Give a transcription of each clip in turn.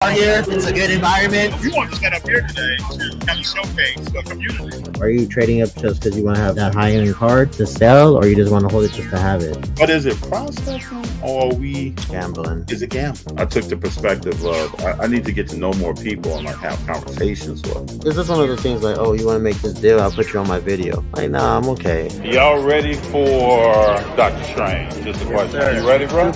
out here. It's a good environment. We want to set up here today to kind of showcase the community. Are you trading up just because you want to have that high-end card to sell, or you just want to hold it just to have it? But is it processing or are we Gambling. Is it gambling? I took the perspective of I need to get to know more people and like have conversations with. Is this one of those things like, oh, you want to make this deal? I'll put you on my video. Like, nah, I'm okay. Y'all ready for Dr. Strange? Just a question. Are you ready, bro?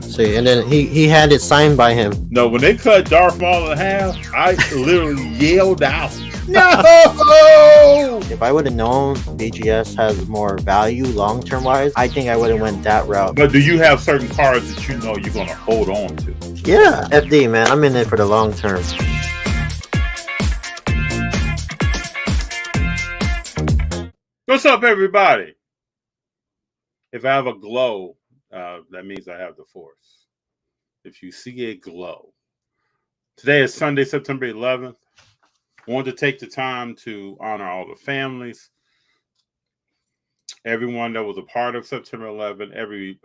See, and then he had it signed by him. No, when they cut Darth Maul in half, I literally yelled out, "No!" If I would have known BGS has more value long-term wise, I think I would have went that route. But do you have certain cards that you know you're going to hold on to? Yeah, FD, man. I'm in it for the long term. What's up, everybody? If I have a glow, that means I have the force. If you see a glow. Today is Sunday, September 11th. I wanted to take the time to honor all the families, everyone that was a part of September 11th, every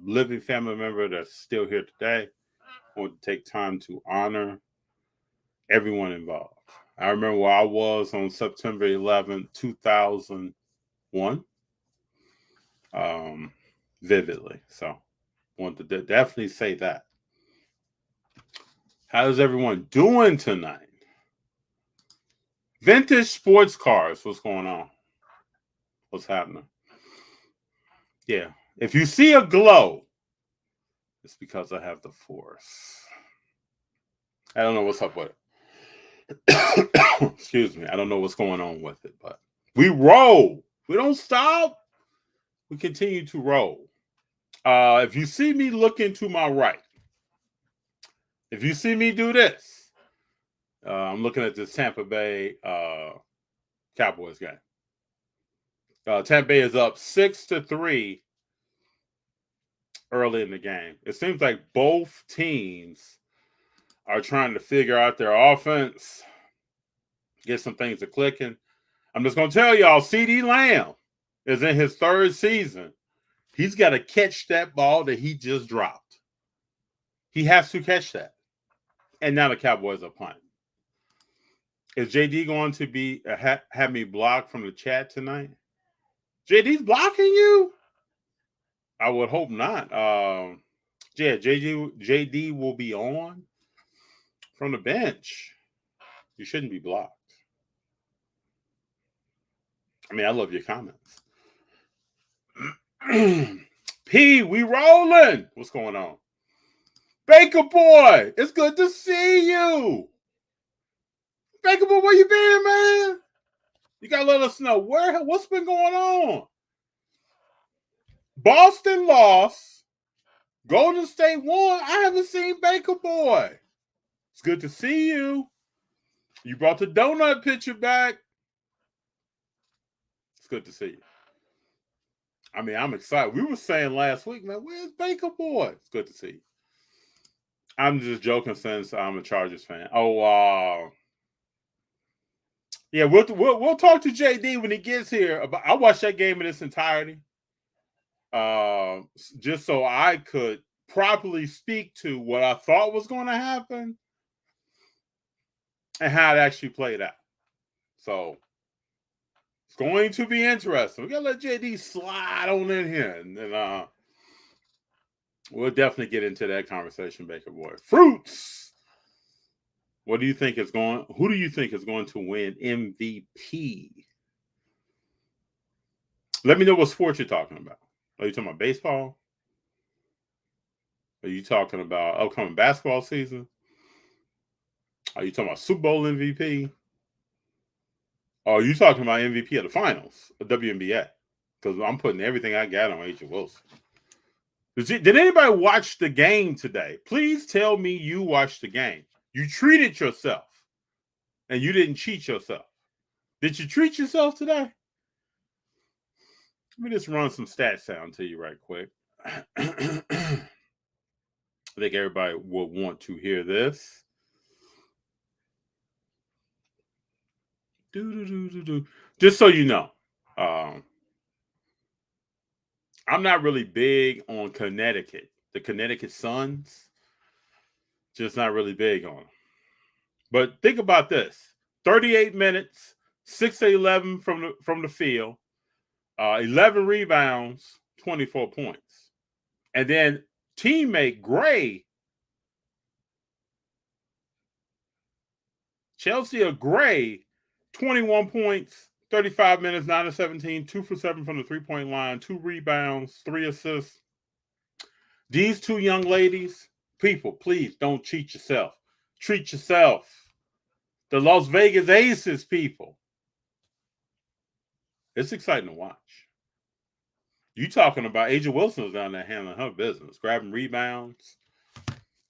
living family member that's still here today. I want to take time to honor everyone involved. I remember where I was on September 11th, 2001, vividly. So I want to definitely say that. How's everyone doing tonight? Vintage sports cars. What's going on? What's happening? Yeah. If you see a glow, it's because I have the force. I don't know what's up with it. Excuse me. I don't know what's going on with it, but we roll. We don't stop. We continue to roll. If you see me looking to my right, if you see me do this, I'm looking at this Tampa Bay Cowboys game. Tampa Bay is up 6-3 early in the game. It seems like both teams are trying to figure out their offense, get some things to clicking. I'm just going to tell y'all, CeeDee Lamb is in his third season. He's got to catch that ball that he just dropped. He has to catch that. And now the Cowboys are playing. Is JD going to be have me blocked from the chat tonight? JD's blocking you? I would hope not. Yeah, JD will be on from the bench. You shouldn't be blocked. I mean, I love your comments. P, we rolling. What's going on? Baker boy, it's good to see you. Baker boy, where you been, man? You gotta let us know what's been going on. Boston lost. Golden State won. I haven't seen Baker boy. It's good to see you. You brought the donut picture back. It's good to see you. I mean, I'm excited. We were saying last week, man, where's Baker boy? It's good to see you. I'm just joking since I'm a Chargers fan. Oh, yeah, we'll talk to JD when he gets here. I watched that game in its entirety, just so I could properly speak to what I thought was going to happen and how it actually played out. So it's going to be interesting. We gotta let JD slide on in here, and then we'll definitely get into that conversation, Baker boy. Fruits. What do you think is going? Who do you think is going to win MVP? Let me know what sport you're talking about. Are you talking about baseball? Are you talking about upcoming basketball season? Are you talking about Super Bowl MVP? Or are you talking about MVP of the finals, of WNBA? Because I'm putting everything I got on A'ja Wilson. Did anybody watch the game today? Please tell me you watched the game. You treated yourself, and you didn't cheat yourself. Did you treat yourself today? Let me just run some stats down to you right quick. I think everybody will want to hear this. Just so you know, I'm not really big on Connecticut, the Connecticut Suns. Just not really big on him. But think about this: 38 minutes, 6-11 from the field, 11 rebounds, 24 points, and then teammate Gray, Chelsea Gray, 21 points, 35 minutes, 9-17, 2 for 7 from the 3-point line, 2 rebounds, 3 assists. These two young ladies, people, please don't cheat yourself. Treat yourself. The Las Vegas Aces, people. It's exciting to watch. You talking about Aja Wilson is down there handling her business, grabbing rebounds.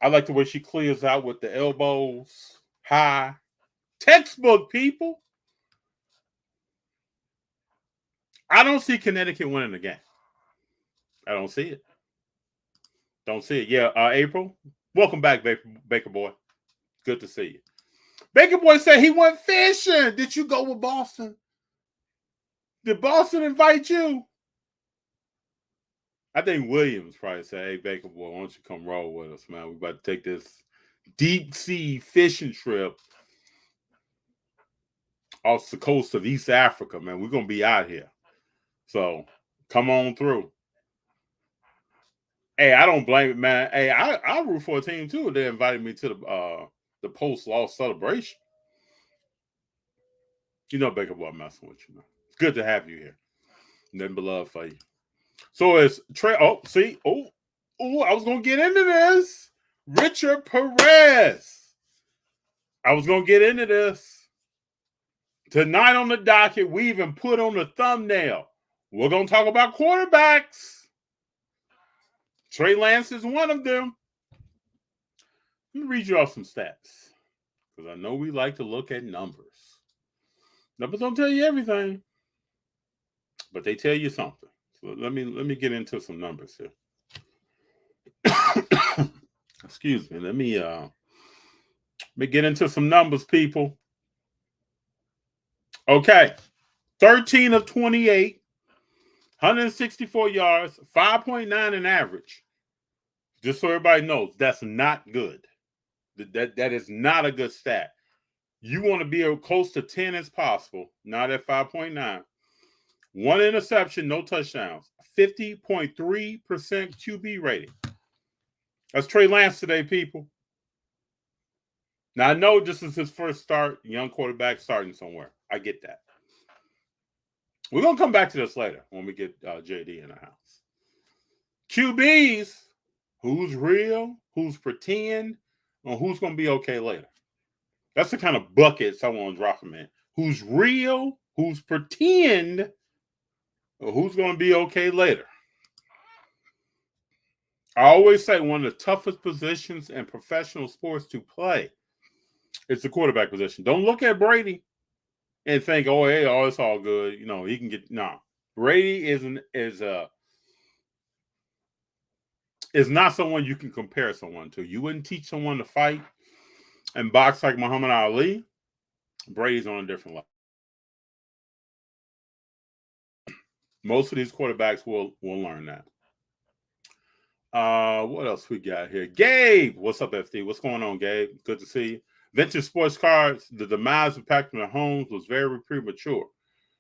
I like the way she clears out with the elbows high. Textbook, people. I don't see Connecticut winning the game. I don't see it. Don't see it. Yeah, April. Welcome back, Baker Boy. Good to see you. Baker Boy said he went fishing. Did you go with Boston? Did Boston invite you? I think Williams probably said, hey, Baker Boy, why don't you come roll with us, man? We about to take this deep sea fishing trip off the coast of East Africa, man. We're going to be out here. So come on through. Hey, I don't blame it, man. Hey, I root for a team, too. They invited me to the post-loss celebration. You know Baker Boy, I'm messing with you, man. It's good to have you here. Nothing but love for you. So it's Trey. Oh, see. Oh, I was going to get into this. Richard Perez. I was going to get into this. Tonight on the docket, we even put on the thumbnail. We're going to talk about quarterbacks. Trey Lance is one of them. Let me read you off some stats, because I know we like to look at numbers. Numbers don't tell you everything, but they tell you something. So let me get into some numbers here. Excuse me. Let me get into some numbers, people. Okay. 13 of 28, 164 yards, 5.9 in average. Just so everybody knows, that's not good. That is not a good stat. You want to be as close to 10 as possible, not at 5.9. 1 interception, no touchdowns. 50.3% QB rating. That's Trey Lance today, people. Now, I know this is his first start, young quarterback starting somewhere. I get that. We're going to come back to this later when we get JD in the house. QBs, who's real, who's pretend, or who's going to be okay later. That's the kind of buckets I want to drop them in. Who's real, who's pretend, or who's going to be okay later. I always say one of the toughest positions in professional sports to play is the quarterback position. Don't look at Brady and think, oh, hey, it's all good. You know, he can get Brady is not someone you can compare someone to. You wouldn't teach someone to fight and box like Muhammad Ali. Brady's on a different level. Most of these quarterbacks will learn that. What else we got here? Gabe, what's up, FD? What's going on, Gabe? Good to see you. Vintage Sports Cards, the demise of Patrick Mahomes was very premature.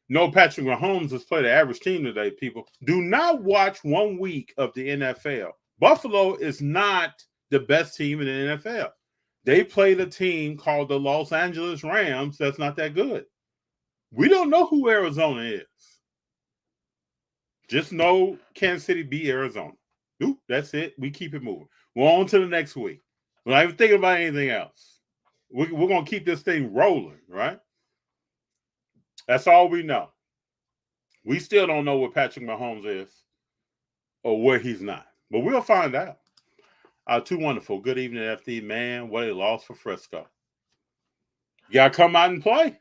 No, Patrick Mahomes has played an average team today, people. Do not watch 1 week of the NFL. Buffalo is not the best team in the NFL. They played a team called the Los Angeles Rams that's not that good. We don't know who Arizona is. Just know Kansas City beat Arizona. Oop, that's it. We keep it moving. We're on to the next week. We're not even thinking about anything else. We're going to keep this thing rolling, right? That's all we know. We still don't know what Patrick Mahomes is or where he's not. But we'll find out. Too wonderful. Good evening, FD. Man, what a loss for Frisco. You got to come out and play.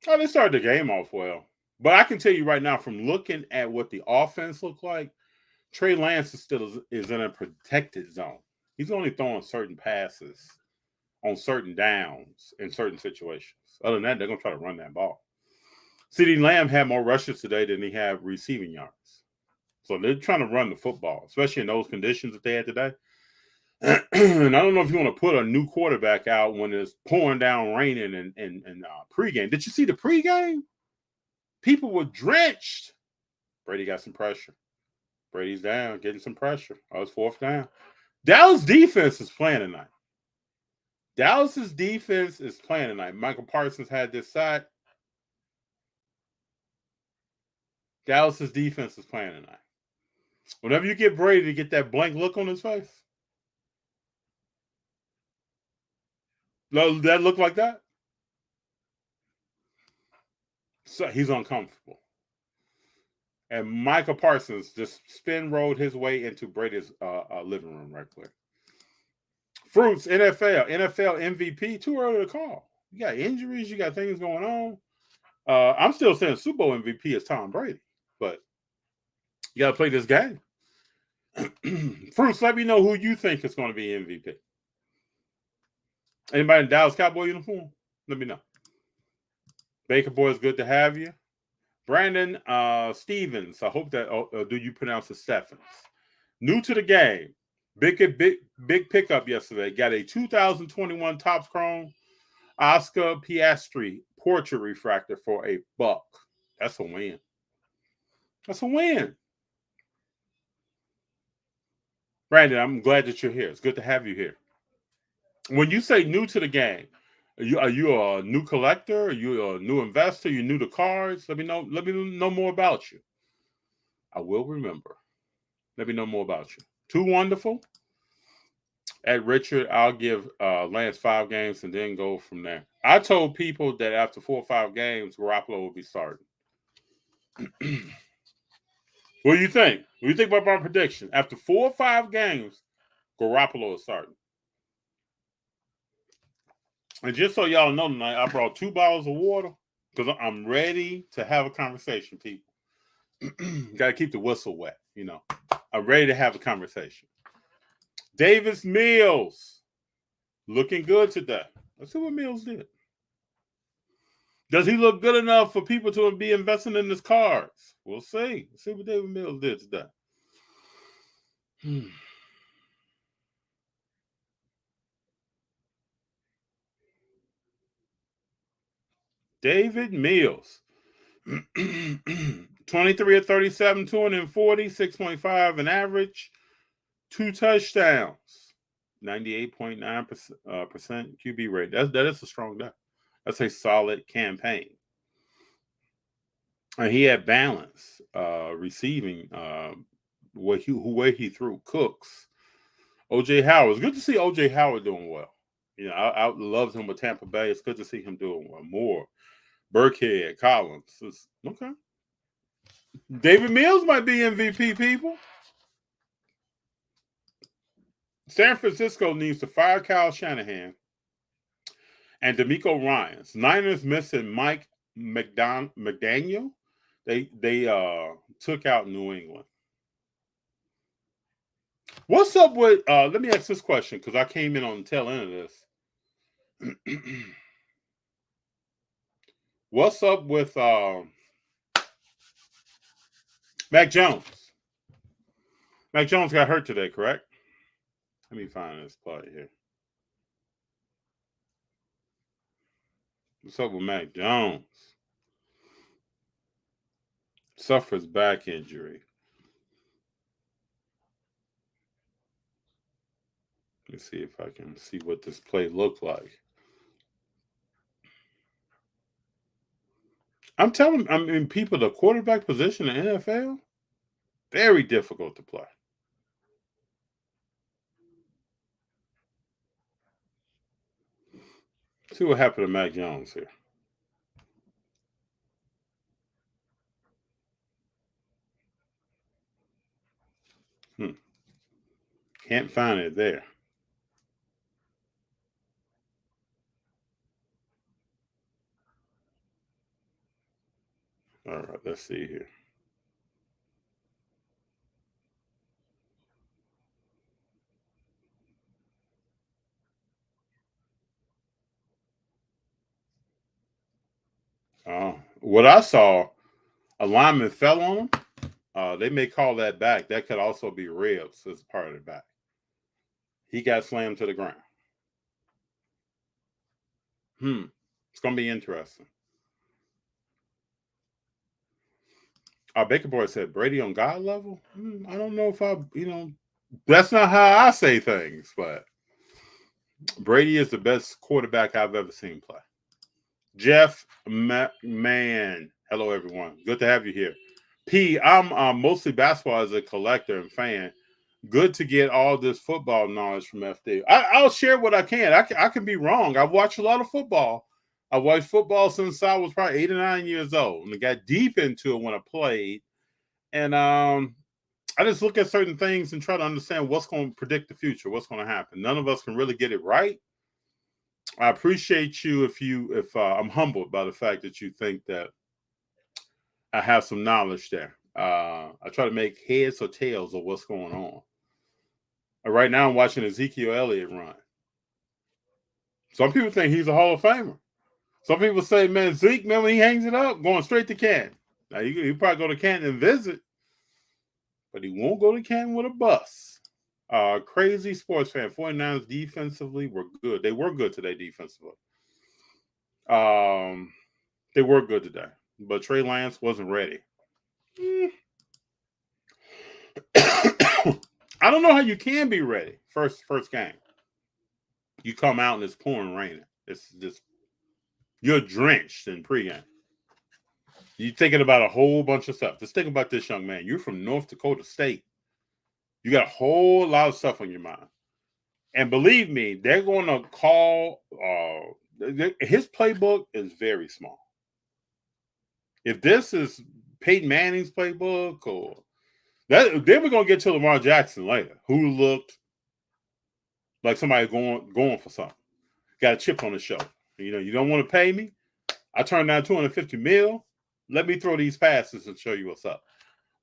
Oh, they started the game off well. But I can tell you right now, from looking at what the offense looked like, Trey Lance is in a protected zone. He's only throwing certain passes on certain downs in certain situations. Other than that, they're going to try to run that ball. CeeDee Lamb had more rushes today than he had receiving yards. So they're trying to run the football, especially in those conditions that they had today. And I don't know if you want to put a new quarterback out when it's pouring down raining and pregame. Did you see the pregame? People were drenched. Brady got some pressure. Brady's down, getting some pressure. Oh, it's fourth down. Dallas defense is playing tonight. Dallas's defense is playing tonight. Michael Parsons had this side. Dallas's defense is playing tonight. Whenever you get Brady to get that blank look on his face, that look like that, so he's uncomfortable. And Michael Parsons just spin rolled his way into Brady's living room right quick. Fruits, NFL MVP, too early to call. You got injuries, you got things going on. I'm still saying Super Bowl MVP is Tom Brady, but you got to play this game. Fruits, let me know who you think is going to be MVP. Anybody in Dallas Cowboy uniform? Let me know. Baker Boy, it's good to have you. Brandon Stevens, I hope that, do you pronounce it Stephens? New to the game. Big pickup yesterday. Got a 2021 Topps Chrome Oscar Piastri portrait refractor for $1. That's a win. That's a win. Brandon, I'm glad that you're here. It's good to have you here. When you say new to the game, are you a new collector? Are you a new investor? You're new to cards? Let me know more about you. I will remember. Let me know more about you. Too wonderful. At Richard, I'll give Lance 5 games and then go from there. I told people that after 4 or 5 games, Garoppolo will be starting. What do you think? What do you think about my prediction? After 4 or 5 games, Garoppolo is starting. And just so y'all know tonight, I brought 2 bottles of water because I'm ready to have a conversation, people. Got to keep the whistle wet, you know. I'm ready to have a conversation. Davis Mills looking good today. Let's see what Mills did. Does he look good enough for people to be investing in his cards? We'll see. Let's see what David Mills did today. David Mills. 23 of 37, 240, 6.5 an average, 2 touchdowns, 98.9% QB rate. That is a strong day. That's a solid campaign. And he had balance receiving where he threw. Cooks. O.J. Howard. It's good to see O.J. Howard doing well. You know, I loved him with Tampa Bay. It's good to see him doing well. Moore, Burkhead, Collins. Okay. David Mills might be MVP, people. San Francisco needs to fire Kyle Shanahan and DeMeco Ryans. Niners missing Mike McDaniel. They took out New England. What's up with let me ask this question because I came in on the tail end of this. What's up with Mac Jones? Mac Jones got hurt today, correct? Let me find this play here. What's up with Mac Jones? Suffers back injury. Let me see if I can see what this play looked like. I'm telling, people, the quarterback position in the NFL, very difficult to play. See what happened to Mac Jones here. Can't find it there. All right, let's see here. What I saw, a lineman fell on him. They may call that back. That could also be ribs as part of the back. he got slammed to the ground. It's going to be interesting. Baker Boy said, Brady on God level? I don't know if that's not how I say things, but Brady is the best quarterback I've ever seen play. Jeff McMahon. Hello, everyone. Good to have you here. P, I'm mostly basketball as a collector and fan. Good to get all this football knowledge from FD. I'll share what I can. I can be wrong. I've watched a lot of football. I watched football since I was probably 8 or 9 years old, and I got deep into it when I played. And I just look at certain things and try to understand what's going to predict the future, what's going to happen. None of us can really get it right. I appreciate you if I'm humbled by the fact that you think that I have some knowledge there. I try to make heads or tails of what's going on. Right now, I'm watching Ezekiel Elliott run. Some people think he's a Hall of Famer. Some people say, man, Zeke, man, when he hangs it up, going straight to Canton. Now, he probably go to Canton and visit, but he won't go to Canton with a bus. Crazy sports fan. 49ers defensively were good. They were good today defensively. They were good today, but Trey Lance wasn't ready. I don't know how you can be ready. First game. You come out and it's pouring raining. It's just you're drenched in pregame. You're thinking about a whole bunch of stuff. Just think about this young man. You're from North Dakota State. You got a whole lot of stuff on your mind. And believe me, they're going to call his playbook is very small. If this is Peyton Manning's playbook or that, then we're going to get to Lamar Jackson later, who looked like somebody going for something. Got a chip on his shoulder. You don't want to pay me? I turned down $250 million. Let me throw these passes and show you what's up.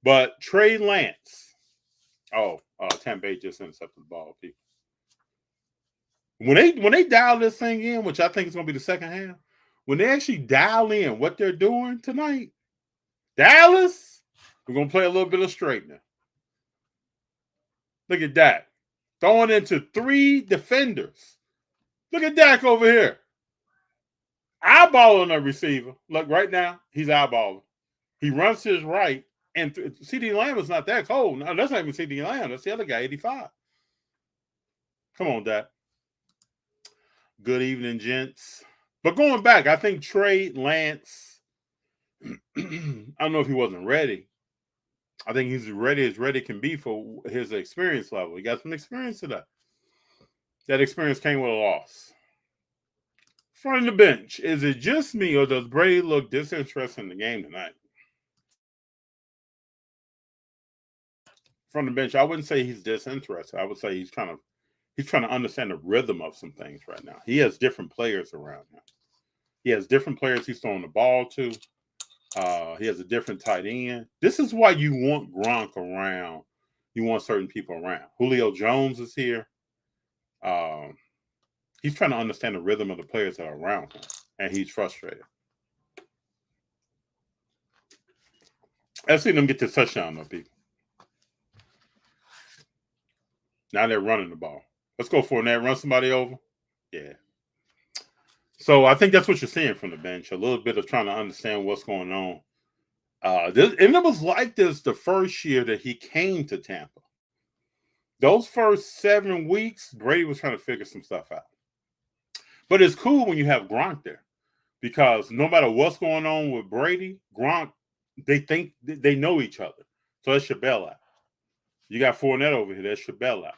But Trey Lance. Tampa Bay just intercepted the ball, people. When they dial this thing in, which I think is going to be the second half, when they actually dial in what they're doing tonight, Dallas, we're going to play a little bit of straightener. Look at that. Throwing into 3 defenders. Look at Dak over here. Eyeballing a receiver. Look, right now, he's eyeballing. He runs to his right, and C.D. Lamb is not that cold. No, that's not even C.D. Lamb. That's the other guy, 85. Come on, Dak. Good evening, gents. But going back, I think Trey Lance, I don't know if he wasn't ready. I think he's ready as ready can be for his experience level. He got some experience today. That experience came with a loss. Front of the bench, is it just me or does Brady look disinterested in the game tonight? From the bench, I wouldn't say he's disinterested. I would say he's trying to understand the rhythm of some things right now. He has different players around him. He has different players he's throwing the ball to. He has a different tight end. This is why you want Gronk around. You want certain people around. Julio Jones is here. He's trying to understand the rhythm of the players that are around him, and he's frustrated. I've seen them get this touchdown, though, people. Now they're running the ball. Let's go for it. Run somebody over. Yeah. So I think that's what you're seeing from the bench. A little bit of trying to understand what's going on. And it was like this the first year that he came to Tampa. Those first 7 weeks, Brady was trying to figure some stuff out. But it's cool when you have Gronk there because no matter what's going on with Brady, Gronk, they think they know each other. So that's your bailout. You got Fournette over here. That's your bailout.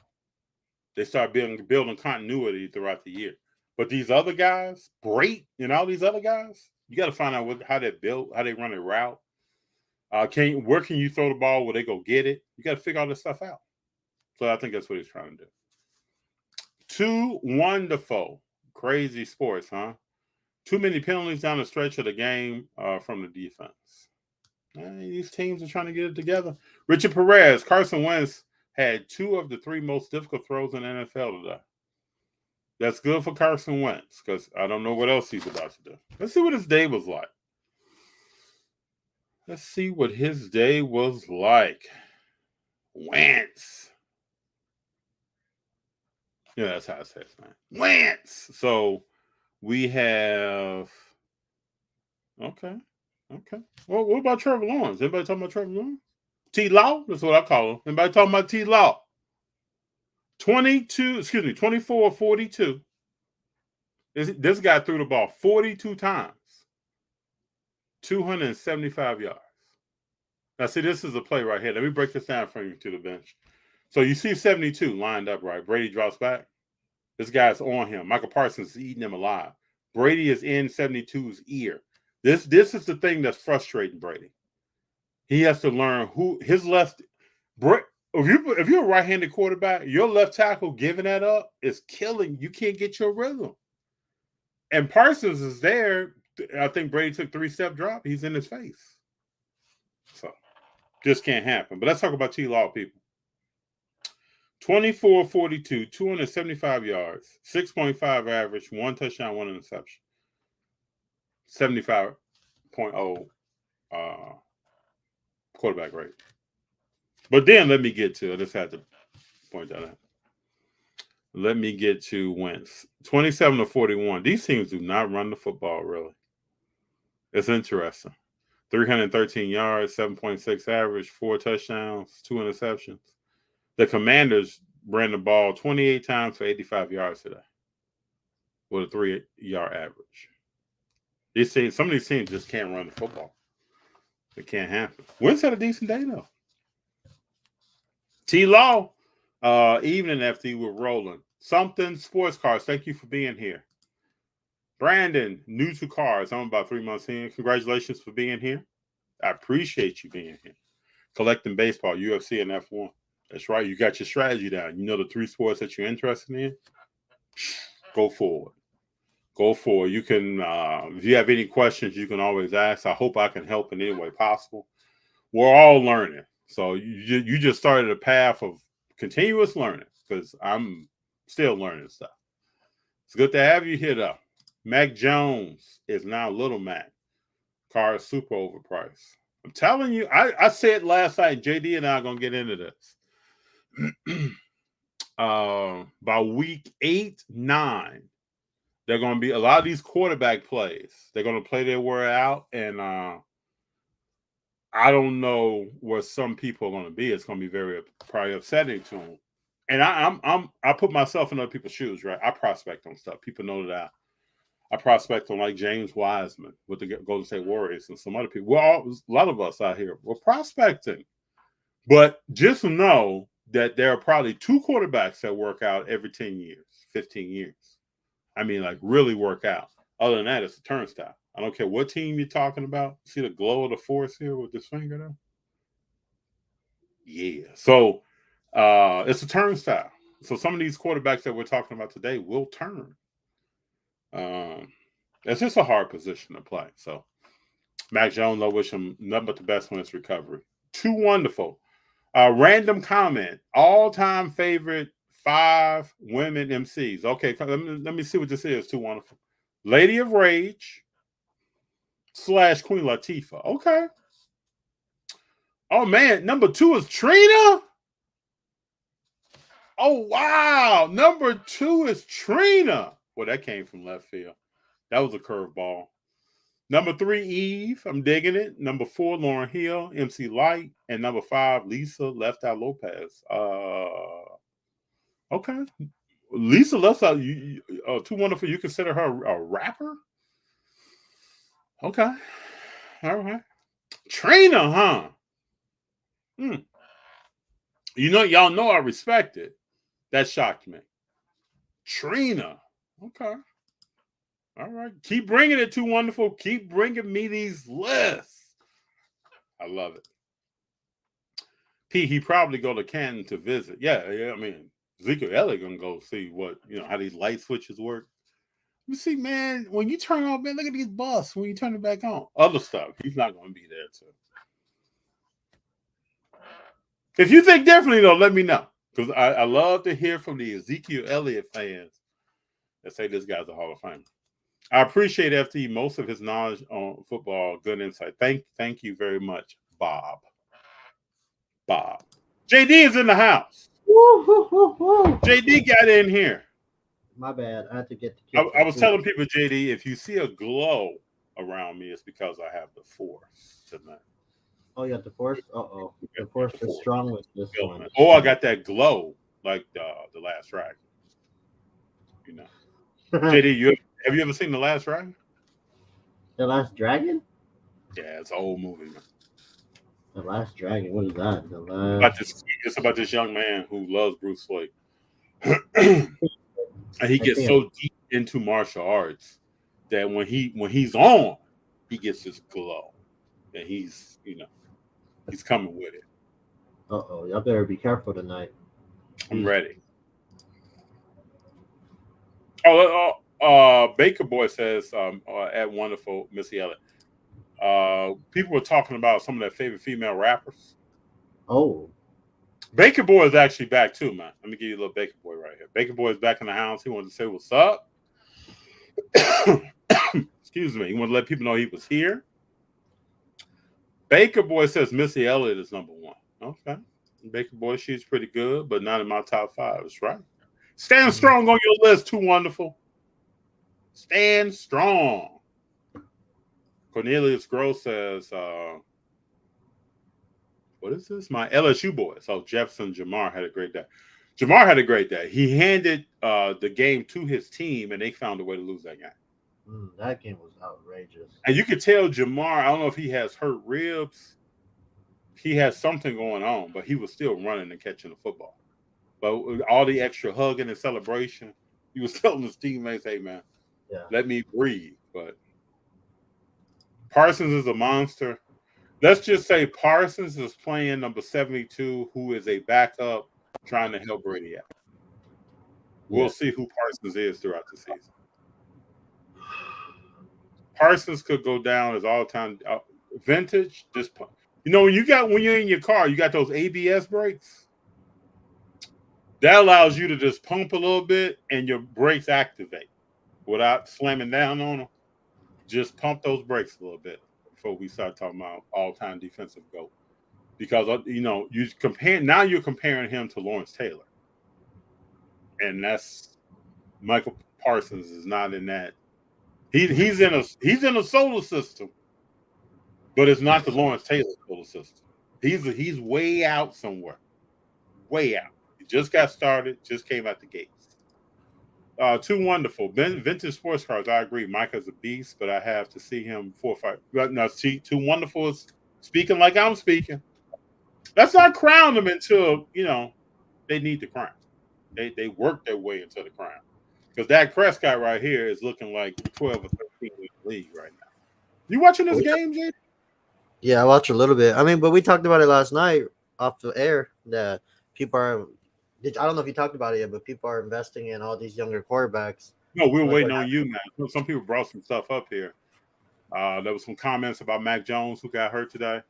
They start building continuity throughout the year. But these other guys, Brate and all these other guys, you got to find out how they built, how they run a route. Where can you throw the ball where they go get it? You got to figure all this stuff out. So I think that's what he's trying to do. Too wonderful. Crazy sports, huh? Too many penalties down the stretch of the game from the defense. These teams are trying to get it together. Richard Perez, Carson Wentz had 2 of the 3 most difficult throws in the NFL today. That's good for Carson Wentz because I don't know what else he's about to do. Let's see what his day was like. Let's see what his day was like. Wentz. Yeah, that's how it says, man. Wentz. So we have. Okay. Well, what about Trevor Lawrence? Anybody talking about Trevor Lawrence? T. Law? That's what I call him. Anybody talking about T. Law? 24-42. This guy threw the ball 42 times. 275 yards. Now, see, this is a play right here. Let me break this down for you to the bench. So you see 72 lined up, right? Brady drops back. This guy's on him. Michael Parsons is eating him alive. Brady is in 72's ear. This is the thing that's frustrating Brady. He has to learn who his left. If you're a right-handed quarterback, your left tackle giving that up is killing. You can't get your rhythm. And Parsons is there. I think Brady took 3-step drop. He's in his face. So, just can't happen. But let's talk about T-Law, people. 24-42, 275 yards, 6.5 average, 1 touchdown, 1 interception. 75.0 quarterback rate. But then let me get to, I just had to point that out. Let me get to Wentz. 27-41. These teams do not run the football, really. It's interesting. 313 yards, 7.6 average, 4 touchdowns, 2 interceptions. The Commanders ran the ball 28 times for 85 yards today with a 3-yard average. These teams, some of these teams just can't run the football. It can't happen. Wentz had a decent day, though. T-Law, evening FT, we're rolling. Something Sports Cars, thank you for being here. Brandon, new to cars. I'm about 3 months in. Congratulations for being here. I appreciate you being here. Collecting baseball, UFC, and F1. That's right. You got your strategy down. You know the 3 sports that you're interested in. Go forward. Go forward. You can, if you have any questions, you can always ask. I hope I can help in any way possible. We're all learning. So you just started a path of continuous learning because I'm still learning stuff. It's good to have you here, though. Mac Jones is now Little Mac. Car is super overpriced. I'm telling you, I said last night, JD and I are going to get into this. By week 8, 9, they're going to be a lot of these quarterback plays. They're going to play their word out, and I don't know where some people are going to be. It's going to be very probably upsetting to them. And I put myself in other people's shoes, right? I prospect on stuff. People know that I prospect on like James Wiseman with the Golden State Warriors and some other people. A lot of us out here, we're prospecting. But just know that there are probably 2 quarterbacks that work out every 10 years, 15 years. I mean, like really work out. Other than that, it's a turnstile. I don't care what team you're talking about. See the glow of the force here with this finger there? Yeah. So it's a turnstile. So some of these quarterbacks that we're talking about today will turn. It's just a hard position to play. So Mac Jones, I wish him nothing but the best on his recovery. Too wonderful. Random comment. All-time favorite 5 women MCs. Okay, let me see what this is. Too wonderful. Lady of Rage / Queen Latifah. Okay. Oh, man. Number 2 is Trina. Oh, wow. Number 2 is Trina. Well, that came from left field. That was a curveball. Number 3, Eve. I'm digging it. Number 4, Lauryn Hill, MC Light. And number 5, Lisa Left Out Lopez. Okay. Lisa Left Out, Too Wonderful. You consider her a rapper? Okay. All right. Trina, huh? Y'all know I respect it. That shocked me. Trina. Okay. All right. Keep bringing it, Too Wonderful. Keep bringing me these lists. I love it. P, he probably go to Canton to visit. Yeah. I mean, Ezekiel Elliott gonna go see what, how these light switches work. You see, man, when you turn off, man, look at these busts when you turn it back on. Other stuff. He's not gonna be there too. If you think differently, though, let me know. Because I love to hear from the Ezekiel Elliott fans that say this guy's a Hall of Famer. I appreciate FT, most of his knowledge on football, good insight. Thank you very much, Bob. JD is in the house. JD got in here. My bad. I had to get the kids. I was telling people, JD, if you see a glow around me, it's because I have the force tonight. Oh, you got the force? Uh-oh. The force is strong with this one. Oh, I got that glow like the Last Dragon. You know. JD, have you ever seen The Last Dragon? The Last Dragon? Yeah, it's an old movie, man. The Last Dragon. What is that? It's about this young man who loves Bruce Lee. And he gets so deep into martial arts that when he's on, he gets this glow. And he's coming with it. Uh-oh. Y'all better be careful tonight. I'm ready. Baker Boy says at wonderful Missy Elliott. People were talking about some of their favorite female rappers. Oh. Baker Boy is actually back too, man. Let me give you a little Baker Boy right here. Baker Boy is back in the house. He wanted to say what's up. Excuse me. He wanted to let people know he was here. Baker Boy says Missy Elliott is number one. Okay. Baker Boy, she's pretty good, but not in my top 5. That's right. Stand strong on your list, too wonderful. Stand strong. Cornelius Gross says, what is this? My LSU boys. Oh, Jefferson Jamar had a great day. Jamar had a great day. He handed the game to his team, and they found a way to lose that game. That game was outrageous. And you could tell Jamar, I don't know if he has hurt ribs. He has something going on, but he was still running and catching the football. But with all the extra hugging and celebration, he was telling his teammates, hey, man, let me breathe. But Parsons is a monster. Let's just say Parsons is playing number 72, who is a backup trying to help Brady out. We'll see who Parsons is throughout the season. Parsons could go down as all-time vintage. When you're in your car, you got those ABS brakes. That allows you to just pump a little bit and your brakes activate without slamming down on them. Just pump those brakes a little bit before we start talking about all-time defensive GOAT. Because you're comparing him to Lawrence Taylor. And that's Michael Parsons is not in that. He's in a solar system, but it's not the Lawrence Taylor solar system. He's way out somewhere. Way out. He just got started, just came out the gates. Too wonderful. Vintage sports cars, I agree. Micah's a beast, but I have to see him 4 or 5. No, see, Too Wonderful is speaking like I'm speaking. Let's not crown them until, they need the crown. They work their way into the crown. Because Dak Prescott right here is looking like 12 or 13 in the league right now. You watching this game, Jay? Yeah, I watched a little bit. I mean, but we talked about it last night off the air that people are – I don't know if you talked about it yet, but people are investing in all these younger quarterbacks. No, we're waiting on you, man. Some people brought some stuff up here. There was some comments about Mac Jones who got hurt today.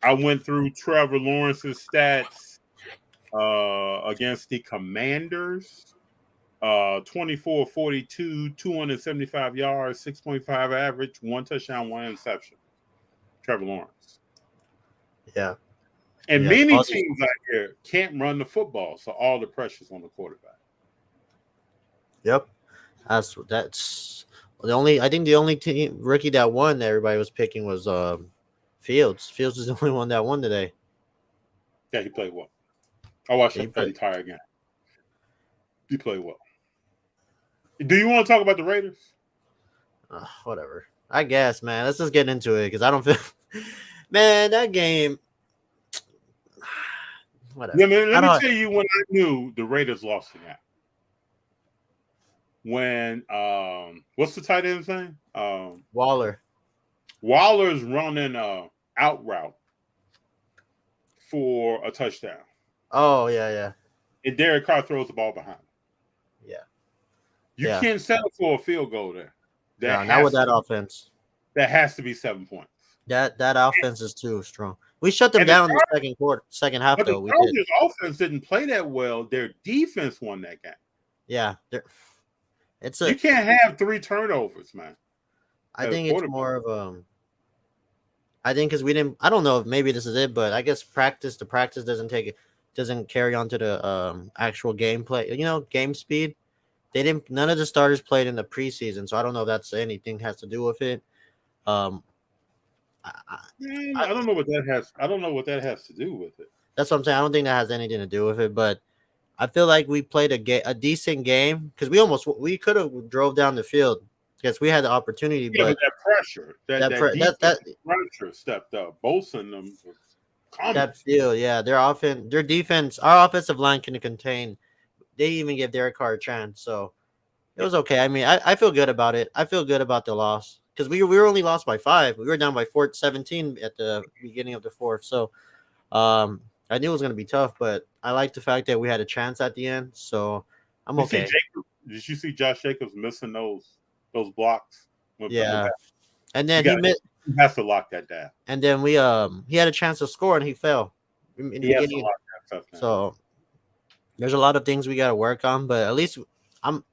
I went through Trevor Lawrence's stats against the Commanders. 24-42, 275 yards, 6.5 average, 1 touchdown, 1 interception. Trevor Lawrence. Yeah. And many teams out here can't run the football, so all the pressure's on the quarterback. Yep. That's the only. I think the only team rookie that won that everybody was picking was Fields. Fields is the only one that won today. Yeah, he played well. I watched that entire game. He played well. Do you want to talk about the Raiders? Whatever. I guess, man. Let's just get into it because I don't feel. Man, that game. Whatever. Yeah, man. Let me tell you when I knew the Raiders lost the game. When what's the tight end's name? Waller. Waller's running out route for a touchdown. Oh yeah. And Derek Carr throws the ball behind. Yeah. You can't settle for a field goal there. Not with that offense. That has to be 7 points. That offense is too strong. We shut them down in the second half, though. The Chargers' offense didn't play that well. Their defense won that game. Yeah. You can't have 3 turnovers, man. I think it's more of I think because we didn't. I don't know if maybe this is it, but I guess the practice doesn't carry on to the actual gameplay. Game speed. They didn't. None of the starters played in the preseason, so I don't know if that's anything has to do with it. Um, Man, I don't know what that has. I don't know what that has to do with it. that's what I'm saying. I don't think that has anything to do with it, but I feel like we played a decent game because we could have drove down the field because we had the opportunity, Yeah, but but that pressure, that that defensive pressure stepped up. Bolson them was coming. that field, yeah, their defense, our offensive line can contain. They even give Derek Carr a chance, so it was okay. I mean, I feel good about it. I feel good about the loss because we were only lost by 5. We were down by 17 at the beginning of the fourth, so I knew it was going to be tough, but I like the fact that we had a chance at the end, so I'm okay. Did you see Josh Jacobs missing those blocks? Yeah, and then he has to lock that down. And then he had a chance to score and he fell in the beginning. So there's a lot of things we got to work on, but at least I'm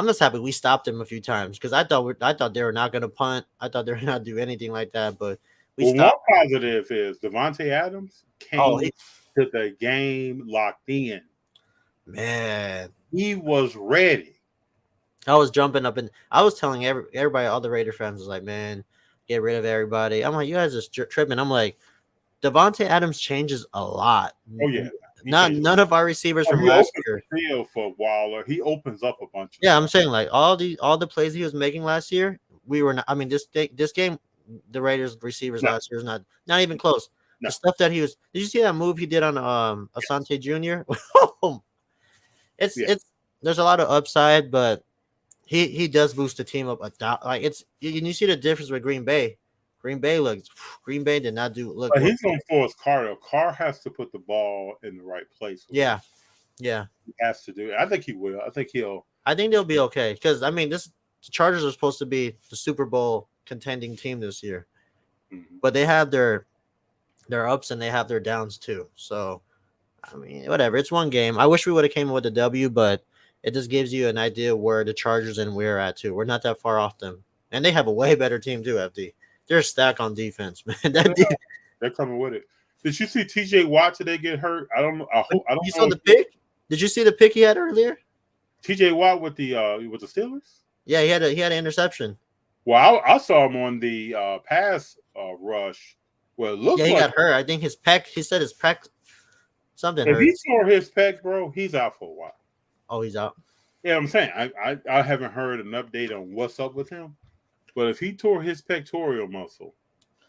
just happy we stopped him a few times because I thought they were not going to punt. I thought they were not do anything like that, but we stopped. One positive is Devontae Adams came to the game locked in. Man, he was ready. I was jumping up and I was telling everybody, all the Raider fans, was like, man, get rid of everybody. I'm like, you guys are tripping. I'm like, Devontae Adams changes a lot. Oh yeah, none of our receivers from last year. For Waller, he opens up a bunch. Yeah, I'm saying like all the plays he was making last year, we were not. I mean, this game, the Raiders receivers last year is not even close. No. The stuff that he was. Did you see that move he did on Asante Jr.? it's there's a lot of upside, but he does boost the team up. Like you see the difference with Green Bay. Green Bay did not look. But he's going to force Carr. Carr has to put the ball in the right place. Yeah. He has to do it. I think he will. I think they'll be okay because I mean, the Chargers are supposed to be the Super Bowl contending team this year, but they have their ups and they have their downs too. So, I mean, whatever. It's one game. I wish we would have came with a W, but it just gives you an idea where the Chargers and we're at too. We're not that far off them, and they have a way better team too. FD. They're a stack on defense, man. They're coming with it. Did you see TJ Watt today get hurt? I don't know. I don't. You saw the pick? Did you see the pick he had earlier? TJ Watt with the Steelers? Yeah, he had an interception. Well, I saw him on the pass rush. Well, it looked he got hurt. I think his pec. He said his pec. Something. If hurt. he tore his pec, bro, he's out for a while. Oh, he's out. Yeah, I'm saying I haven't heard an update on what's up with him. But if he tore his pectoral muscle,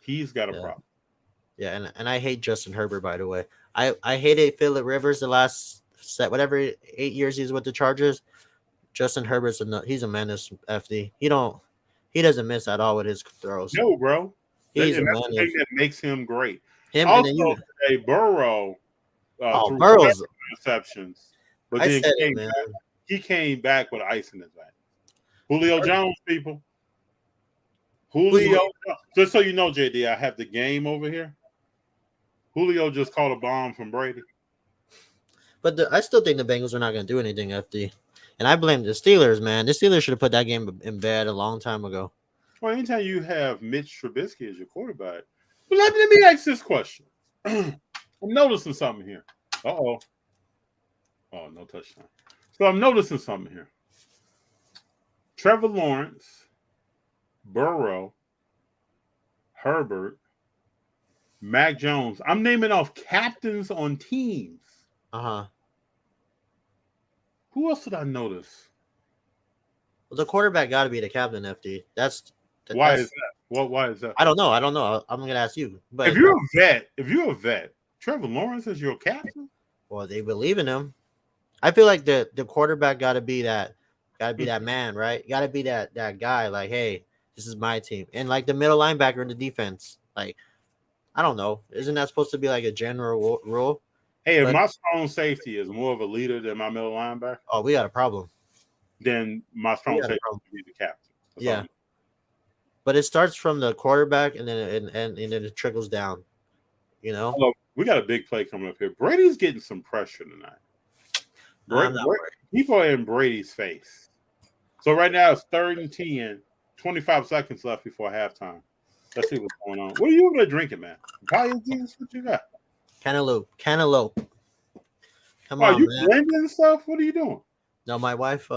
he's got a problem. Yeah, and I hate Justin Herbert, by the way. I hated Phillip Rivers the last 8 years he's with the Chargers. Justin Herbert's he's a menace, FD. He doesn't miss at all with his throws. No, bro. He's that's the thing that makes him great. Him also, today, Burrow threw Burrow's interceptions. But then he came back with ice in his back. Julio Jones, people. Julio, just so you know, JD, I have the game over here. Julio just caught a bomb from Brady. But I still think the Bengals are not going to do anything, FD. And I blame the Steelers, man. The Steelers should have put that game in bed a long time ago. Well, anytime you have Mitch Trubisky as your quarterback. But let me ask this question. I'm noticing something here. Uh-oh. Oh, no touchdown. So I'm noticing something here. Trevor Lawrence, Burrow, Herbert, Mac Jones. I'm naming off captains on teams. Uh-huh. Who else did I notice? Well, the quarterback got to be the captain, FD. Why is that? Why is that? I don't know. I'm going to ask you. But if you're a vet, Trevor Lawrence is your captain? Well, they believe in him. I feel like the quarterback got to be that man, right? Got to be that guy. Like, hey, this is my team, and like the middle linebacker in the defense. Like, I don't know. Isn't that supposed to be like a general rule? Hey, if my strong safety is more of a leader than my middle linebacker, oh, we got a problem. Then my strong safety will be the captain. Yeah, but it starts from the quarterback, and then it trickles down. You know, we got a big play coming up here. Brady's getting some pressure tonight. People are in Brady's face. So right now it's 3rd and 10, 25 seconds left before halftime. Let's see what's going on. What are you over there drinking, man? Italian juice? What you got? Cantaloupe. Come on, you blending stuff? What are you doing? No, my wife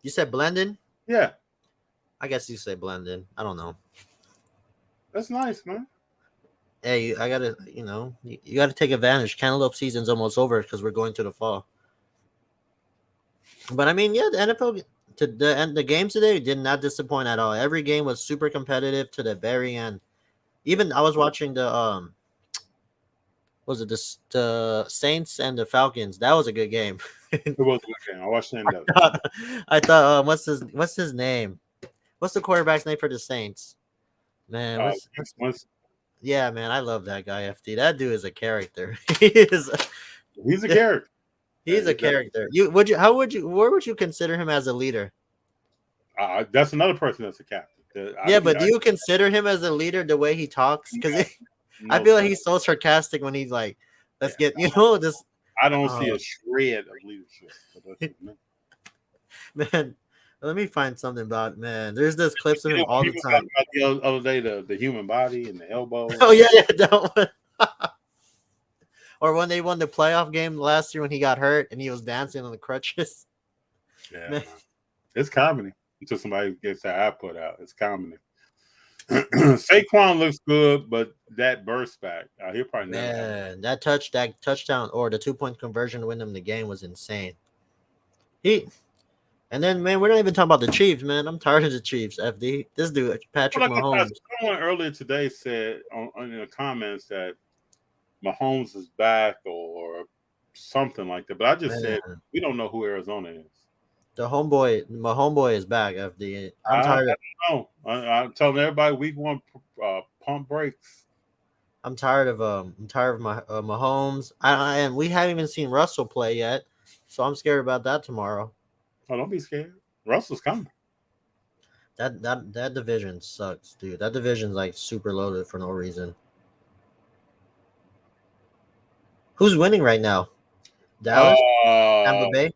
You said blending? Yeah, I guess you say blending. I don't know. that's nice, man. Hey, I gotta, you gotta take advantage. Cantaloupe season's almost over because we're going to the fall. But I mean, yeah, the NFL to the end, the games today did not disappoint at all. Every game was super competitive to the very end. Even I was watching the was it the Saints and the Falcons? That was a good game. It was a good game. I watched the end of it. I thought, what's his name? What's the quarterback's name for the Saints? Man, yeah, man, I love that guy. FD, that dude is a character. He's a character. He's a character. Where would you consider him as a leader? That's another person that's a captain. Yeah, but do you consider him as a leader the way he talks? Because I feel like he's so sarcastic when he's like, "Let's get this." I don't see a shred of leadership. Man, let me find something about There's this clips of him all the time. About the other day, the human body and the elbow. Oh yeah, that one. Or when they won the playoff game last year when he got hurt and he was dancing on the crutches. Yeah, it's comedy until somebody gets their output out. It's comedy. Saquon looks good, but that burst back, he'll probably never. That touchdown or the 2-point conversion to win them the game was insane. And then, man, we're not even talking about the Chiefs, man. I'm tired of the Chiefs. FD, this dude, Patrick Mahomes. Someone earlier today said in the comments that Mahomes is back or something like that. But I just said we don't know who Arizona is. My homeboy is back. FD. I'm tired. I don't know. I'm telling everybody week 1 pump brakes. I'm tired of my Mahomes. And we haven't even seen Russell play yet, so I'm scared about that tomorrow. Oh, don't be scared. Russell's coming. That division sucks, dude. That division's like super loaded for no reason. Who's winning right now? Dallas? Tampa Bay?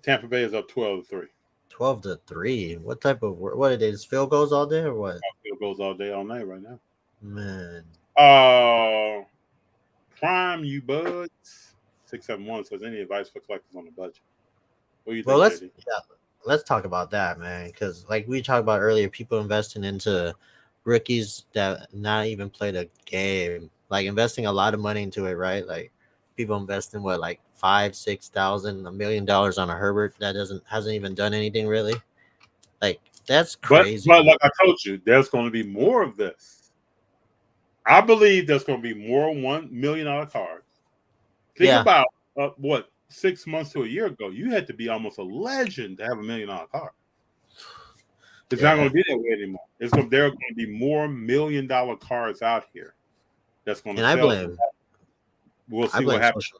Tampa Bay is up 12-3. 12-3. What are they? Just field goals all day or what? Field goals all day, all night right now. Man. Prime you buds. 671 says any advice for collectors on the budget. What do you think? Let's talk about that, man. Because like we talked about earlier, people investing into rookies that not even played a game, like investing a lot of money into it, right? Like people investing like $5,000-$6,000, $1 million on a Herbert that hasn't even done anything really. Like that's crazy. But like I told you, there's going to be more of this. I believe there's going to be more $1 million cards. Think about what 6 months to a year ago, you had to be almost a legend to have $1 million card. It's not going to be that way anymore. There are going to be more $1 million cards out here. That's going to. And sell. We'll see what happens.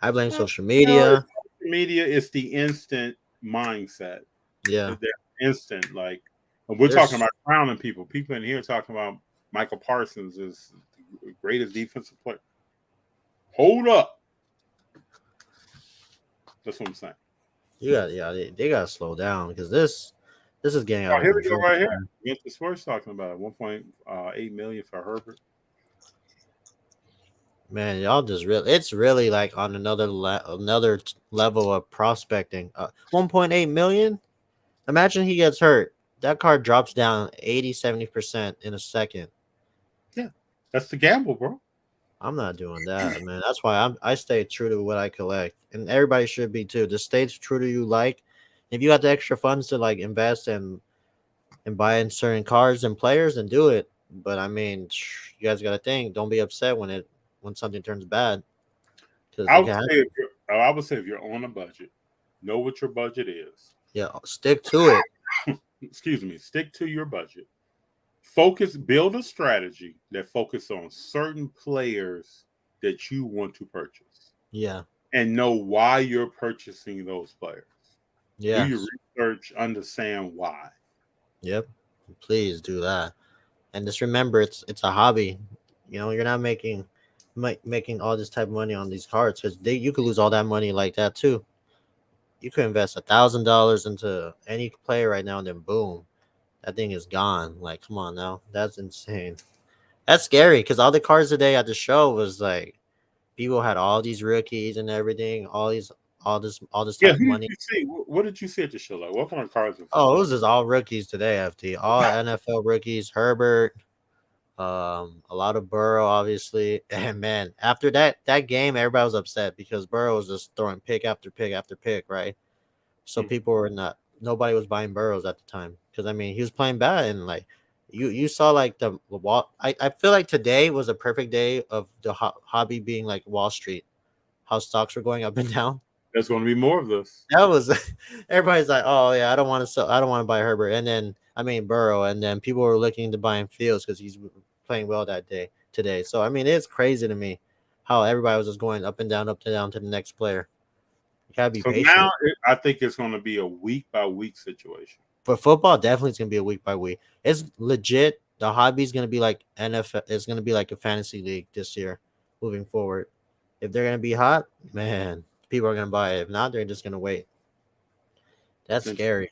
I blame social media. Social media is the instant mindset. Yeah, they're instant. Like we're talking about crowning people. People in here talking about Michael Parsons is the greatest defensive player. Hold up. That's what I'm saying. They gotta slow down because this is getting out. Here we go, right here. Against the Spurs talking about it. $1.8 million for Herbert. Man, y'all just it's really like on another level of prospecting. 1.8 million. Imagine he gets hurt. That card drops down 80-70% in a second. Yeah, that's the gamble, bro. I'm not doing that, man. That's why I stay true to what I collect, and everybody should be too. Just stay true to you. Like, if you got the extra funds to like invest and buy in certain cards and players, and do it. But I mean, you guys got to think. Don't be upset when something turns bad. I would say if you're on a budget, know what your budget is. Yeah, stick to it. Excuse me. Stick to your budget. Build a strategy that focuses on certain players that you want to purchase. Yeah. And know why you're purchasing those players. Yeah. Do your research, understand why. Yep. Please do that. And just remember it's a hobby. You're not making all this type of money on these cards because you could lose all that money like that too. You could invest $1,000 into any player right now and then boom. That thing is gone. Like, come on now. That's insane. That's scary because all the cards today at the show was like people had all these rookies and everything, all these all this Yeah, type of who did money. you see? What did you see at the show? Like, what kind of cards? Oh, it was just all rookies today, FT. All NFL rookies. Herbert, a lot of Burrow, obviously. And man, after that game, everybody was upset because Burrow was just throwing pick after pick after pick, right? So people were nobody was buying Burrows at the time because I mean he was playing bad and like you saw like the wall. I feel like today was a perfect day of the hobby being like Wall Street, how stocks were going up and down. There's going to be more of this. That was everybody's like, oh yeah, I don't want to sell, I don't want to buy Herbert, and then I mean Burrow, and then people were looking to buy him Fields because he's playing well that day today. So I mean it's crazy to me how everybody was just going up and down to the next player. You gotta be patient. Now I think it's going to be a week by week situation. For football, definitely it's gonna be a week by week. It's legit. The hobby is gonna be like NFL. It's gonna be like a fantasy league this year, moving forward. If they're gonna be hot, man, people are gonna buy it. If not, they're just gonna wait. That's scary.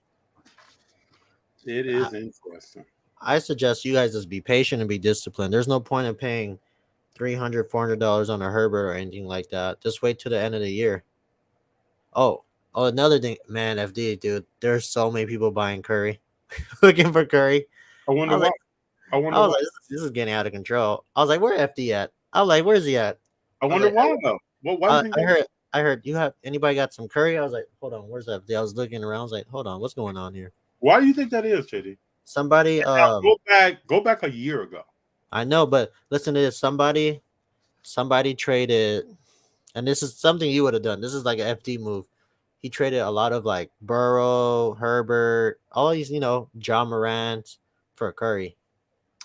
It is interesting. I suggest you guys just be patient and be disciplined. There's no point in paying $300, $400 on a Herbert or anything like that. Just wait till the end of the year. Oh, another thing, man, FD, dude. There's so many people buying Curry, looking for Curry. I wonder why. I was like, this is getting out of control. I was like, where FD at? I was like, where's he at? I wonder why though. Why do you think I heard you have anybody got some Curry? I was like, hold on, where's FD? I was looking around. I was like, hold on, what's going on here? Why do you think that is, JD? Somebody go back a year ago. I know, but listen to this. Somebody traded, and this is something you would have done. This is like an FD move. He traded a lot of like Burrow, Herbert, all these, John Morant for Curry.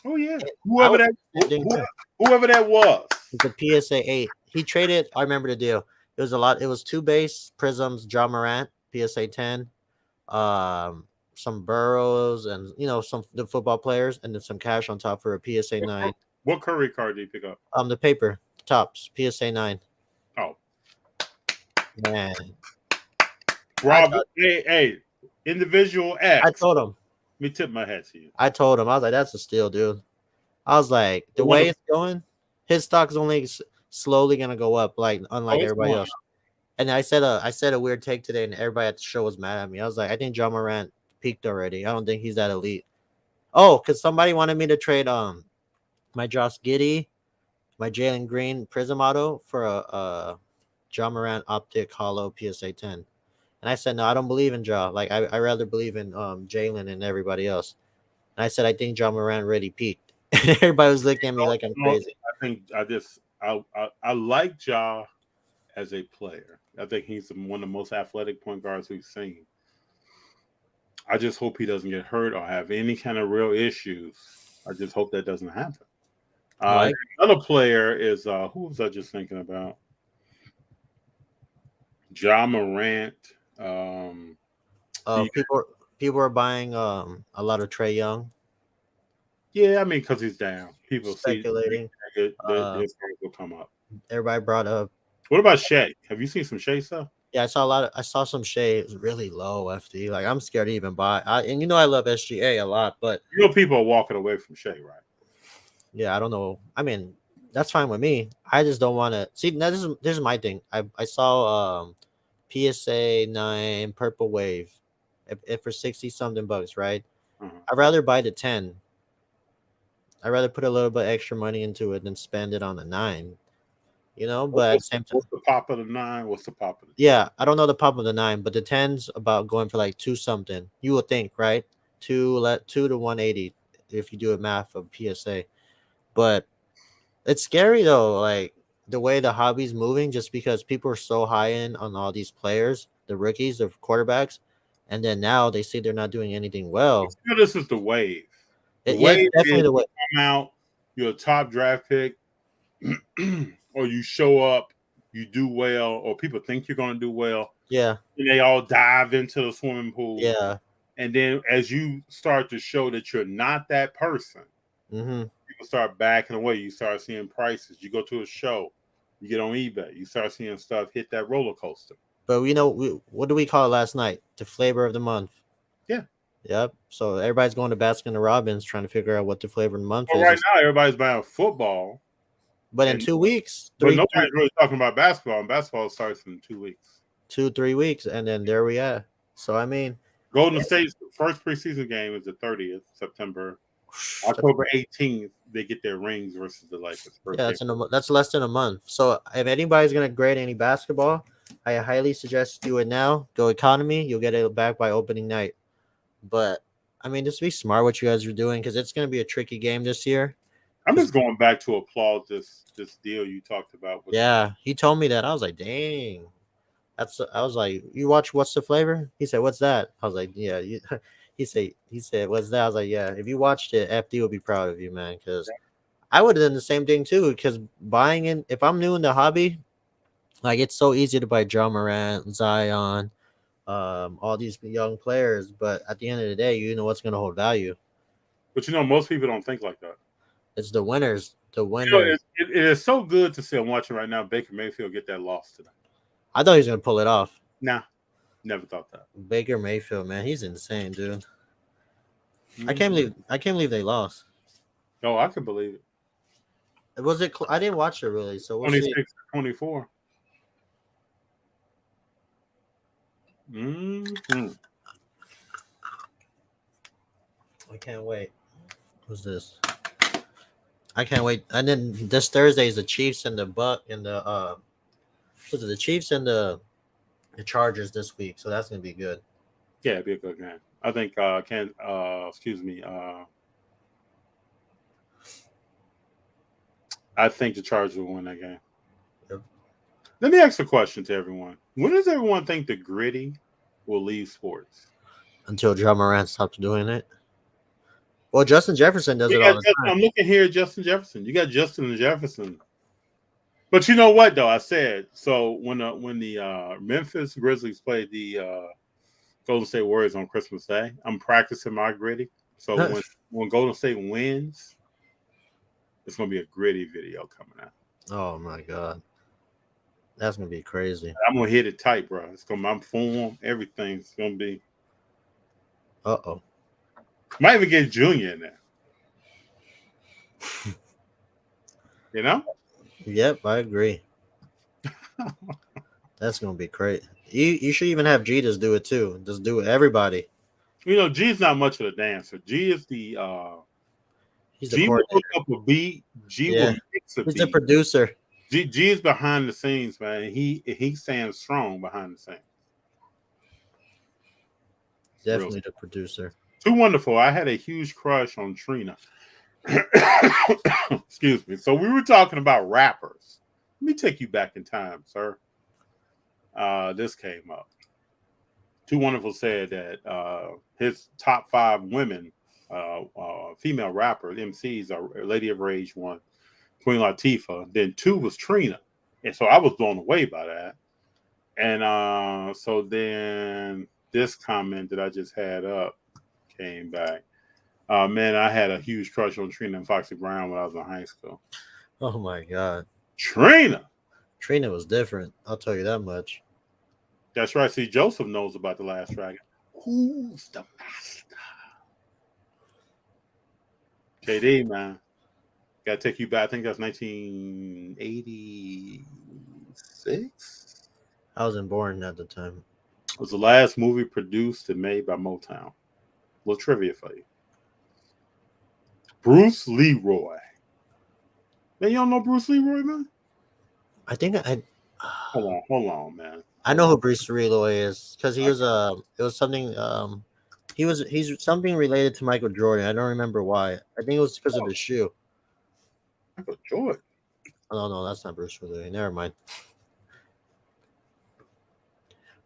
Oh yeah, whoever that was. It's a PSA 8. He traded. I remember the deal. It was a lot. It was 2 base Prisms, John Morant, PSA 10, some Burrows, and some the football players, and then some cash on top for a PSA 9. What Curry card did you pick up? The paper tops PSA 9. Oh man, Rob, hey, individual X. I told him. Let me tip my hat to you. I told him. I was like, that's a steal, dude. I was like, the way it's going, his stock is only slowly gonna go up, like unlike everybody else. And I said a weird take today, and everybody at the show was mad at me. I was like, I think John Morant peaked already. I don't think he's that elite. Oh, because somebody wanted me to trade my Josh Giddey, my Jalen Green Prism Auto for a John Morant Optic Hollow PSA 10. And I said, no, I don't believe in Ja. Like I rather believe in Jalen and everybody else. And I said, I think John Morant already peaked. Everybody was looking at me like I'm crazy. I like Ja as a player. I think he's one of the most athletic point guards we've seen. I just hope he doesn't get hurt or have any kind of real issues. I just hope that doesn't happen. Another player is who was I just thinking about? Ja Morant. People are buying a lot of Trae Young. Yeah, I mean, because he's down. People speculating. His cards will come up. Everybody brought up. What about Shea? Have you seen some Shea stuff? Yeah, I saw some Shea. It was really low, FD. Like I'm scared to even buy. I love SGA a lot, but people are walking away from Shea, right? Yeah, I don't know. I mean, that's fine with me. I just don't want to see. Now this is my thing. I saw PSA 9 Purple Wave, if for 60 something bucks, right? Mm-hmm. I'd rather buy the 10. I'd rather put a little bit extra money into it than spend it on the 9. But at the same time, what's the pop of the 9? What's the pop of the 10? Yeah, I don't know the pop of the 9, but the 10's about going for like 2 something. You would think, right? 2 to 180 if you do a math of PSA. But it's scary though, like the way the hobby's moving, just because people are so high in on all these players, the rookies, the quarterbacks, and then now they say they're not doing anything well. This is the wave. It's definitely the way. Come out, you're a top draft pick, or you show up, you do well, or people think you're going to do well. Yeah. And they all dive into the swimming pool. Yeah. And then as you start to show that you're not that person, mm-hmm. people start backing away. You start seeing prices. You go to a show, you get on eBay, you start seeing stuff hit that roller coaster. But what do we call it last night? The flavor of the month. Yeah. Yep. So everybody's going to Baskin and Robbins trying to figure out what the flavor of the month is. Right now, everybody's buying football. But in 2 weeks, but nobody's really talking about basketball, and basketball starts in 2 weeks. 2-3 weeks, and then there we are. So I mean, Golden State's first preseason game is the 30th September. October 18th, they get their rings versus the Lakers. Yeah, that's less than a month. So if anybody's gonna grade any basketball, I highly suggest do it now. Go economy, you'll get it back by opening night. But I mean, just be smart what you guys are doing because it's gonna be a tricky game this year. I'm just going back to applaud this deal you talked about. Yeah, he told me that. I was like, dang. I was like, you watch What's the Flavor? He said, what's that? I was like, yeah. He said, what's that? I was like, yeah. If you watched it, FD would be proud of you, man. Because I would have done the same thing too. Because if I'm new in the hobby, like it's so easy to buy Marant, Zion, all these young players. But at the end of the day, you know what's going to hold value. But most people don't think like that. It's the winners. The winners. It is so good to see. I'm watching right now. Baker Mayfield get that loss today. I thought he was gonna pull it off. Nah, never thought that. Baker Mayfield, man, he's insane, dude. Mm-hmm. I can't believe they lost. No, I can believe it. Was it? I didn't watch it really. So we'll 26-24. Mm-hmm. I can't wait. Who's this? I can't wait. And then this Thursday is the Chiefs and the the Chiefs and the Chargers this week, so that's gonna be good. Yeah, it'd be a good game. I think I think the Chargers will win that game. Yep. Let me ask a question to everyone. When does everyone think the gritty will leave sports? Until Marant stops doing it. Well, Justin Jefferson does it all the time. I'm looking here at Justin Jefferson. You got Justin Jefferson. But you know what, though? I said, so when the Memphis Grizzlies played the Golden State Warriors on Christmas Day, I'm practicing my gritty. So when Golden State wins, it's going to be a gritty video coming out. Oh, my God. That's going to be crazy. I'm going to hit it tight, bro. It's going to be my form, everything. It's going to be. Uh-oh. Might even get Junior in there. You know? Yep, I agree. That's gonna be great. You should even have G just do it too. Just do it, everybody. G's not much of a dancer. G is the he's the G will look up a beat. G will mix a beat. He's the producer. G is behind the scenes, man. He stands strong behind the scenes. Definitely the producer. Too wonderful. I had a huge crush on Trina. Excuse me. So we were talking about rappers. Let me take you back in time, sir. This came up. Too Wonderful said that his top 5 women, female rappers, MCs, are Lady of Rage 1, Queen Latifah. Then 2 was Trina. And so I was blown away by that. And so then this comment that I just had up came back. Man, I had a huge crush on Trina and Foxy Brown when I was in high school. Oh my God. Trina was different. I'll tell you that much. That's right. See, Joseph knows about The Last Dragon. Who's the master? JD, man. Gotta take you back. I think that's 1986. I wasn't born at the time. It was the last movie produced and made by Motown. A little trivia for you. Bruce Leroy. Man, you don't know Bruce Leroy, man? I think I. Hold on, man. I know who Bruce Leroy is because he was it was something he's something related to Michael Jordan. I don't remember why. I think it was because of the shoe. Michael Jordan. Oh no, that's not Bruce Leroy. Never mind.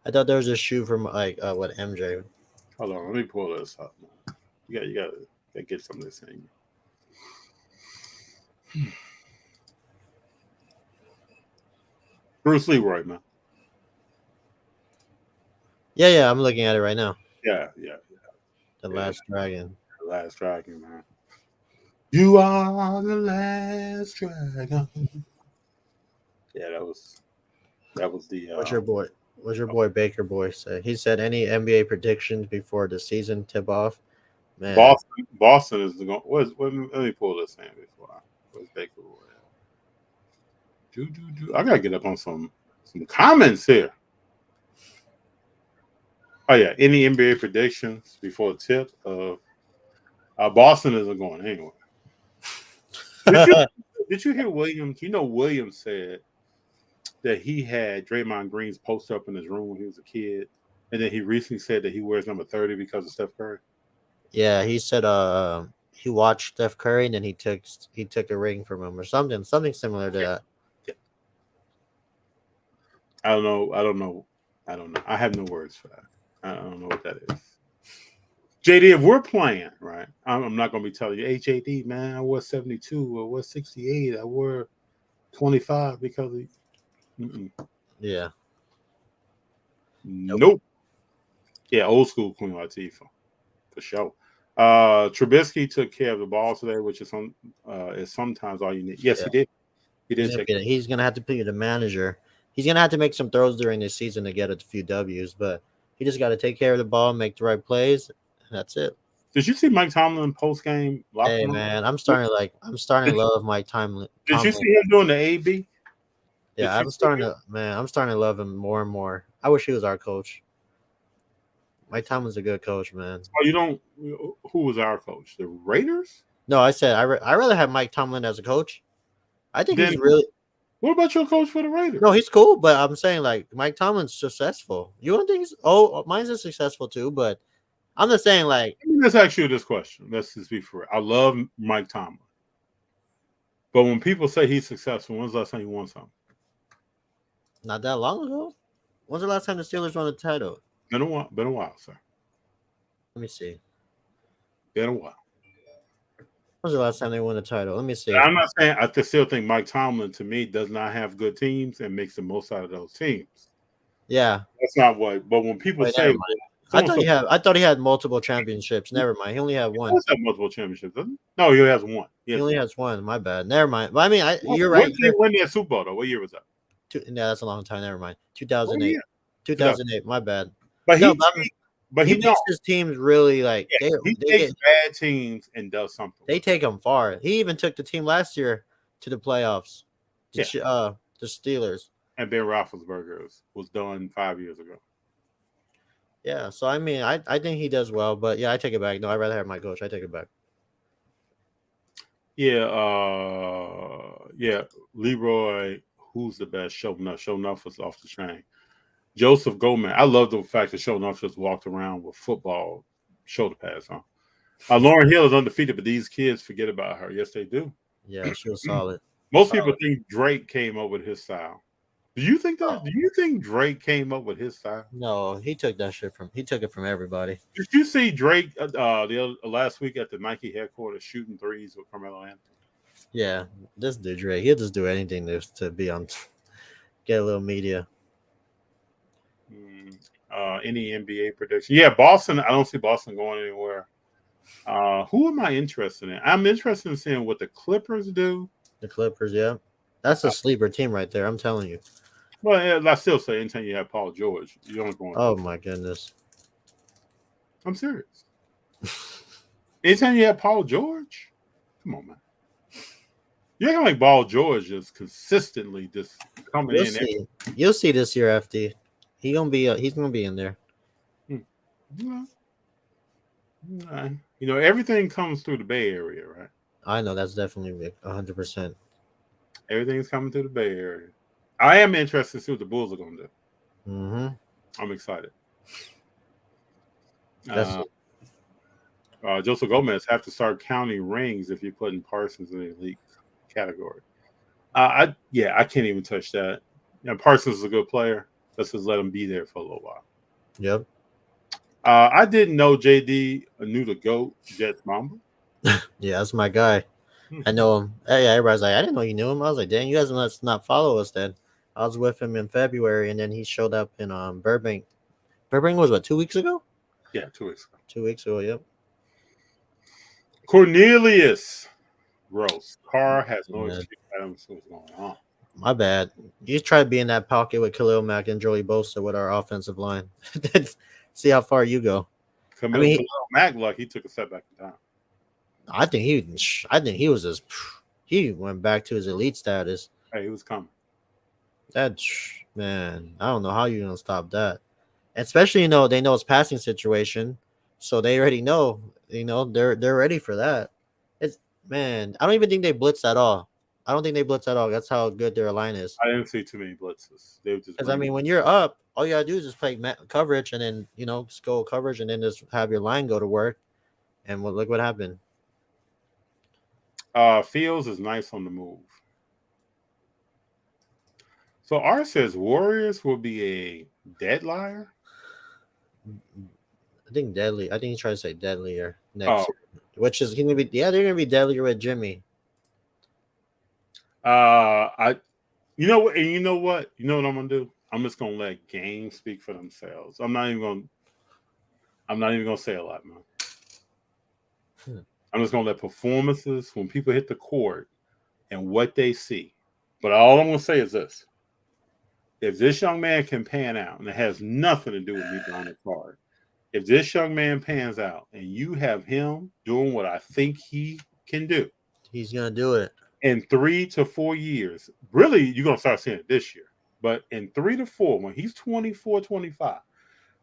I thought there was a shoe from like what MJ. Hold on, let me pull this up. You gotta get some of this in. Bruce Leroy, man. Yeah, I'm looking at it right now. Yeah. The Last Dragon. The Last Dragon, man. You are the last dragon. Yeah, that was the. What's your boy Baker Boy say? He said any NBA predictions before the season tip off. Man, Boston is the going. Let me pull this in before. Where's Baker Boy? I gotta get up on some comments here. Oh yeah. Any NBA predictions before the tip of Boston isn't going anywhere. Did you hear Williams? You know, Williams said that he had Draymond Green's poster up in his room when he was a kid, and then he recently said that he wears number 30 because of Steph Curry. Yeah, he said he watched Steph Curry and then he took a ring from him or something similar to that. Yeah. I don't know. I have no words for that. I don't know what that is. JD, if we're playing, right, I'm not going to be telling you, hey, JD, man, I wore 72 or I wore 68. I wore 25 because of. Yeah. Nope. Yeah, old school Queen Latifah, for sure. Trubisky took care of the ball today, which is sometimes all you need. Yes, he did. He did take it. He's gonna have to be the manager. He's gonna have to make some throws during the season to get a few W's, but he just got to take care of the ball, make the right plays. That's it. Did you see Mike Tomlin post game? Hey man, I'm starting to love Mike Tomlin. Did you see him doing the AB? Yeah, I'm starting to love him more and more. I wish he was our coach. Mike Tomlin's a good coach, man. Oh, you don't? Who was our coach? The Raiders? No, I said I rather have Mike Tomlin as a coach. I think he's really. What about your coach for the Raiders? No, he's cool, but I'm saying like Mike Tomlin's successful. You don't think he's? Oh, mine's is successful too, but I'm just saying like. Let's ask you this question. Let's just be for it. I love Mike Tomlin, but when people say he's successful, when's the last time you won something? Not that long ago. When's the last time the Steelers won a title? Been a while, sir. Let me see. Been a while. When's the last time they won a title? Let me see. I'm not saying I still think Mike Tomlin to me does not have good teams and makes the most out of those teams. Yeah, that's not what. But when people say, I thought he had multiple championships. Never mind. He only had one. He does have multiple championships, doesn't he? No, he has one. He only has one. My bad. Never mind. But I mean, you're right. When did they win that Super Bowl though? What year was that? Yeah, that's a long time. Never mind. 2008. 2008. My bad. But he makes his teams really like he takes bad teams and does something. They take them far. He even took the team last year to the playoffs. The Steelers. And Ben Roethlisberger was done 5 years ago. Yeah, so I mean, I think he does well, but yeah, I take it back. No, I'd rather have my coach. I take it back. Yeah, Leroy, who's the best? Show enough was off the chain. Joseph Gomez. I love the fact that Show enough just walked around with football shoulder pads on. Lauren Hill is undefeated, but these kids forget about her. Yes, they do. Yeah, she was solid. Most people think Drake came up with his style. Do you think that? Do you think Drake came up with his style? No, he took that shit he took it from everybody. Did you see Drake last week at the Nike headquarters shooting threes with Carmelo Anthony? Yeah, this dude Drake, he'll just do anything to be on, get a little media. Any NBA prediction? Yeah, Boston. I don't see Boston going anywhere. Who am I interested in? I'm interested in seeing what the Clippers do. The Clippers, yeah, that's a sleeper team right there. I'm telling you. Well, I still say anytime you have Paul George, you don't go. Oh my goodness, I'm serious. Anytime you have Paul George, come on, man. You're acting like Paul George is consistently just coming in. You'll see this year, FD. He's gonna be in there. You know, everything comes through the Bay Area, right? I know that's definitely 100%. Everything's coming through the Bay Area. I am interested to see what the Bulls are going to do. Mm-hmm. I'm excited. That's Joseph Gomez have to start counting rings if you're putting Parsons in the elite category. I can't even touch that. Parsons is a good player. Let's just let him be there for a little while. Yep. I didn't know JD knew the GOAT, Jets Mamba. Yeah, that's my guy. I know him. Hey, everybody's like, I didn't know you knew him. I was like, dang, you guys must not follow us then. I was with him in February, and then he showed up in Burbank. Burbank was what, 2 weeks ago? Yeah, 2 weeks ago. 2 weeks ago, yep. Cornelius Gross. Carr has no excuse. I don't see what's going on. My bad. You try to be in that pocket with Khalil Mack and Joey Bosa with our offensive line. See how far you go. Khalil Mack, like he took a step back in time. I think he was just he went back to his elite status. Hey, he was coming. That man, I don't know how you're gonna stop that. especially they know it's passing situation, so they already know. They're ready for that. It's man, I don't even think they blitz at all. I don't think they blitz at all. That's how good their line is. I didn't see too many blitzes. They were just Because I mean, when you're up, all you gotta do is just play coverage, and then just go coverage, and then just have your line go to work. And look what happened. Fields is nice on the move. So R says Warriors will be a dead liar. I think deadly. I think he's trying to say deadlier next year, which is going to be they're going to be deadlier with Jimmy. You know what? And you know what? You know what I'm gonna do? I'm just gonna let games speak for themselves. I'm not even gonna say a lot, man. I'm just gonna let performances when people hit the court and what they see. But all I'm gonna say is this: if this young man can pan out, and it has nothing to do with me behind the card, if this young man pans out and you have him doing what I think he can do, he's gonna do it. In 3 to 4 years, really, you're going to start seeing it this year. But in 3 to 4, when he's 24, 25,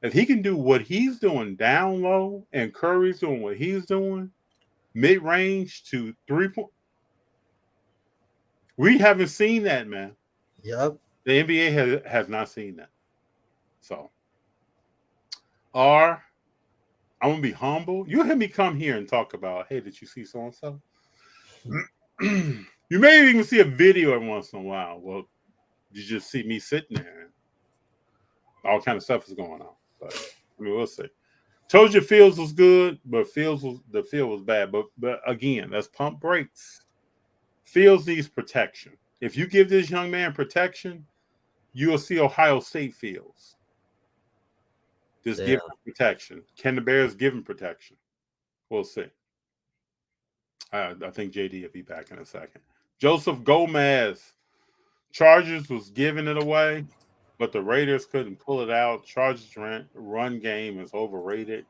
if he can do what he's doing down low and Curry's doing what he's doing, mid-range to 3-point, we haven't seen that, man. Yep. The NBA has not seen that. So, I'm going to be humble. You'll hear me come here and talk about, hey, did you see so-and-so? You may even see a video every once in a while. Well, you just see me sitting there and all kind of stuff is going on. But I mean, we'll see. Told you Fields was good, but the field was bad. But again, that's pump brakes. Fields needs protection. If you give this young man protection, you'll see Ohio State Fields. Just give him protection. Can the Bears give him protection? We'll see. I think JD will be back in a second. Joseph Gomez. Chargers was giving it away, but the Raiders couldn't pull it out. Chargers run game is overrated.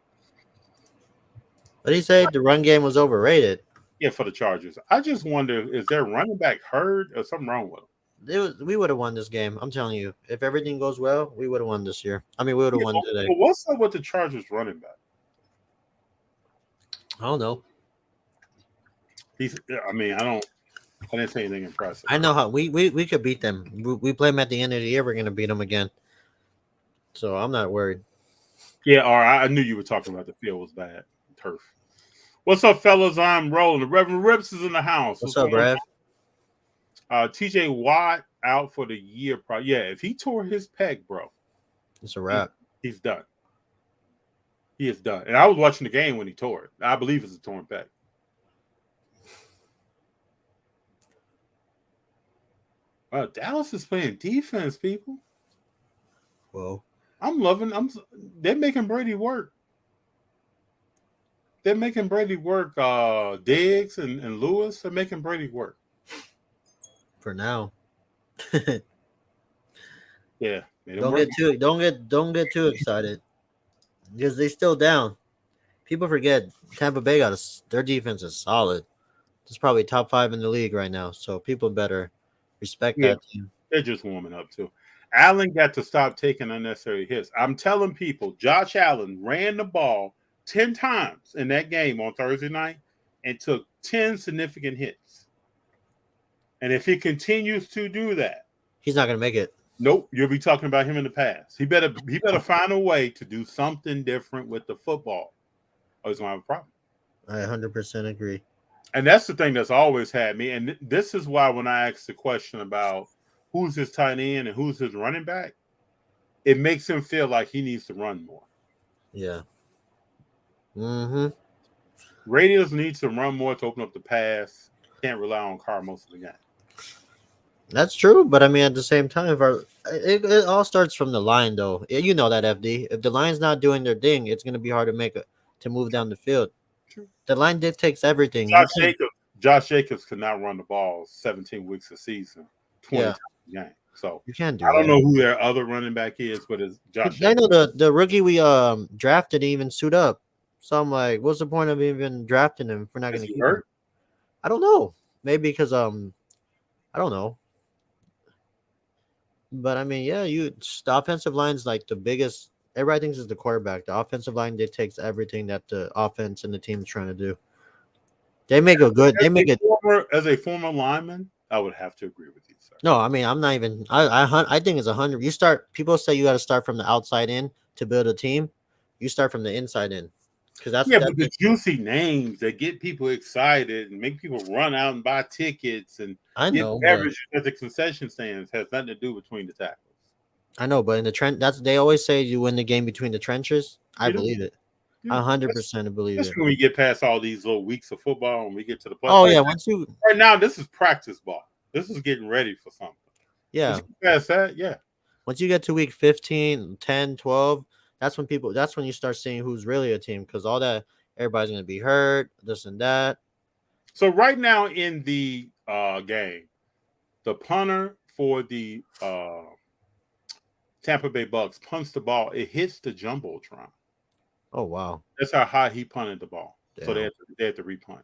What did he say? The run game was overrated? Yeah, for the Chargers. I just wonder, is their running back hurt or something wrong with him? We would have won this game. I'm telling you. If everything goes well, we would have won this year. I mean, we would have won today. But what's up with the Chargers running back? I don't know. I didn't say anything impressive. I know how we could beat them. We play them at the end of the year. We're going to beat them again. So I'm not worried. Yeah, I knew you were talking about the field was bad. Turf. What's up, fellas? I'm rolling. The Reverend Rips is in the house. What's up, Rev? TJ Watt out for the year. Yeah, if he tore his pec, bro, it's a wrap. He's done. He is done. And I was watching the game when he tore it. I believe it's a torn pec. Dallas is playing defense, people. Whoa. They're making Brady work. They're making Brady work. Diggs and Lewis, they're making Brady work. For now. Yeah. Don't get too excited. Because they still down. People forget Tampa Bay their defense is solid. It's probably top 5 in the league right now. So people better respect that team. They're just warming up too. Allen got to stop taking unnecessary hits. I'm telling people, Josh Allen ran the ball 10 times in that game on Thursday night and took 10 significant hits. And if he continues to do that, he's not going to make it. Nope, you'll be talking about him in the past. He better find a way to do something different with the football, or he's going to have a problem. I 100% agree. And that's the thing that's always had me. And this is why when I ask the question about who's his tight end and who's his running back, it makes him feel like he needs to run more. Yeah. Mm-hmm. Raiders need to run more to open up the pass. Can't rely on Carr most of the game. That's true, but I mean, at the same time, it all starts from the line, though. You know that, FD. If the line's not doing their thing, it's going to be hard to move down the field. True. The line dictates everything. Josh Jacobs could not run the ball 17 weeks a season, 20 times a game. So you can't do I don't know who their other running back is, but it's Josh Jacobs. I know the rookie we drafted didn't even suit up. So I'm like, what's the point of even drafting him if we're not going to keep him? I don't know. Maybe because I don't know. But I mean, yeah, the offensive line's like the biggest everybody thinks it's the quarterback. The offensive line dictates everything that the offense and the team is trying to do. They make a good. They make it. As a former lineman, I would have to agree with you, sir. No, I mean I'm not even. I think it's 100. You start. People say you got to start from the outside in to build a team. You start from the inside in, because that's but the juicy names that get people excited and make people run out and buy tickets and get beverages at the concession stands has nothing to do between the tackles. I know, but in the trench, they always say you win the game between the trenches. I believe it. 100% believe it. When we get past all these little weeks of football and we get to the playoffs. Oh yeah, once you right now, this is practice ball. This is getting ready for something. Yeah. Past that, yeah. Once you get to week 15, 10, 12, that's when you start seeing who's really a team, because all that everybody's gonna be hurt, this and that. So right now in the game, the punter for the Tampa Bay Bucks punts the ball. It hits the jumbotron. Oh wow! That's how high he punted the ball. Damn. So they had to repunt.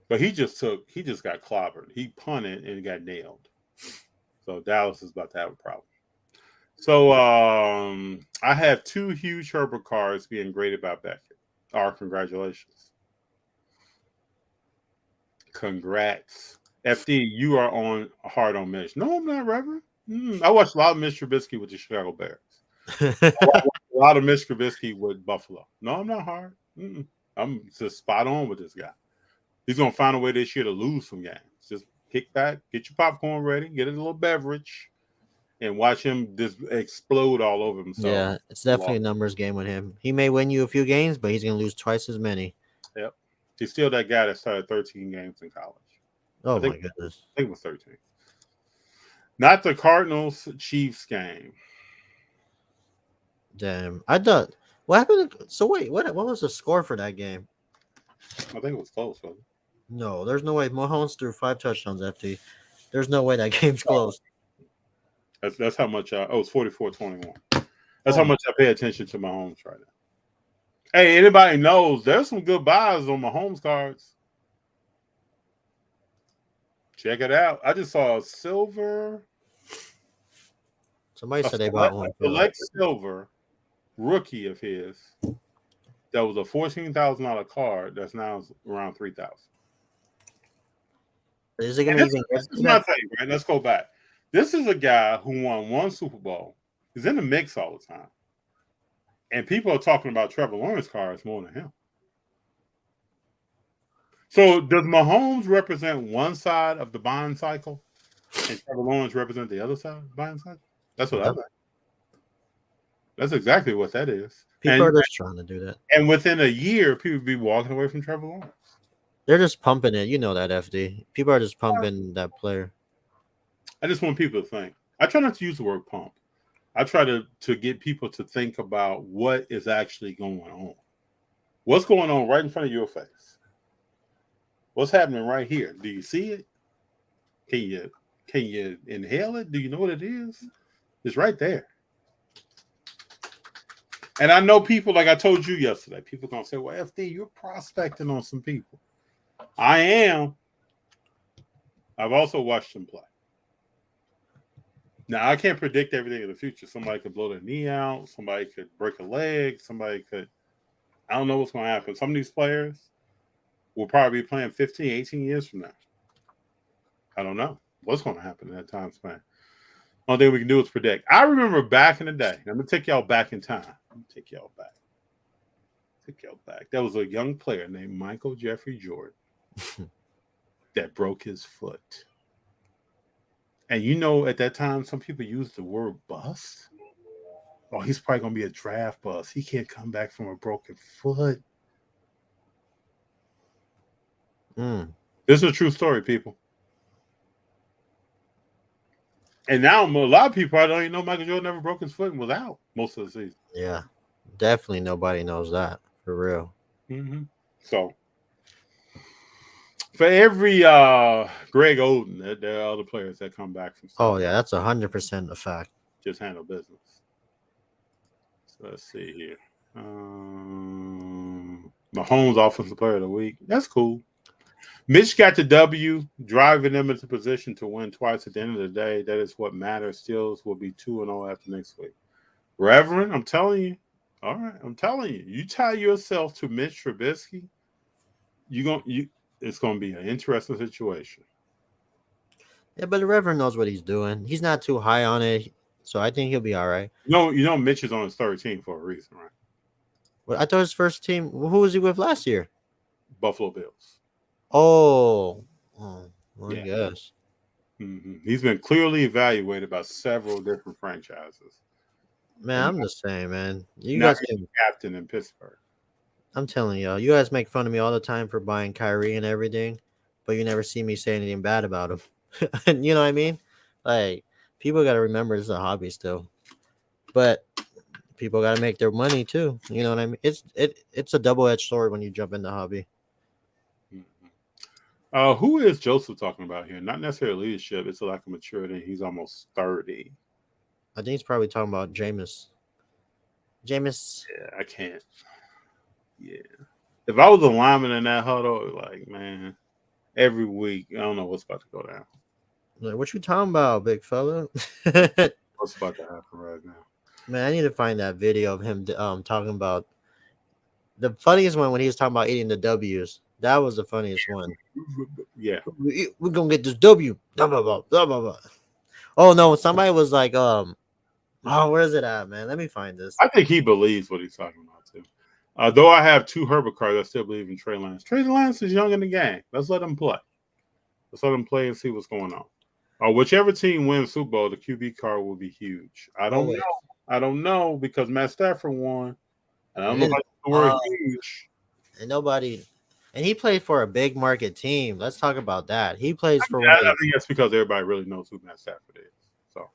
But he just got clobbered. He punted and got nailed. So Dallas is about to have a problem. So I have 2 huge Herbert cards being graded by Beckett. Congratulations. Congrats. FD, you are hard on Mitch. No, I'm not, Reverend. I watched a lot of Mitch Trubisky with the Chicago Bears. I watched a lot of Mitch Trubisky with Buffalo. No, I'm not hard. I'm just spot on with this guy. He's going to find a way this year to lose some games. Just kick back, get your popcorn ready, get a little beverage, and watch him just explode all over himself. Yeah, it's definitely a numbers game with him. He may win you a few games, but he's going to lose twice as many. Yep. He's still that guy that started 13 games in college. Oh, my goodness. I think it was 13. Not the Cardinals-Chiefs game. Damn. I thought, what happened? So, wait, what was the score for that game? I think it was close, wasn't it? No, there's no way. Mahomes threw 5 touchdowns, FD. There's no way that game's close. That's how much it was 44-21. That's how much I pay attention to Mahomes right now. Hey, anybody knows there's some good buys on Mahomes cards. Check it out. I just saw a silver. Somebody said they bought one. Select silver rookie of his. That was a $14,000 card. That's now around $3,000. Is it going to even? Right? Let's go back. This is a guy who won 1 Super Bowl. He's in the mix all the time, and people are talking about Trevor Lawrence cards more than him. So does Mahomes represent one side of the buying cycle, and Trevor Lawrence represent the other side of the buying cycle? That's what I think. That's exactly what that is. People are just trying to do that. And within a year, people be walking away from Trevor Lawrence. They're just pumping it. You know that, FD. People are just pumping that player. I just want people to think. I try not to use the word pump. I try to get people to think about what is actually going on. What's going on right in front of your face? What's happening right here? Do you see it? Can you inhale it? Do you know what it is? It's right there. And I know people, like I told you yesterday, people going to say, well, FD, you're prospecting on some people. I am. I've also watched them play. Now, I can't predict everything in the future. Somebody could blow their knee out. Somebody could break a leg. Somebody could, I don't know what's going to happen. Some of these players will probably be playing 15, 18 years from now. I don't know what's going to happen in that time span. Only thing we can do is predict. I remember back in the day. I'm going to take y'all back in time. Take y'all back. There was a young player named Michael Jeffrey Jordan that broke his foot. And you know, at that time, some people used the word bust. Oh, he's probably going to be a draft bust. He can't come back from a broken foot. This is a true story, people. And now a lot of people probably don't even know Michael Jordan never broke his foot and was out most of the season. Yeah, definitely nobody knows that, for real. So, for every Greg Oden, there are other players that come back from. Oh yeah, that's 100% a fact. Just handle business. So let's see here. Mahomes Offensive Player of the Week. That's cool. Mitch got the W, driving them into position to win twice at the end of the day. That is what matters. Steelers will be 2-0 after next week. Reverend, I'm telling you. All right, I'm telling you. You tie yourself to Mitch Trubisky, it's gonna be an interesting situation. Yeah, but the Reverend knows what he's doing. He's not too high on it, so I think he'll be all right. Mitch is on his third team for a reason, right? But I thought his first team. Who was he with last year? Buffalo Bills. Oh, well, I Yeah. guess. He's been clearly evaluated by several different franchises. Man, And I'm just saying, man. You now guys he's can. captain in Pittsburgh. I'm telling y'all, you guys make fun of me all the time for buying Kyrie and everything, but you never see me say anything bad about him. You know what I mean? Like, people got to remember it's a hobby still, but people got to make their money too. You know what I mean? It's a double edged sword when you jump in the hobby. Who is Joseph talking about here? Not necessarily leadership. It's a lack of maturity. He's almost 30. I think he's probably talking about Jameis. Jameis. Yeah, I can't. Yeah. If I was a lineman in that huddle, like, man, every week, I don't know what's about to go down. Like, what you talking about, big fella? What's about to happen right now? Man, I need to find that video of him talking about the funniest one when he was talking about eating the W's. That was the funniest one. Yeah. We're gonna get this W. Blah, blah, blah, blah, blah, blah. Oh no, somebody was like, oh, where is it at, man? Let me find this. I think he believes what he's talking about too. Though I have 2 Herbert cards, I still believe in Trey Lance. Trey Lance is young in the game. Let's let him play. Let's let him play and see what's going on. Whichever team wins Super Bowl, the QB card will be huge. I don't know. I don't know because Matt Stafford won. And I don't know about the word huge. And nobody, and he played for a big market team. Let's talk about that. He plays for. I think that's because everybody really knows who Matt Stafford is. So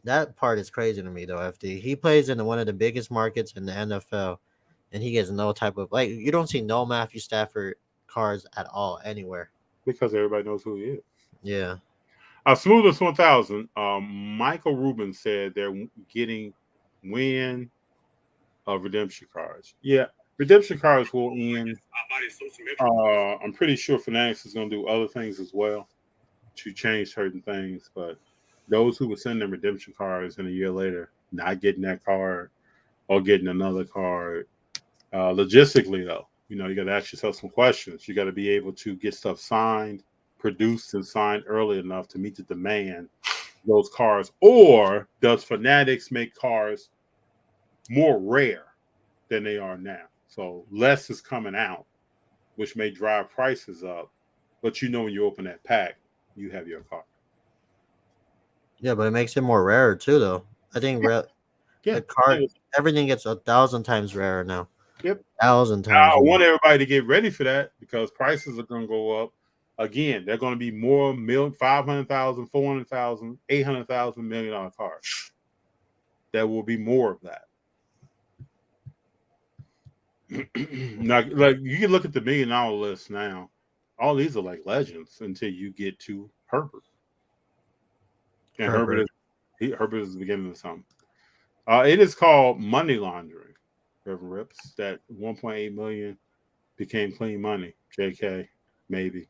that part is crazy to me though. FD, he plays in one of the biggest markets in the NFL, and he gets no type of you don't see no Matthew Stafford cards at all anywhere. Because everybody knows who he is. Yeah. Smoothest 1000. Michael Rubin said they're getting win of redemption cards. Yeah, redemption cards will end. I'm pretty sure Fanatics is going to do other things as well to change certain things, but those who would send them redemption cards and a year later not getting that card or getting another card, logistically though, you got to ask yourself some questions. You got to be able to get stuff signed, produced, and signed early enough to meet the demand of those cards, or does Fanatics make cards more rare than they are now? So less is coming out, which may drive prices up. But when you open that pack, you have your card. Yeah, but it makes it more rare too, though. I think the card, everything gets 1,000 times rarer now. Yep, 1,000 times. I want everybody to get ready for that because prices are going to go up. Again, they're going to be more 500,000, 400,000, 800,000 $1 million cards. There will be more of that. Now, like you can look at the $1 million list now. All these are like legends until you get to Herbert. And Herbert is the beginning of something. It is called money laundering, Reverend Rips. That 1.8 million became clean money. JK, maybe.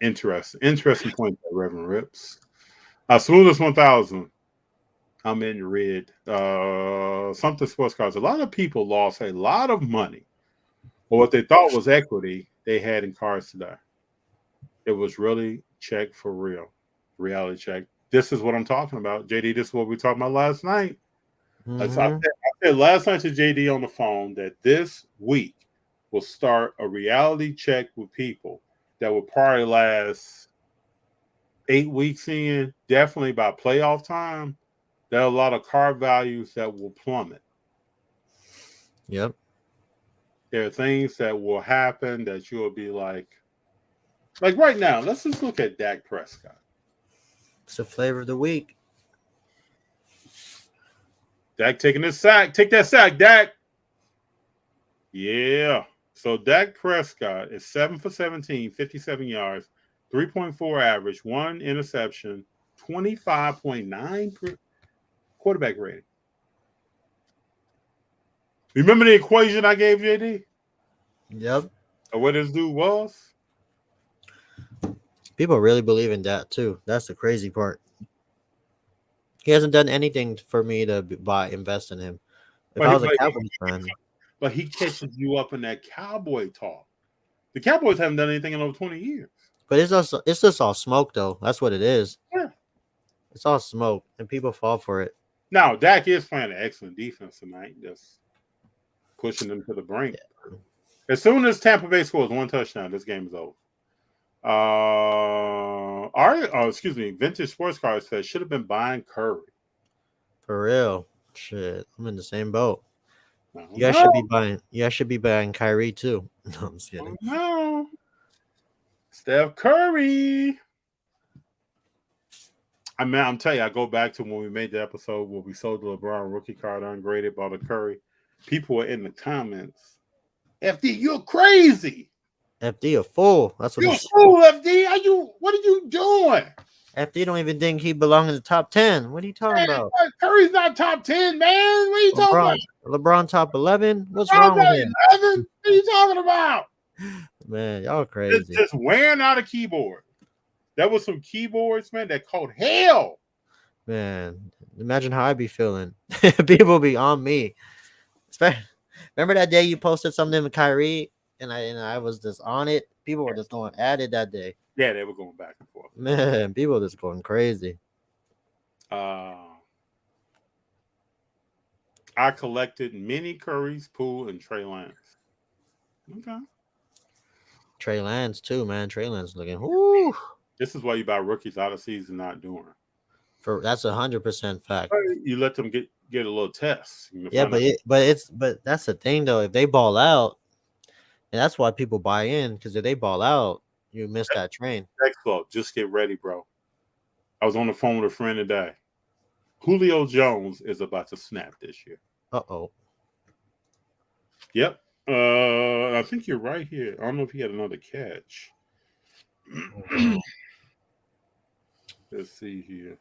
Interesting point there, Reverend Rips. Smoothest 1000. I'm in red. Something sports cards. A lot of people lost a lot of money, or what they thought was equity they had in cards today. It was really check for real, reality check. This is what I'm talking about, JD. This is what we talked about last night. I said last night to JD on the phone that this week will start a reality check with people that will probably last 8 weeks in, definitely by playoff time. There are a lot of card values that will plummet. Yep. There are things that will happen that you'll be like right now, let's just look at Dak Prescott. It's the flavor of the week. Dak taking his sack. Take that sack, Dak. Yeah. So Dak Prescott is 7 for 17, 57 yards, 3.4 average, 1 interception, 25.9 quarterback rating. Remember the equation I gave JD? Yep. Of what this dude was? People really believe in that too. That's the crazy part. He hasn't done anything for me to invest in him. If But I he, was a but, Cowboys fan, but he catches you up in that cowboy talk. The Cowboys haven't done anything in over 20 years. but it's just all smoke though. That's what it is. Yeah. It's all smoke, and people fall for it. Now, Dak is playing an excellent defense tonight, just pushing them to the brink. Yeah. As soon as Tampa Bay scores one touchdown, this game is over. Vintage Sports Cars says should have been buying Curry. For real, shit. I'm in the same boat. You guys should be buying Kyrie too. No, I'm just kidding. No, Steph Curry. I mean, I'm telling you, I go back to when we made the episode where we sold the LeBron rookie card ungraded by the Curry. People were in the comments. FD, you're crazy. FD a fool. That's what You're a fool, FD. What are you doing? FD don't even think he belong in the top 10. What are you talking about? Curry's not top 10, man. What are you talking about? LeBron top 11? What's wrong with him? 11? What are you talking about? Man, y'all crazy. Just wearing out a keyboard. That was some keyboards, man, that caught hell. Man, imagine how I'd be feeling. People be on me. Remember that day you posted something with Kyrie and I was just on it? People were just going at it that day. Yeah, they were going back and forth. Man, people just going crazy. I collected mini Curry's, Poole, and Trey Lance. Okay. Trey Lance too, man. Trey Lance looking. Whoo. This is why you buy rookies out of season not doing. That's 100% fact. You let them get a little test. Yeah, but that's the thing though. If they ball out, and that's why people buy in, because if they ball out, you miss that train. Expo, just get ready, bro. I was on the phone with a friend today. Julio Jones is about to snap this year. Uh-oh. Yep. I think you're right here. I don't know if he had another catch. Let's see here.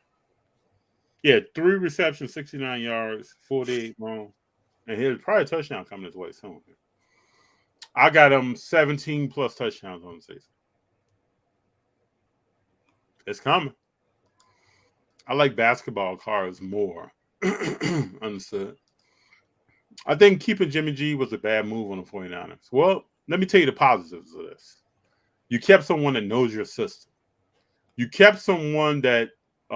Yeah, 3 receptions, 69 yards, 48 long. And he'll probably a touchdown coming his way soon. I got him 17 plus touchdowns on the season. It's coming. I like basketball cards more. Understood. I think keeping Jimmy G was a bad move on the 49ers. Well, let me tell you the positives of this. You kept someone that knows your system. You kept someone that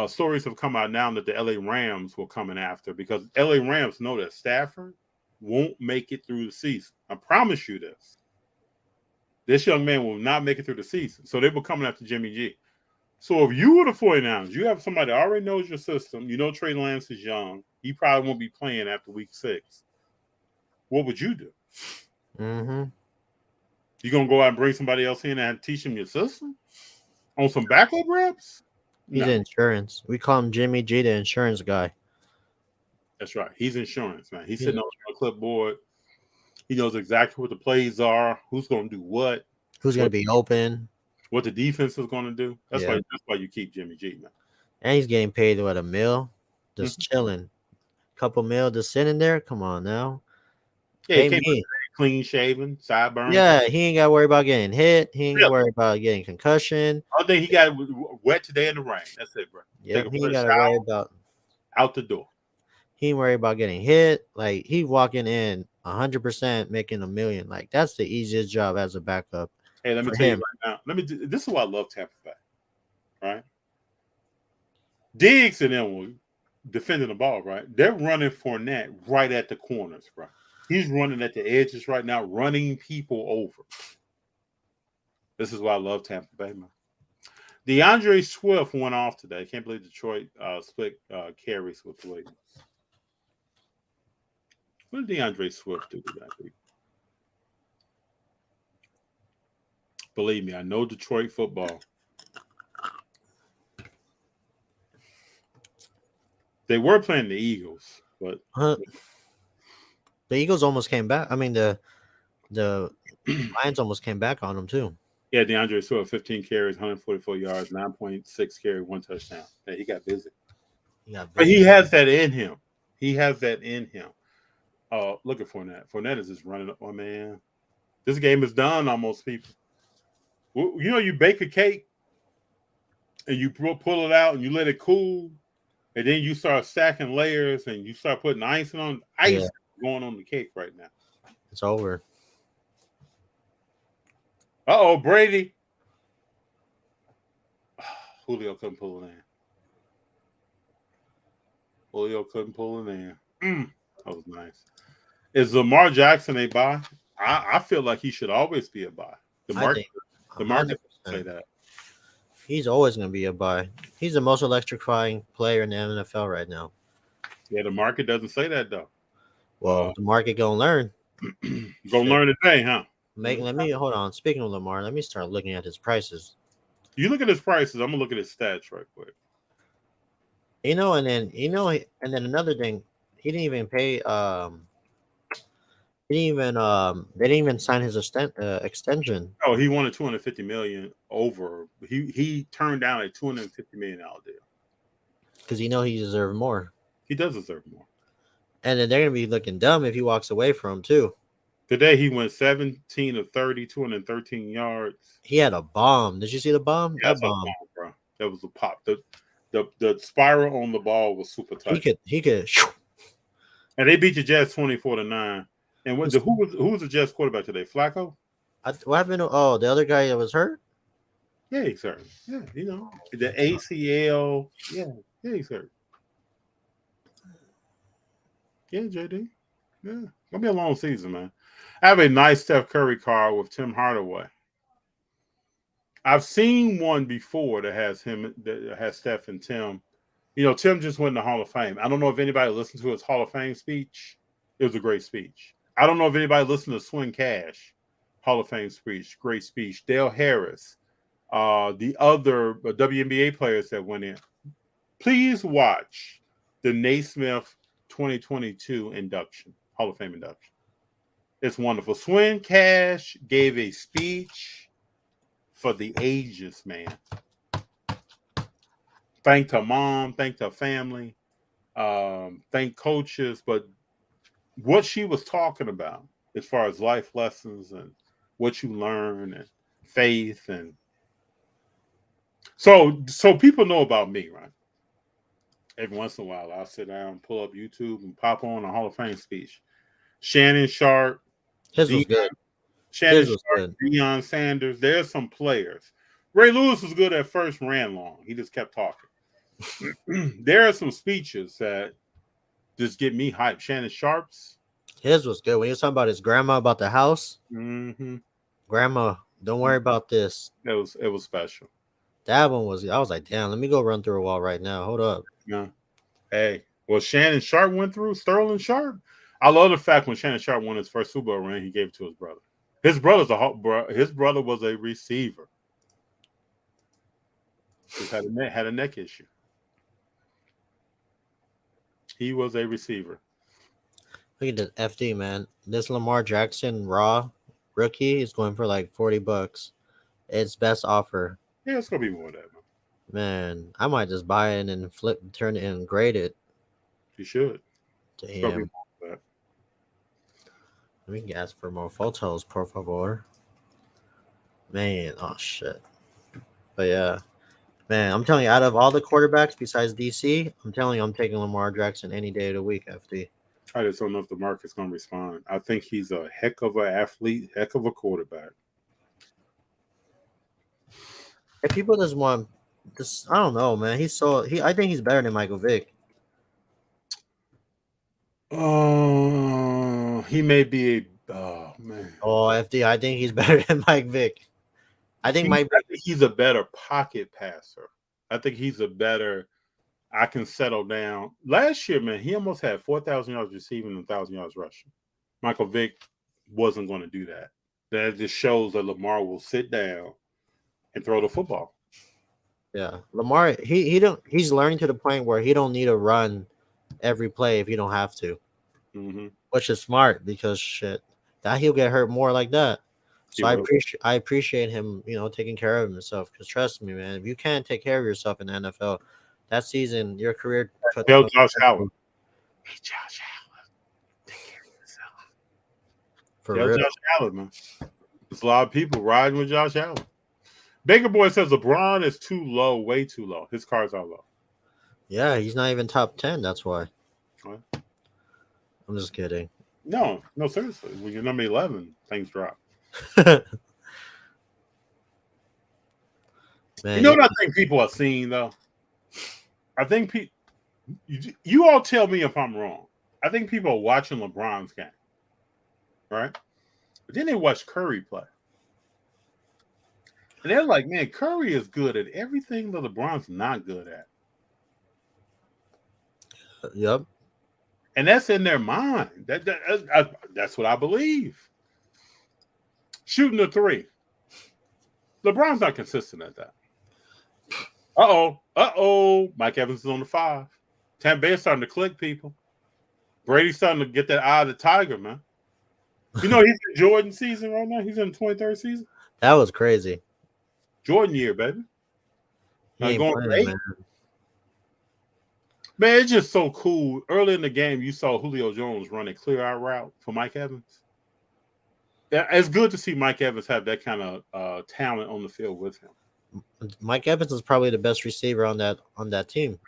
stories have come out now that the LA Rams were coming after, because LA Rams know that Stafford won't make it through the season. I promise you this. This young man will not make it through the season. So they were coming after Jimmy G. So if you were the 49ers, you have somebody that already knows your system. You know Trey Lance is young. He probably won't be playing after week 6. What would you do? Mm-hmm. You going to go out and bring somebody else in and teach him your system? On some backup reps? He's insurance. We call him Jimmy G, the insurance guy. That's right. He's insurance, man. He's sitting on a clipboard. He knows exactly what the plays are, who's going to do what. Who's going to be open. What the defense is going to do. That's why you keep Jimmy G, man. And he's getting paid, what, $1 million? Just chilling. Couple mil just sitting there? Come on now. Yeah, he came clean shaven, sideburns. Yeah, he ain't got to worry about getting hit. He ain't got to worry about getting concussion. I think he got wet today in the rain. That's it, bro. Yeah, he ain't got to worry about out the door. He ain't worried about getting hit. Like, he walking in 100% making $1 million. Like, that's the easiest job as a backup. Hey, let me tell you right now. This is why I love Tampa Bay. Right? Diggs and them were defending the ball, right? They're running Fournette right at the corners, right? He's running at the edges right now, running people over. This is why I love Tampa Bay, man. DeAndre Swift went off today. I can't believe Detroit split carries with the Williams. What did DeAndre Swift do today? Believe me, I know Detroit football. They were playing the Eagles, but the Eagles almost came back. I mean, the Lions almost came back on them too. Yeah, DeAndre Swift, 15 carries, 144 yards, 9.6 carry, 1 touchdown. Yeah, he got busy. But he has that in him. Look at Fournette. Fournette is just running up. Oh, man. This game is done almost, people. You know, you bake a cake and you pull it out and you let it cool. and then you start stacking layers and you start putting icing on ice going on the cake right now. It's over. Uh-oh, Brady. Julio couldn't pull it in. That was nice. Is Lamar Jackson a buy? I feel like he should always be a buy. The market say that. He's always going to be a buy. He's the most electrifying player in the NFL right now. Yeah, the market doesn't say that though. Well, the market gonna learn. Gonna learn today, huh? Let me hold on. Speaking of Lamar, let me start looking at his prices. You look at his prices. I'm gonna look at his stats right quick. And then another thing, he didn't even pay. They didn't even sign his extension. Oh, he wanted $250 million over. He turned down a $250 million deal because he deserved more. He does deserve more. And then they're gonna be looking dumb if he walks away from him too. Today he went 17 of 30, 213 yards. He had a bomb. Did you see the bomb? Yeah, that bomb, bro. That was a pop. The spiral on the ball was super tight. He could. And they beat the Jets 24-9. And who was the Jets quarterback today? Flacco? What happened to the other guy that was hurt? Yeah, he's hurt. Yeah, the ACL. Yeah, he's hurt. Yeah, JD. Yeah, gonna be a long season, man. I have a nice Steph Curry card with Tim Hardaway. I've seen one before that has Steph and Tim. Tim just went in the Hall of Fame. I don't know if anybody listened to his Hall of Fame speech. It was a great speech. I don't know if anybody listened to Swing Cash Hall of Fame speech. Great speech. Dale Harris, the other WNBA players that went in. Please watch the Naismith 2022 Hall of Fame induction. It's wonderful. Swin Cash gave a speech for the ages, man. Thanked her mom, thanked her family, thanked coaches, but what she was talking about as far as life lessons and what you learn and faith and so people know about me, right? Every once in a while, I'll sit down, pull up YouTube, and pop on a Hall of Fame speech. Shannon Sharp. His was good. Shannon Sharp, Deion Sanders. There's some players. Ray Lewis was good at first, ran long. He just kept talking. There are some speeches that just get me hyped. Shannon Sharp's. His was good. When he was talking about his grandma about the house. Mm-hmm. Grandma, don't worry about this. It was special. That one was. I was like, damn. Let me go run through a wall right now. Hold up. Yeah. Hey, well, Shannon Sharp went through. Sterling Sharp. I love the fact when Shannon Sharp won his first Super Bowl ring, he gave it to his brother. His brother was a receiver. Just had a neck issue. He was a receiver. Look at this FD, man. This Lamar Jackson raw rookie is going for like $40. It's best offer. Yeah, it's gonna be more than that, man. I might just buy it and turn it and grade it. You should. Damn. We can ask for more photos, por favor. Man, oh shit. But yeah, man, I'm telling you, out of all the quarterbacks besides DC, I'm telling you, I'm taking Lamar Jackson any day of the week, FD. I just don't know if the market's going to respond. I think he's a heck of an athlete, heck of a quarterback. If people just want this, I don't know, man. I think he's better than Michael Vick. He may be man. Oh, FD, I think he's better than Mike Vick. I think he's a better pocket passer. I think he's a better. I can settle down. Last year, man, he almost had 4,000 yards receiving and 1,000 yards rushing. Michael Vick wasn't going to do that. That just shows that Lamar will sit down and throw the football. Yeah, Lamar, he's learning to the point where he don't need to run every play if you don't have to, which is smart because shit, that he'll get hurt more like that. So I appreciate him, taking care of himself. Because trust me, man, if you can't take care of yourself in the NFL, that season, your career. Tell Josh Allen. Hey, Josh Allen, take care of yourself. For real, Josh Allen, man. There's a lot of people riding with Josh Allen. Baker Boy says LeBron is too low, way too low. His cards are low. Yeah, he's not even top 10. That's why. What? I'm just kidding. No, seriously. When you're number 11, things drop. Man, You know what I think people are seeing though? I think you all tell me if I'm wrong. I think people are watching LeBron's game, right? But then they watch Curry play. And they're like, man, Curry is good at everything that LeBron's not good at. Yep. And that's in their mind. That's what I believe. Shooting the three. LeBron's not consistent at that. Uh-oh. Mike Evans is on the 5. Tampa Bay's starting to click, people. Brady's starting to get that eye of the tiger, man. You know he's in Jordan season right now. He's in the 23rd season. That was crazy. Jordan year, baby. He ain't Going playing, for 8. man. Man, it's just so cool. Early in the game, you saw Julio Jones run a clear-out route for Mike Evans. It's good to see Mike Evans have that kind of talent on the field with him. Mike Evans is probably the best receiver on that team.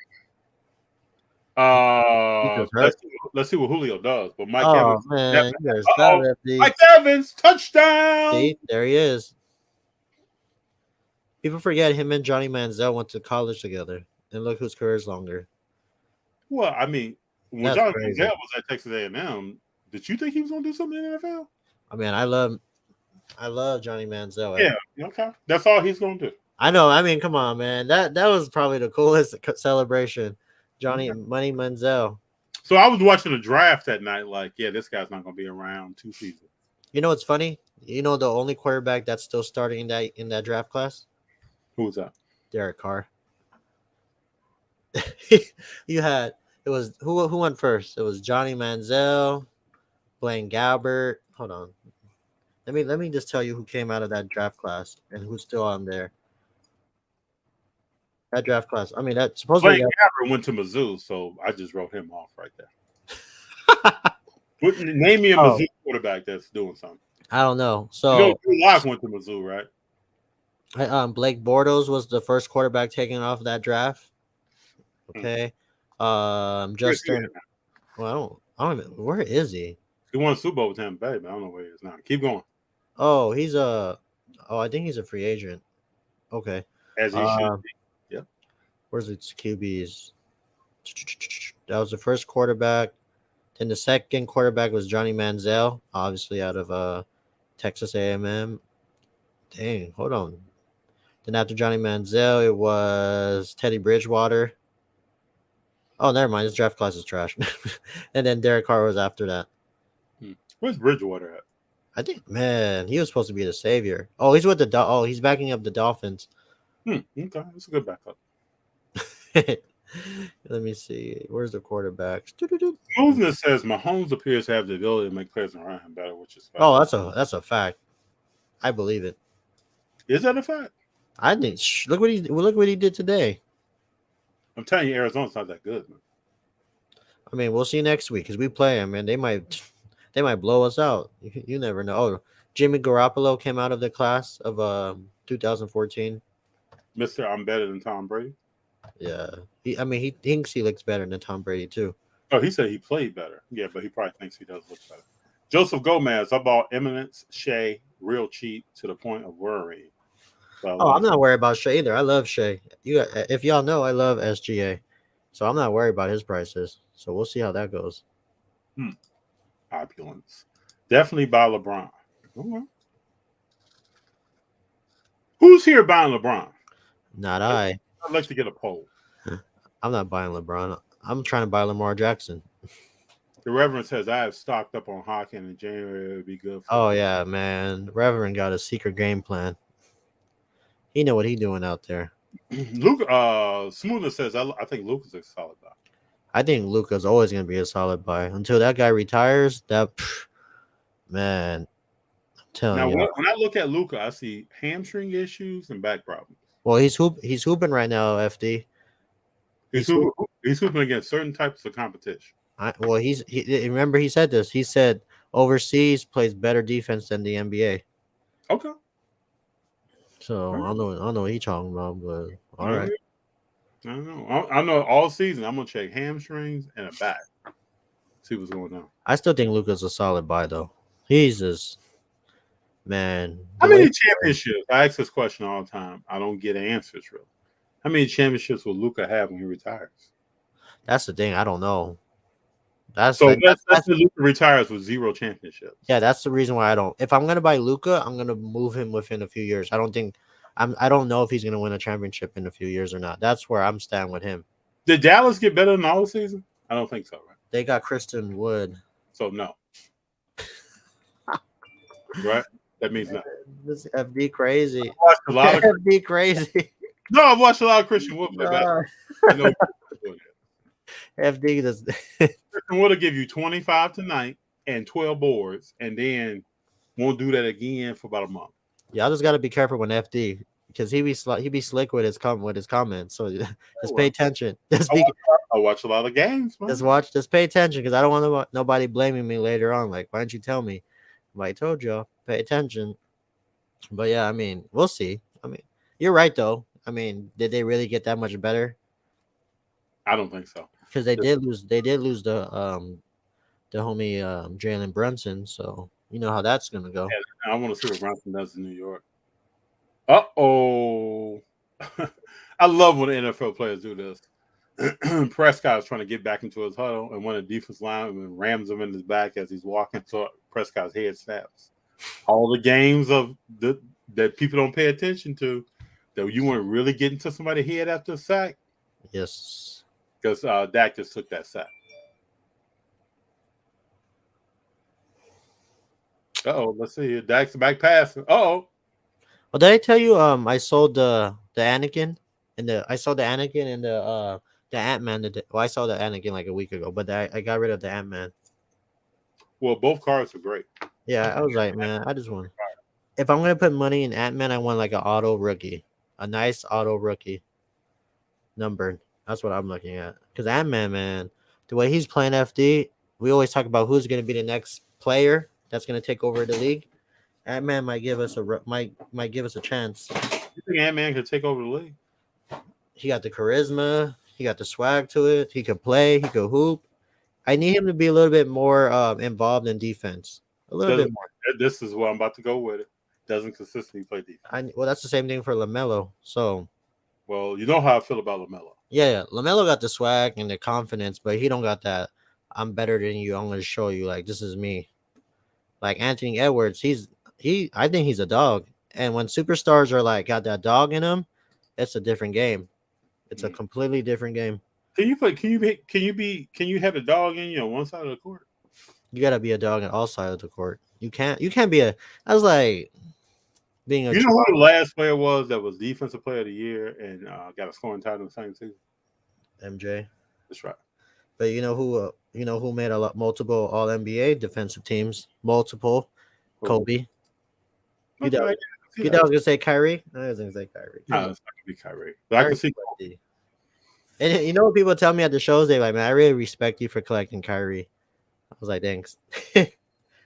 Let's see what Julio does. But Mike Evans, man, Mike Evans, touchdown! See, there he is. People forget him and Johnny Manziel went to college together, and look whose career is longer. Well, I mean, when Johnny Manziel was at Texas A&M, did you think he was going to do something in the NFL? I mean, I love Johnny Manziel. Yeah, okay, that's all he's going to do. I know. I mean, come on, man. That was probably the coolest celebration. Johnny Money Manziel. So I was watching the draft that night. Like, yeah, this guy's not going to be around 2 seasons. You know what's funny? You know the only quarterback that's still starting in that draft class? Who was that? Derek Carr. It was who went first? It was Johnny Manziel, Blaine Gabbert. Hold on. Let me just tell you who came out of that draft class and who's still on there. That draft class. I mean, that supposedly Blaine Gabbert went to Mizzou, so I just wrote him off right there. Name me a Mizzou quarterback that's doing something. I don't know. So Drew Lock went to Mizzou, right? Blake Bortles was the first quarterback taken off that draft. Okay. Justin. Well, I don't even. Where is he? He won a Super Bowl with Tampa Bay, but I don't know where he is now. Keep going. Oh, I think he's a free agent. Okay. As he should be. Yep. Where's its QBs? That was the first quarterback. Then the second quarterback was Johnny Manziel, obviously out of Texas A&M. Dang, hold on. Then after Johnny Manziel, it was Teddy Bridgewater. Oh, never mind. This draft class is trash. And then Derek Carr was after that. Where's Bridgewater at? I think, man, he was supposed to be the savior. Oh, he's with he's backing up the Dolphins. Okay, that's a good backup. Let me see. Where's the quarterbacks? Movement says Mahomes appears to have the ability to make players around him better, which is that's a fact. I believe it. Is that a fact? I think. Look what he did today. I'm telling you, Arizona's not that good, man. I mean, we'll see next week because we play them, and they might blow us out. You never know. Oh, Jimmy Garoppolo came out of the class of 2014. Mr. I'm better than Tom Brady. Yeah, he thinks he looks better than Tom Brady too. Oh, he said he played better. Yeah, but he probably thinks he does look better. Joseph Gomez, I bought Eminence Shea real cheap to the point of worrying. So, I'm not worried about Shea either. I love Shea. If y'all know, I love SGA, so I'm not worried about his prices. So we'll see how that goes. Opulence, definitely buy LeBron. Okay. Who's here buying LeBron? Not I. I'd like to get a poll. I'm not buying LeBron. I'm trying to buy Lamar Jackson. The Reverend says I have stocked up on Hawking in January. It would be good. Yeah, man. Reverend got a secret game plan. He know what he doing out there. Luke Smoother says I think Luka's a solid buy. I think Luka's always gonna be a solid buy until that guy retires. Man, I'm telling you. When I look at Luka, I see hamstring issues and back problems. Well, he's hooping right now, FD. He's hooping against certain types of competition. Remember he said this. He said overseas plays better defense than the NBA. Okay. So I don't know what he's talking about, but all right. I don't know. I know all season I'm gonna check hamstrings and a back. See what's going on. I still think Luka's a solid buy though. He's just man. How The way many championships? I ask this question all the time. I don't get answers really. How many championships will Luka have when he retires? that's the thing. I don't know. That's So like, let's say Luka retires with 0 championships. yeah. That's the reason why I don't. If I'm gonna buy Luka, I'm gonna move him within a few years. I don't think. I don't know if he's gonna win a championship in a few years or not. That's where I'm standing with him. Did Dallas get better than all the season? I don't think so, right? They got Kristen Wood. So no. Right? That means no. This FD crazy. A lot of FD crazy. No, I've watched a lot of Christian Wood play basketball. I know FD does. Christian Wood will give you 25 tonight and 12 boards, and then won't do that again for about a month. Y'all just gotta be careful when FD because he be slick with his comments. So just pay attention. I watch a lot of games. Man. Just pay attention because I don't want nobody blaming me later on. Like, why didn't you tell me? I told y'all, pay attention. But yeah, I mean, we'll see. I mean, you're right though. I mean, did they really get that much better? I don't think so. Because they did lose. They did lose the homie Jalen Brunson. So you know how that's gonna go. Yeah, I want to see what Brunson does in New York. Uh-oh. I love when the NFL players do this. Prescott is trying to get back into his huddle, and one of the defense linemen rams him in his back as he's walking, so Prescott's head snaps. All the games that people don't pay attention to, that you weren't really getting to somebody's head after a sack. Yes. Because Dak just took that sack. Uh-oh, let's see here. Dak's back passing. Uh-oh. Well, did I tell you I sold the Anakin and the Ant-Man. Well, I saw the Anakin like a week ago, but I got rid of the Ant-Man. Well, both cards are great. Yeah, I was like, man, I just want. If I'm gonna put money in Ant-Man, I want like an auto rookie, a nice auto rookie, numbered. That's what I'm looking at. Because Ant-Man, man, the way he's playing FD, we always talk about who's gonna be the next player that's gonna take over the league. Ant-Man might give us a chance. You think Ant-Man could take over the league? He got the charisma. He got the swag to it. He could play. He could hoop. I need him to be a little bit more involved in defense. A little bit more. This is what I'm about to go with. It doesn't consistently play defense. Well, that's the same thing for LaMelo. So, well, you know how I feel about LaMelo. Yeah. LaMelo got the swag and the confidence, but he don't got that. I'm better than you. I'm going to show you. Like, this is me. Like Anthony Edwards, I think he's a dog. And when superstars are like got that dog in them, it's a different game. It's a completely different game. Can you have a dog in you on one side of the court? You gotta be a dog on all sides of the court. You can't be a. I was like being a. You know who the last player was that was defensive player of the year and got a scoring title in the same season? MJ. That's right. But you know who made multiple All NBA defensive teams? Multiple. Kobe. You know, I was gonna say Kyrie. I was gonna say Kyrie. No, it's not gonna be Kyrie. But I can see Kobe. And you know what people tell me at the shows? They're like, man, I really respect you for collecting Kyrie. I was like, thanks.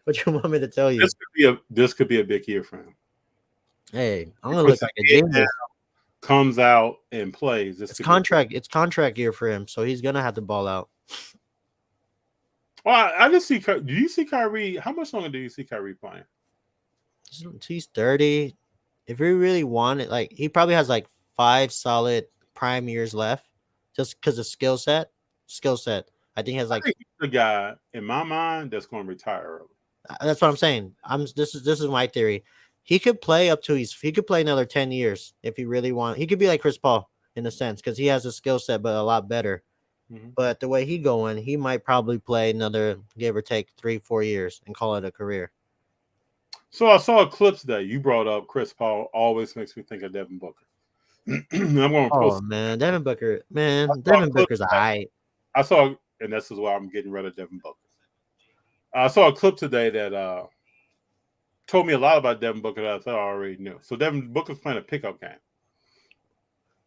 What you want me to tell you? This could be a big year for him. Hey, I'm gonna look like a genius. Comes out and plays. It's contract year for him, so he's gonna have to ball out. Well, I just see. Do you see Kyrie? How much longer do you see Kyrie playing? He's 30. If he really wanted, like, he probably has like 5 solid prime years left, just because of skill set. I think he has like. I think he's the guy in my mind that's going to retire early. That's what I'm saying. This is my theory. He could play he could play another 10 years if he really wants. He could be like Chris Paul in a sense because he has a skill set, but a lot better. Mm-hmm. But the way he going, he might probably play another, give or take, 3-4 years and call it a career. So I saw a clip today. You brought up Chris Paul. Always makes me think of Devin Booker. I'm going to post. Oh man, Devin Booker. Man, Devin Booker's alright. I saw, and this is why I'm getting rid of Devin Booker. I saw a clip today that told me a lot about Devin Booker that I thought I already knew. So Devin Booker's playing a pickup game,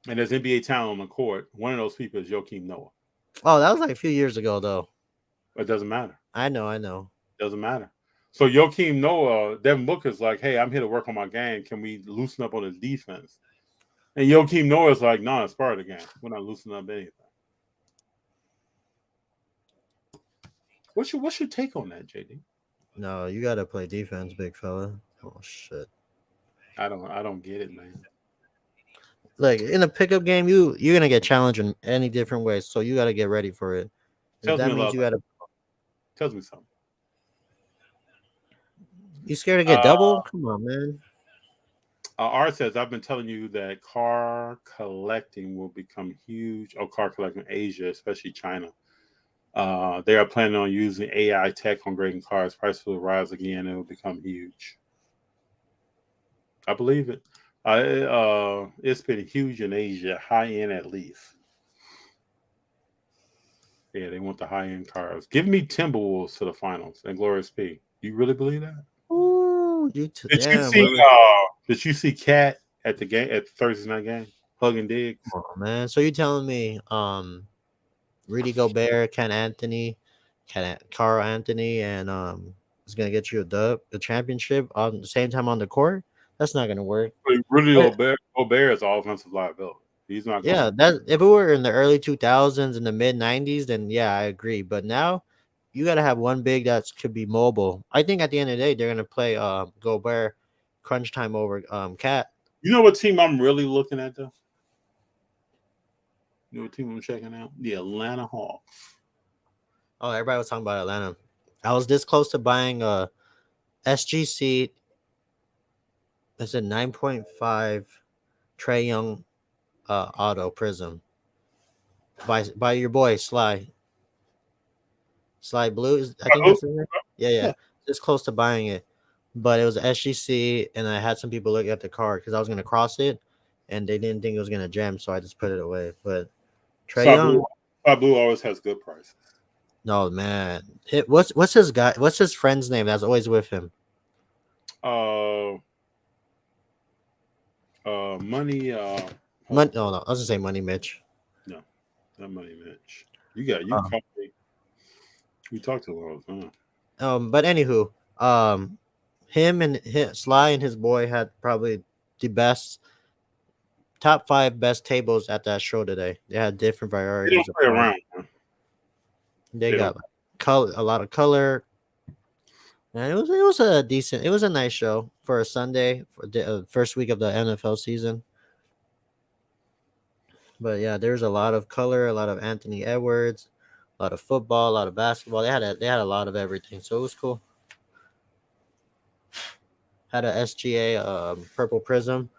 and there's NBA talent on the court. One of those people is Joakim Noah. Oh, that was like a few years ago, though. It doesn't matter. I know. Doesn't matter. So Joakim Noah, Devin Booker's like, hey, I'm here to work on my game. Can we loosen up on his defense? And Joakim Noah's like, no, it's part of the game. We're not loosening up anything. What's your take on that, JD? No, you gotta play defense, big fella. Oh shit. I don't get it, man. Like in a pickup game, you're gonna get challenged in any different ways, so you gotta get ready for it. Tells That me a means lot. you gotta. Tells me something. You scared to get double? Come on, man. Art says, I've been telling you that car collecting will become huge. Oh, car collecting in Asia, especially China. They are planning on using AI tech on grading cars. Prices will rise again and it will become huge. I believe it. It's been huge in Asia, high end at least. Yeah, they want the high end cars. Give me Timberwolves to the finals and Glorious P. You really believe that? Ooh, Did you see Cat at the game at the Thursday night game? Hugging Diggs. Oh man, so you telling me, Rudy Gobert, Carl Anthony, and is gonna get you a championship on the same time on the court? That's not gonna work. Rudy But, Gobert is offensive liability. He's not going. yeah, that if it were in the early 2000s in the mid 90s, then yeah, I agree. But now you gotta have one big that could be mobile. I think at the end of the day, they're gonna play Gobert crunch time over Cat. You know what team I'm really looking at though? You know what team I'm checking out? The Atlanta Hawks. Oh, everybody was talking about Atlanta. I was this close to buying a SGC. It's a 9.5 Trey Young auto prism by your boy Sly Blue. I think that's his name. Yeah. Just close to buying it, but it was SGC, and I had some people look at the card because I was gonna cross it, and they didn't think it was gonna jam, so I just put it away. But Trey Young, Blue always has good prices. no man. What's his guy? What's his friend's name that's always with him? Money. No, I was gonna say Money Mitch. No, not Money Mitch. You called me. We talked to him all the time. But anywho, him and Sly and his boy had probably the top 5 best tables at that show today. They had different varieties. They don't play around. Man. They got a lot of color. And it was a nice show for a Sunday for the first week of the NFL season. But yeah, there's a lot of color, a lot of Anthony Edwards, a lot of football, a lot of basketball. They had a lot of everything, so it was cool. Had a SGA purple prism,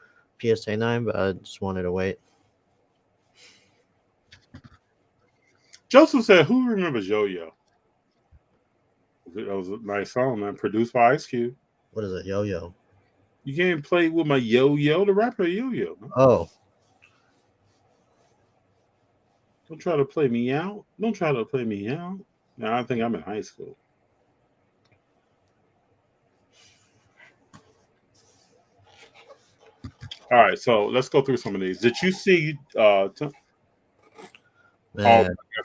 PSA 9, but I just wanted to wait. Joseph said, "Who remembers Yo-Yo?" That was a nice song, man. Produced by Ice Cube. What is it, Yo-Yo? You can't play with my Yo-Yo, the rapper Yo-Yo. Man. Oh. Don't try to play me out. Don't try to play me out. Now I think I'm in high school. All right, so let's go through some of these. Did you see all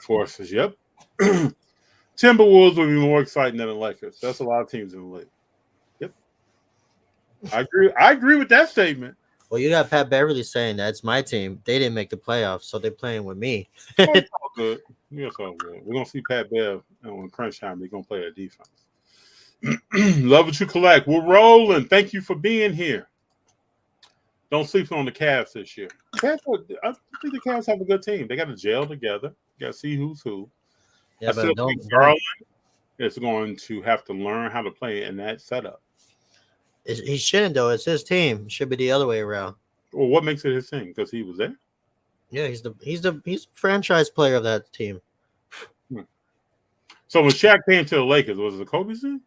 forces? Yep. Timberwolves would be more exciting than the Lakers. That's a lot of teams in the league. Yep. I agree with that statement. Well, you got Pat Beverly saying that's my team. They didn't make the playoffs, so they're playing with me. It's all good. It's all good. We're gonna see Pat Bev on crunch time. They're gonna play a defense. Love what you collect. We're rolling. Thank you for being here. Don't sleep on the Cavs this year. I think the Cavs have a good team. They got to gel together. You got to see who's who. Yeah, but Garland is going to have to learn how to play in that setup. He shouldn't though. It's his team. It should be the other way around. Well, what makes it his team? Because he was there. Yeah, he's the franchise player of that team. So when Shaq came to the Lakers, was it Kobe's team?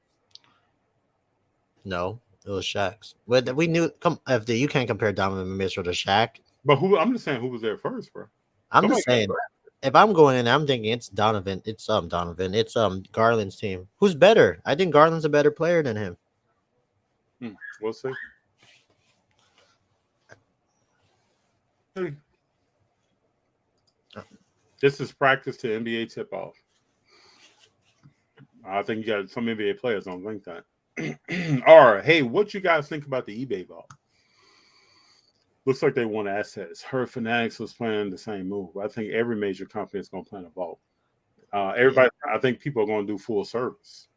No, it was Shaq's. But we knew. FD, you can't compare Donovan Mitchell to Shaq. But I'm just saying who was there first, bro. I'm just saying. If I'm going in, I'm thinking it's Donovan. It's Donovan. It's Garland's team. Who's better? I think Garland's a better player than him. We'll see. Hey. This is practice to NBA tip-off. I think you got some NBA players don't think that. All right. Hey, what you guys think about the eBay vault? Looks like they want assets. Her Fanatics was planning the same move. I think every major company is going to plan a vault. Everybody, I think people are going to do full service.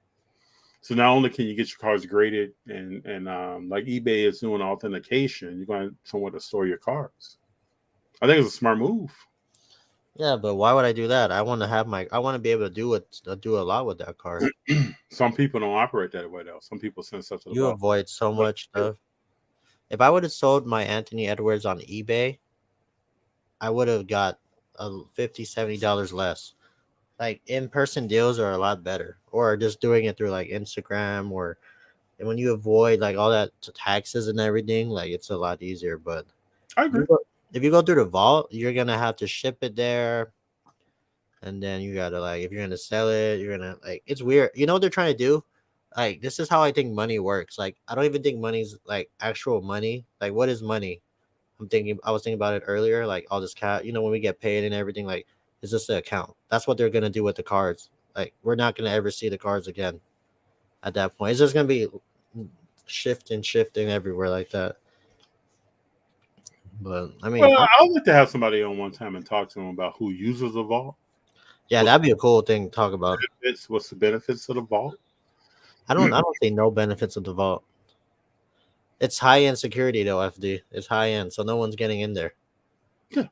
So not only can you get your cars graded and like eBay is doing authentication, you're going to somewhere to store your cars. I think it's a smart move. Yeah, but why would I do that? I want to be able to do a lot with that car. Some people don't operate that way though. Some people send stuff to the You vault. avoid so much stuff. If I would have sold my Anthony Edwards on eBay, I would have got $50, $70 less. Like in-person deals are a lot better, or just doing it through like Instagram, or and when you avoid like all that taxes and everything, like it's a lot easier. But I agree. if you go through the vault, you're gonna have to ship it there, and then you gotta like if you're gonna sell it, you're gonna like it's weird. You know what they're trying to do? Like this is how I think money works. Like I don't even think money's like actual money. Like what is money? I was thinking about it earlier. Like all this cat, when we get paid and everything, like it's just an account. That's what they're gonna do with the cards. Like we're not gonna ever see the cards again. At that point, it's just gonna be shifting everywhere like that. But I mean, Well, I would like to have somebody on one time and talk to them about who uses the vault. yeah, that'd be a cool thing to talk about. What's the benefits of the vault? I don't see no benefits of the vault. It's high end security though, FD. It's high end, so no one's getting in there. Yeah.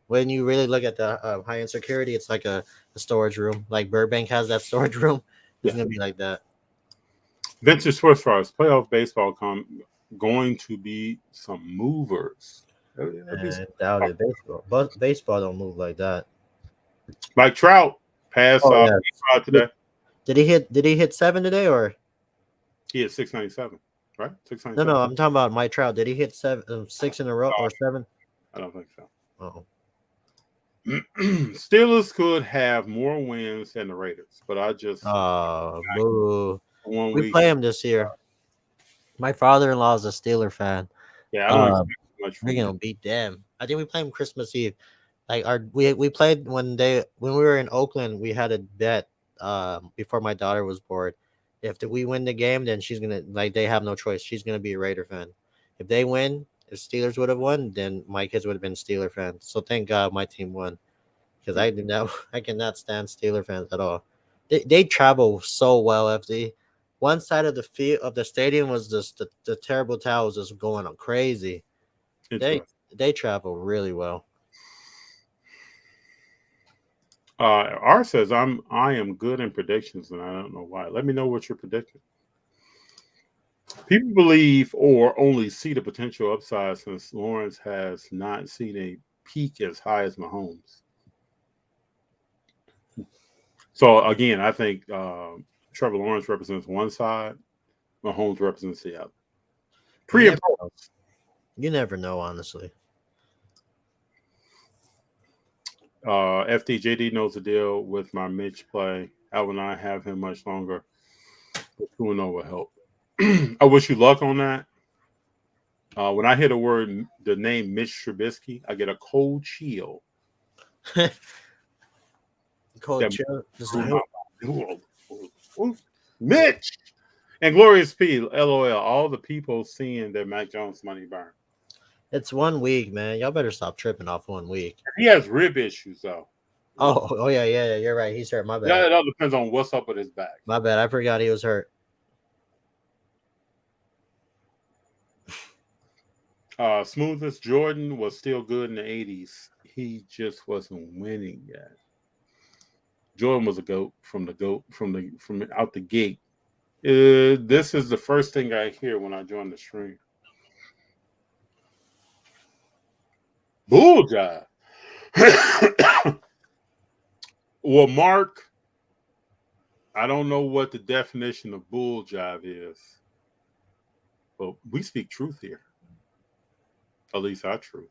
When you really look at the high end security, it's like a storage room. Like Burbank has that storage room. It's gonna be like that. Vintage Sports Stars, playoff baseball going to be some movers. Doubt it. Baseball don't move like that. Mike Trout passed today. Did he hit 7 today or? He hit 697, right? 697. No, I'm talking about Mike Trout. Did he hit 6 in a row or 7? I don't think so. Oh. Steelers could have more wins than the Raiders, but I just boo. We play him this year. My father-in-law is a Steeler fan. Yeah, I don't expect much. We're gonna beat them. I think we play them Christmas Eve. Like we played when we were in Oakland. We had a bet before my daughter was born. If we win the game, then she's gonna they have no choice. She's gonna be a Raider fan. If they win, if Steelers would have won, then my kids would have been Steeler fans. So thank God my team won, because I cannot stand Steeler fans at all. They travel so well. FD, one side of the field of the stadium was just the terrible towels just going on crazy. They travel really well. R says I am good in predictions and I don't know why. Let me know what you're predicting. People believe or only see the potential upside since Lawrence has not seen a peak as high as Mahomes. So again, I think Trevor Lawrence represents one side, Mahomes represents the other. Pre and post. You never know, honestly. FDJD knows the deal with my Mitch play. I will not have him much longer. 2-0 will help. I wish you luck on that. When I hear the name Mitch Trubisky, I get a cold chill. Cold chill. Mitch and Glorious P. LOL. All the people seeing that Mac Jones money burn. It's 1 week, man. Y'all better stop tripping off 1 week. He has rib issues, though. Oh yeah. You're right. He's hurt. My bad. Yeah, it all depends on what's up with his back. My bad. I forgot he was hurt. Smoothest Jordan was still good in the 80s. He just wasn't winning yet. Jordan was a goat from out the gate. This is the first thing I hear when I join the stream. Bull jive. Well, Mark, I don't know what the definition of bull jive is, but we speak truth here. At least our truth.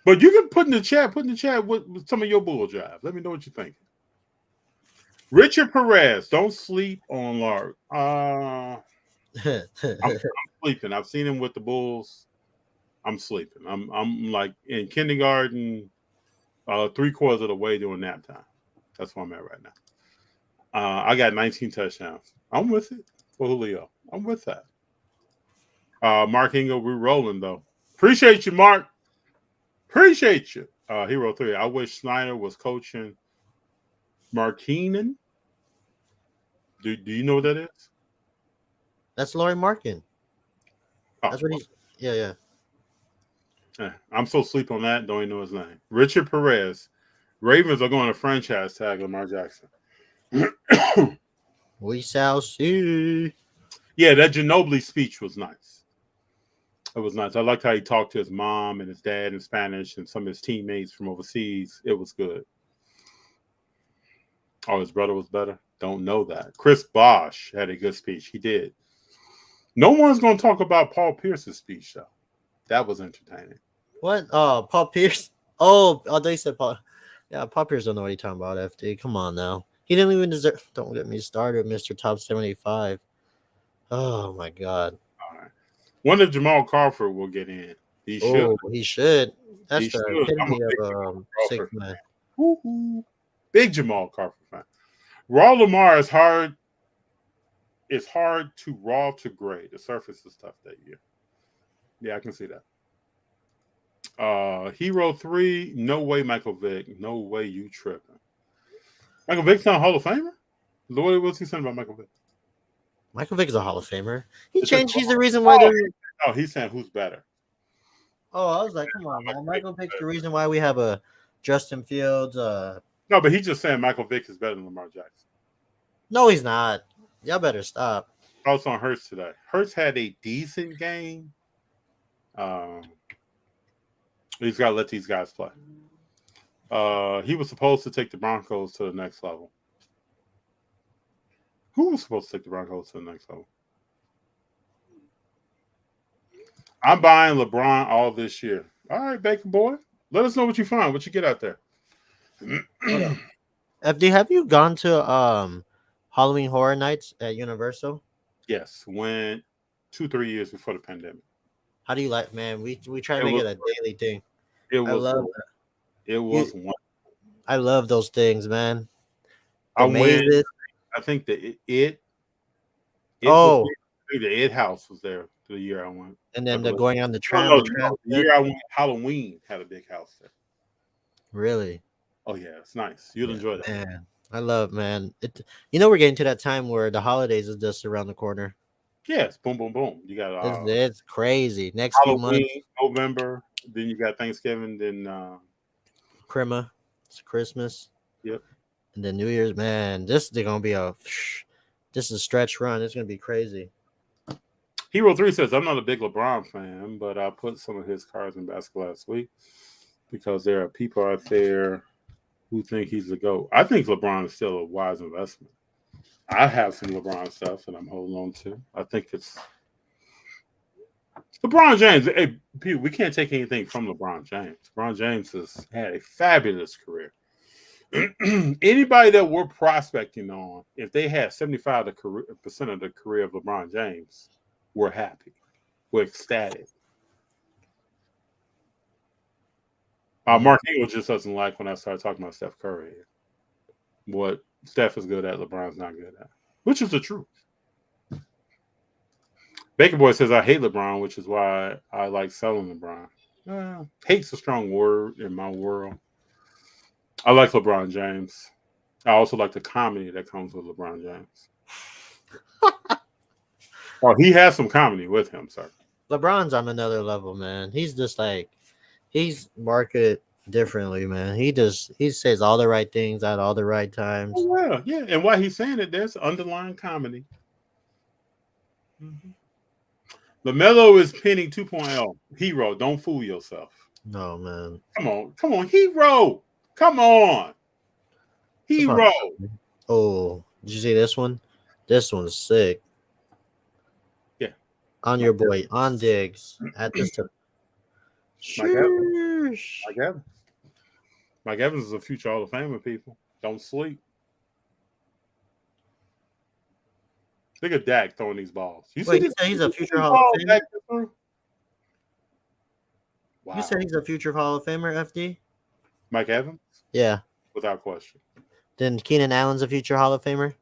But you can put in the chat with some of your bull jive. Let me know what you think. Richard Perez, don't sleep on Lark. I'm sleeping. I've seen him with the Bulls. I'm sleeping. I'm like in kindergarten, 3/4 of the way during nap time. That's where I'm at right now. I got 19 touchdowns. I'm with it for Julio. I'm with that. Mark Hingle, we're rolling though. Appreciate you, Mark. Appreciate you. Hero 3. I wish Snyder was coaching Mark Keenan. Do you know what that is? That's Laurie Markin. Oh, That's what he's. Yeah. I'm so sleep on that. Don't even know his name. Richard Perez. Ravens are going to franchise tag Lamar Jackson. We shall see. Yeah, that Ginobili speech was nice. It was nice. I liked how he talked to his mom and his dad in Spanish and some of his teammates from overseas. It was good. Oh, his brother was better? Don't know that. Chris Bosh had a good speech. He did. No one's going to talk about Paul Pierce's speech, though. That was entertaining. What? Oh, Paul Pierce. Oh, they said Paul. Yeah, Paul Pierce don't know what he's talking about, FD. Come on now. He didn't even deserve. Don't get me started, Mr. Top 75. Oh, my God. All right. Wonder if Jamal Crawford will get in. He should. Oh, he should. That's He the should. I'm a epitome big of Jamal six Crawford man. Woo-hoo. Big Jamal Crawford fan. Raw Lamar is hard. It's hard to raw to grade. The surface is tough that year. Yeah, I can see that. Hero 3, no way, Michael Vick. No way you tripping. Michael Vick's not a Hall of Famer? What's he saying about Michael Vick? Michael Vick is a Hall of Famer. He It's changed. a- He's the reason why they're. Oh, he's saying who's better. Oh, I was like, come on, man. Michael Vick's the reason why we have a Justin Fields. No, but he's just saying Michael Vick is better than Lamar Jackson. No, he's not. Y'all better stop. I was on Hurts today. Hurts had a decent game. He's got to let these guys play. He was supposed to take the Broncos to the next level. Who was supposed to take the Broncos to the next level? I'm buying LeBron all this year. All right, Baker boy. Let us know what you find, what you get out there. FD, have you gone to Halloween Horror Nights at Universal? Yes, went 2-3 years before the pandemic. How do you like, man? We try to make it a daily thing. It was. It was wonderful. I love those things, man. I went. I think the it oh, the It House was there the year I went. And then the going on the tram. The year I went, Halloween had a big house there. Really? Oh yeah, it's nice. You'll enjoy that. Man, I love, man. We're getting to that time where the holidays is just around the corner. Yes, boom, boom, boom. You got it's crazy. Next Halloween, few months, November. Then you got Thanksgiving. Then it's Christmas. Yep. And then New Year's, man. This is gonna be a stretch run. It's gonna be crazy. Hero 3 says, I'm not a big LeBron fan, but I put some of his cards in basketball last week because there are people out there who think he's the GOAT. I think LeBron is still a wise investment. I have some LeBron stuff that I'm holding on to. I think it's LeBron James. Hey, people, we can't take anything from LeBron James. LeBron James has had a fabulous career. Anybody that we're prospecting on, if they had 75% of the career of LeBron James, we're happy. We're ecstatic. Mark Eagle just doesn't like when I start talking about Steph Curry. What Steph is good at, LeBron's not good at, which is the truth. Baker Boy says, I hate LeBron, which is why I like selling LeBron. Hate's a strong word in my world. I like LeBron James. I also like the comedy that comes with LeBron James. Oh, he has some comedy with him, sir. LeBron's on another level, man. He's just like, he's marketed differently, man. He says all the right things at all the right times. Oh, yeah. And while he's saying it, there's underlying comedy. Mm-hmm. LaMelo is pinning 2.0. Hero, don't fool yourself. No, man. Come on, Hero. Come on. Hero. Oh, did you see this one? This one's sick. Yeah. On your boy, on Diggs. At this time. Mike Evans is a future Hall of Famer, people. Don't sleep. Look at Dak throwing these balls. You say he's a future Hall of Famer? Wow. You said he's a future Hall of Famer, FD? Mike Evans? Yeah. Without question. Then Keenan Allen's a future Hall of Famer?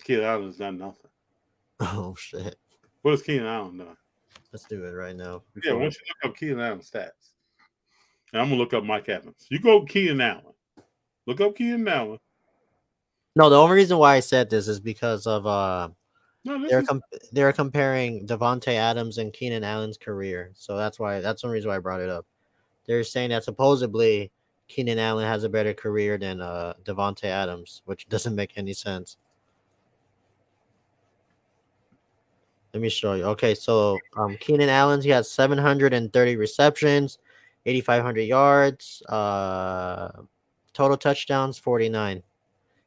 Keenan Allen's done nothing. Oh, shit. What has Keenan Allen done? Let's do it right now. Yeah, why don't you look up Keenan Allen stats? And I'm gonna look up Mike Evans. You go Keenan Allen. Look up Keenan Allen. No, the only reason why I said this is because of No, they're comparing Devontae Adams and Keenan Allen's career, so that's the only reason why I brought it up. They're saying that supposedly Keenan Allen has a better career than Devontae Adams, which doesn't make any sense. Let me show you. Okay, so Keenan Allen, he has 730 receptions, 8,500 yards, total touchdowns 49.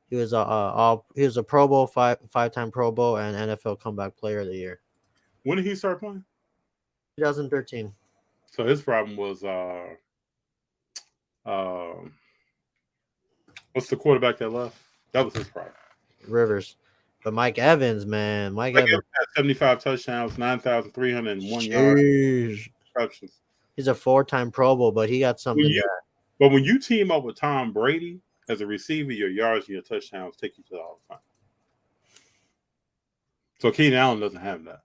He was a Pro Bowl five-time Pro Bowl and NFL Comeback Player of the Year. when did he start playing? 2013. So his problem was what's the quarterback that left? That was his problem. Rivers. But Mike Evans, man, Mike Evans had 75 touchdowns, 9,301 yards, receptions. He's a 4-time Pro Bowl, but he got something. But when you team up with Tom Brady as a receiver, your yards and your touchdowns take you to the all time. So Keenan Allen doesn't have that.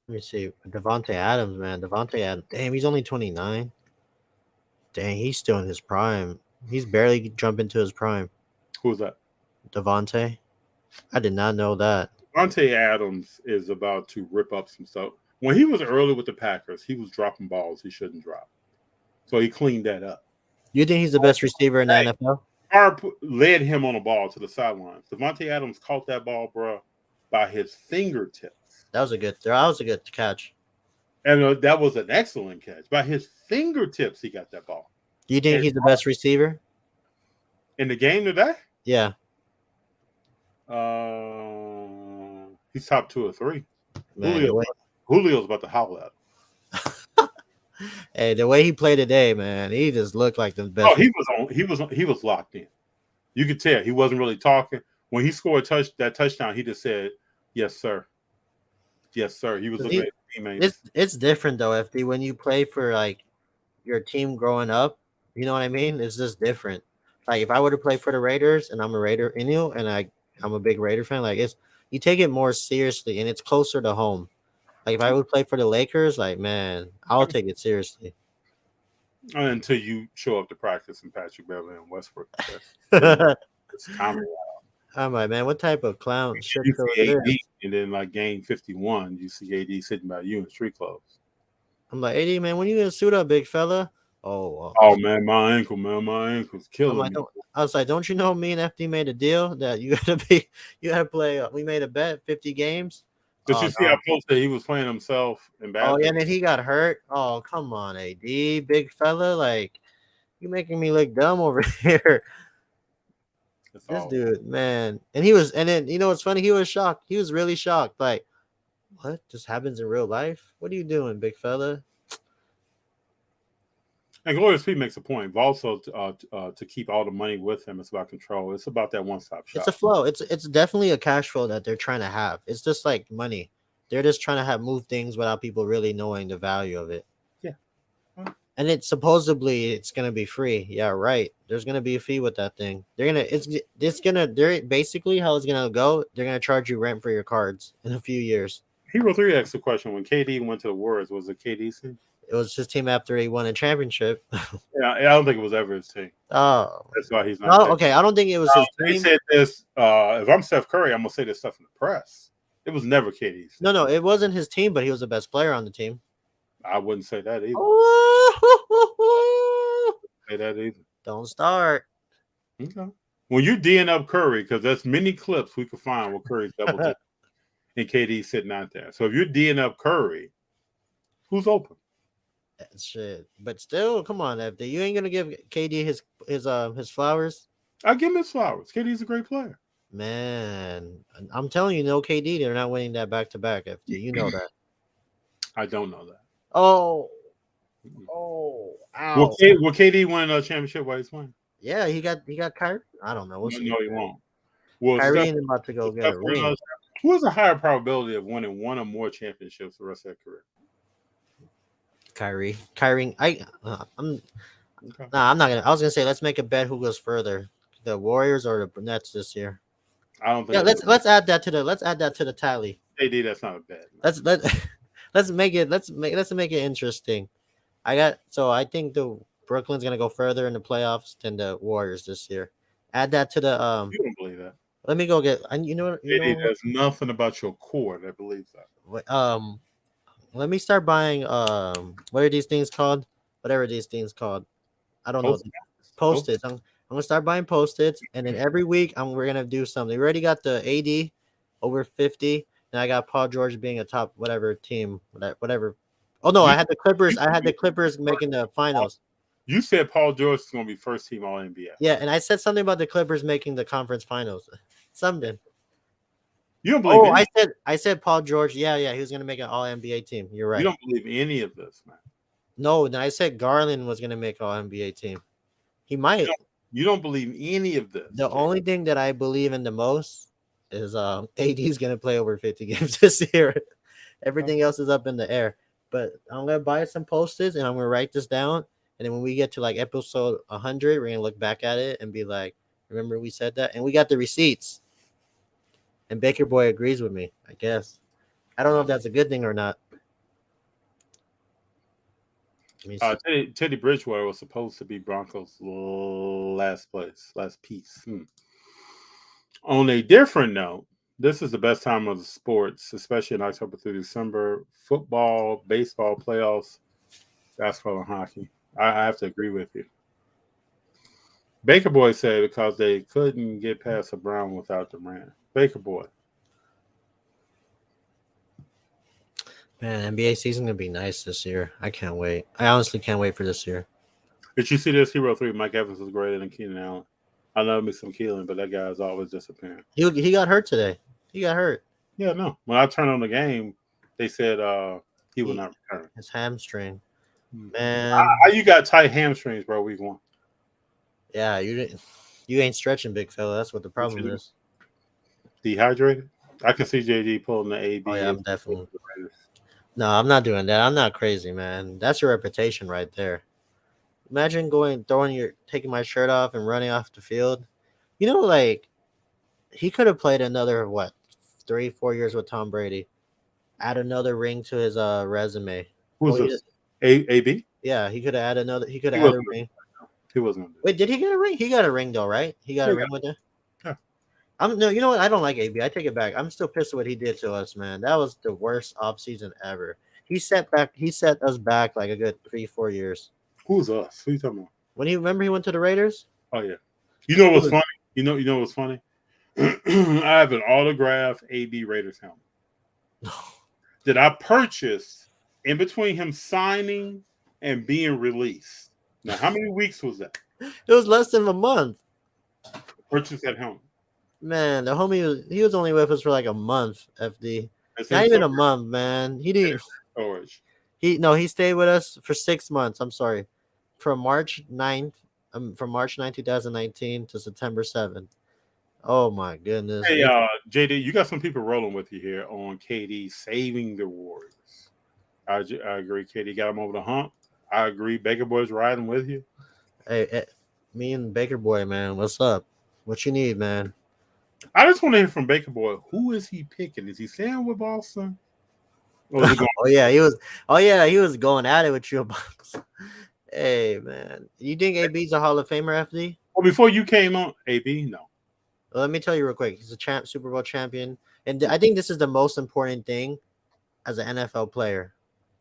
Let me see. Devontae Adams, man. Devontae Adams. Damn, he's only 29. Dang, he's still in his prime. He's barely jumping to his prime. Who's that? Devontae. I did not know that. Devontae Adams is about to rip up some stuff. When he was early with the Packers, he was dropping balls he shouldn't drop. So he cleaned that up. You think he's the best receiver in the NFL? Harp led him on a ball to the sidelines. Devontae Adams caught that ball, bro, by his fingertips. That was a good throw. That was a good catch. And that was an excellent catch. By his fingertips, he got that ball. Do you think he's the best receiver in the game today? Yeah. He's top 2 or 3. Man, Julio's about to howl at him. Hey, the way he played today, man, he just looked like the best. Oh, he was locked in. You could tell he wasn't really talking. When he scored that touchdown, he just said, "Yes, sir. Yes, sir." He was looking at his teammates. It's different though, FD, when you play for like your team growing up. You know what I mean? It's just different. Like if I were to play for the Raiders and I'm a Raider, and I'm a big Raider fan, like you take it more seriously and it's closer to home. Like if I would play for the Lakers, like man, I'll take it seriously. Until you show up to practice in Patrick Beverly and Westbrook. It's time. I'm like, man, what type of clown shit? And then like game 51, you see AD sitting by you in street clothes. I'm like, AD, man, when you gonna suit up, big fella? Oh man, my ankle's killing me. I was like, don't you know me and FD made a deal that you gotta play. We made a bet, 50 games. Did you see I posted he was playing himself in basketball? Oh yeah, and then he got hurt. Oh come on, AD, big fella, like you making me look dumb over here. This dude, man, and then you know what's funny? He was shocked. He was really shocked. Like, what? This happens in real life? What are you doing, big fella? And Glorious Pete makes a point. Also, to keep all the money with him, it's about control. It's about that one-stop shop. It's a flow. It's definitely a cash flow that they're trying to have. It's just like money. They're just trying to move things without people really knowing the value of it. Yeah. And it's gonna be free. Yeah, right. There's gonna be a fee with that thing. They're basically how it's gonna go. They're gonna charge you rent for your cards in a few years. Hero 3 asked the question: when KD went to the Warriors, was it KD's team? It was his team after he won a championship. Yeah, I don't think it was ever his team. Oh, that's why he's not. Oh, okay. I don't think it was his team. He said this. If I'm Steph Curry, I'm gonna say this stuff in the press. It was never KD's team. No, it wasn't his team, but he was the best player on the team. I wouldn't say that either. Say that either. Don't start. Okay. When you D'ing up Curry, because there's many clips we could find where Curry's double dip and KD's sitting out there. So if you're D'ing up Curry, who's open? Shit, but still, come on, FD. You ain't gonna give KD his flowers. I give him his flowers. KD's a great player. Man, I'm telling you, no KD, they're not winning that back-to-back. FD, you know that. I don't know that. Oh, ow. Will KD win a championship while he's playing? Yeah, he got Kyrie. I don't know. No, he won't. Well, Kyrie ain't about to go get a ring. Who has a higher probability of winning one or more championships the rest of their career? Kyrie. I'm not gonna. I was gonna say let's make a bet who goes further, the Warriors or the Nets this year. I don't think. Yeah, let's add that to the tally. AD, that's not a bet. let's make it interesting. I think the Brooklyn's gonna go further in the playoffs than the Warriors this year. Add that to the You don't believe that. Let me go get. And you know what? There's nothing about your core that believes that. Let me start buying. What are these things called? Whatever these things called. I don't know. Post-its. I'm gonna start buying post-its, and then every week we're gonna do something. We already got the AD over 50, and I got Paul George being a top whatever team, whatever. Oh no, I had the Clippers. I had the Clippers making the finals. You said Paul George is going to be first team All NBA. Yeah, and I said something about the Clippers making the conference finals. Something. You don't believe? I said Paul George. Yeah, he was gonna make an All NBA team. You're right. You don't believe any of this, man. No, then I said Garland was gonna make All NBA team. He might. You don't believe any of this. The only thing that I believe in the most is AD's gonna play over 50 games this year. Everything else is up in the air. But I'm gonna buy some post-its and I'm gonna write this down. And then when we get to like episode 100, we're gonna look back at it and be like, "Remember we said that?" And we got the receipts. And Baker Boy agrees with me, I guess. I don't know if that's a good thing or not. Teddy Bridgewater was supposed to be Broncos' last piece. On a different note, this is the best time of the sports, especially in October through December. Football, baseball, playoffs, basketball, and hockey. I have to agree with you. Baker Boy said because they couldn't get past the Brown without the Marant. Baker Boy. Man, NBA season gonna be nice this year. I can't wait. I honestly can't wait for this year. Did you see this? Hero 3, Mike Evans is greater than Keenan Allen. I love me some Keelan, but that guy is always disappearing. He got hurt today. He got hurt. Yeah, no. When I turned on the game, they said he will not return. His hamstring. Man. How you got tight hamstrings, bro, week 1? Yeah, you ain't stretching, big fella. That's what the problem is. Dehydrated? I can see JD pulling the AB. Oh, yeah, I'm definitely. No, I'm not doing that. I'm not crazy, man. That's your reputation right there. Imagine taking my shirt off and running off the field. You know, like he could have played another 3-4 years with Tom Brady. Add another ring to his resume. Who's this? AB? Yeah, he could have added another. He could have added a ring. He wasn't. Wait, did he get a ring? He got a ring though, right? He got a ring with it. Yeah. No, you know what? I don't like AB. I take it back. I'm still pissed at what he did to us, man. That was the worst offseason ever. He set us back like a good 3-4 years. Who's us? Who you talking about? Remember he went to the Raiders? Oh yeah. You know what's funny? You know what's funny? I have an autographed AB Raiders helmet that I purchased in between him signing and being released. Now, how many weeks was that? It was less than a month. Purchase that helmet. Man, the homie he was only with us for like a month. FD, not even a month, man. He didn't. Storage. He stayed with us for 6 months. I'm sorry, from March 9th, 2019 to September 7th. Oh my goodness. Hey, JD, you got some people rolling with you here on KD saving the Warriors. I agree. KD got him over the hump. I agree. Baker Boy's riding with you. Hey, me and Baker Boy, man. What's up? What you need, man? I just want to hear from Baker Boy. Who is he picking? Is he staying with Boston? He was going at it with you. Hey, man. You think AB's a Hall of Famer, FD? Well, before you came on, AB, no. Well, let me tell you real quick. He's a Super Bowl champion. And I think this is the most important thing as an NFL player.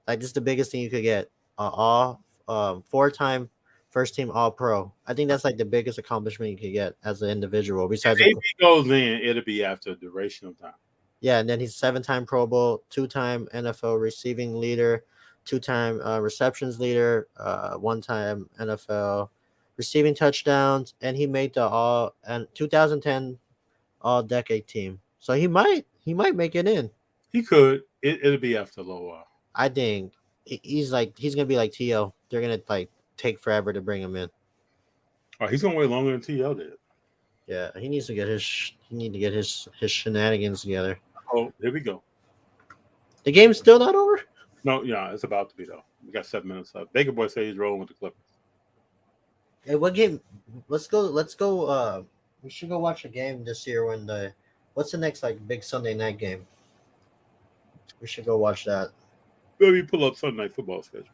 Like, this is the biggest thing you could get. 4-time first-team All-Pro. I think that's like the biggest accomplishment you could get as an individual. Besides, if AB goes in, it'll be after a duration of time. Yeah, and then he's 7-time Pro Bowl, 2-time NFL receiving leader, 2-time receptions leader, 1-time NFL receiving touchdowns, and he made the 2010 All-Decade team. So he might make it in. He could. It'll be after a little while. I think he's gonna be like T.O. They're gonna like take forever to bring him in. Oh, he's gonna wait longer than T.O. did. Yeah, he needs to get his shenanigans together. Oh, here we go. The game's still not over? No, yeah, it's about to be though. We got 7 minutes left. Baker Boy says he's rolling with the Clippers. Hey, what game? Let's go. We should go watch a game this year what's the next like big Sunday night game? We should go watch that. Let me pull up Sunday Night Football schedule.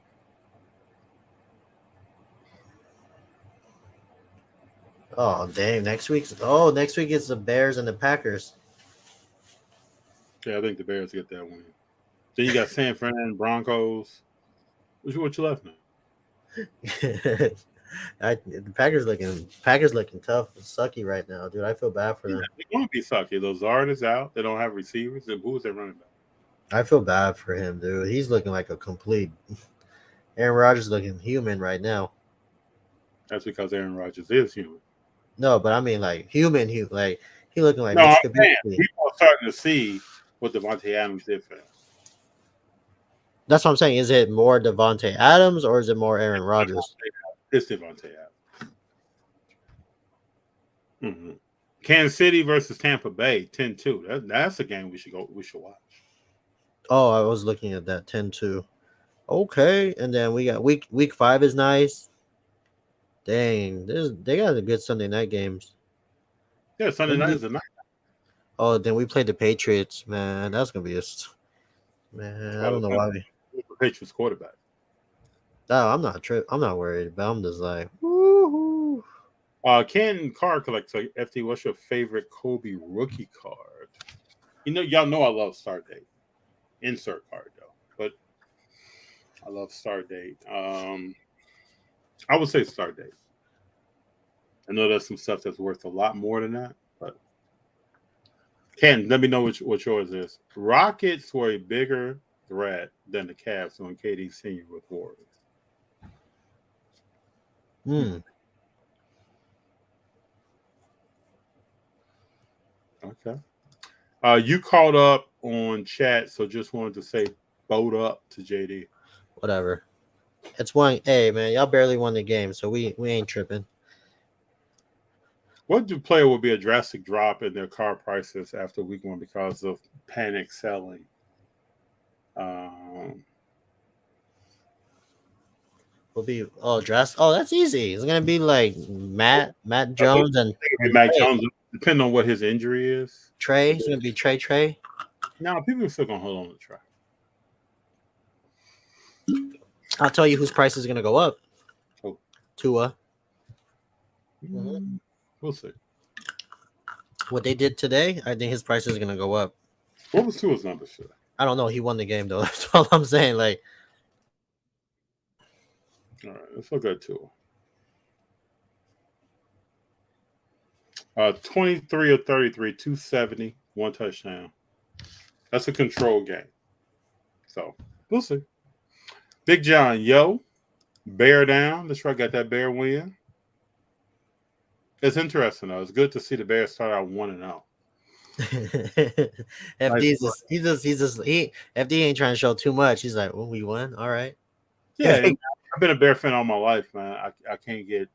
Oh dang! Next week is the Bears and the Packers. Yeah, I think the Bears get that win. Then you got San Fran Broncos. What you left now? The Packers looking tough and sucky right now, dude. I feel bad for them. They're going to be sucky. Lazard is out. They don't have receivers. And who is their running back? I feel bad for him, dude. He's looking like a complete. Aaron Rodgers looking human right now. That's because Aaron Rodgers is human. No, but I mean like human. Like he looking like. No, I'm saying people are starting to see what Devontae Adams did for him. That's what I'm saying. Is it more Devontae Adams or is it more Aaron Rodgers? It's Devontae Adams. Mm-hmm. Kansas City versus Tampa Bay, 10-2. That's a game we should watch. Oh, I was looking at that 10-2. Okay, and then we got week 5 is nice. Dang, they got the good Sunday night games. Yeah, Sunday night is a night. Oh, then we played the Patriots, man. That's gonna be man. I don't know why we. The Patriots quarterback. No, I'm not worried, but I'm just like, woohoo. Ken Card Collector FT, what's your favorite Kobe rookie card? Y'all know I love Start Date. Insert card though, but I love Start Date. I would say Start Date. I know there's some stuff that's worth a lot more than that, but Ken, let me know what yours is. Rockets were a bigger threat than the Cavs when KD Senior with Warriors. Okay. You caught up on chat, so just wanted to say boat up to JD. Whatever. It's one. Hey man, y'all barely won the game, so we ain't tripping. What player will be a drastic drop in their car prices after week 1 because of panic selling? Will be dress. Oh, that's easy. It's gonna be like Matt Jones and Matt Jones, depending on what his injury is. Trey. It's gonna be Trey. No, people are still gonna hold on to Trey. I'll tell you whose price is gonna go up. Oh. Tua. We'll see. What they did today, I think his price is gonna go up. What was Tua's number? I don't know. He won the game though. That's all I'm saying. Like, all right, let's look at Tua. 23 of 33, 270, 1 touchdown. That's a control game. So we'll see. Big John, bear down. That's right, got that bear win. It's interesting though. It's good to see the Bears start out 1-0. FD ain't trying to show too much. He's like, well, we won. All right. Yeah, I've been a Bear fan all my life, man. I can't get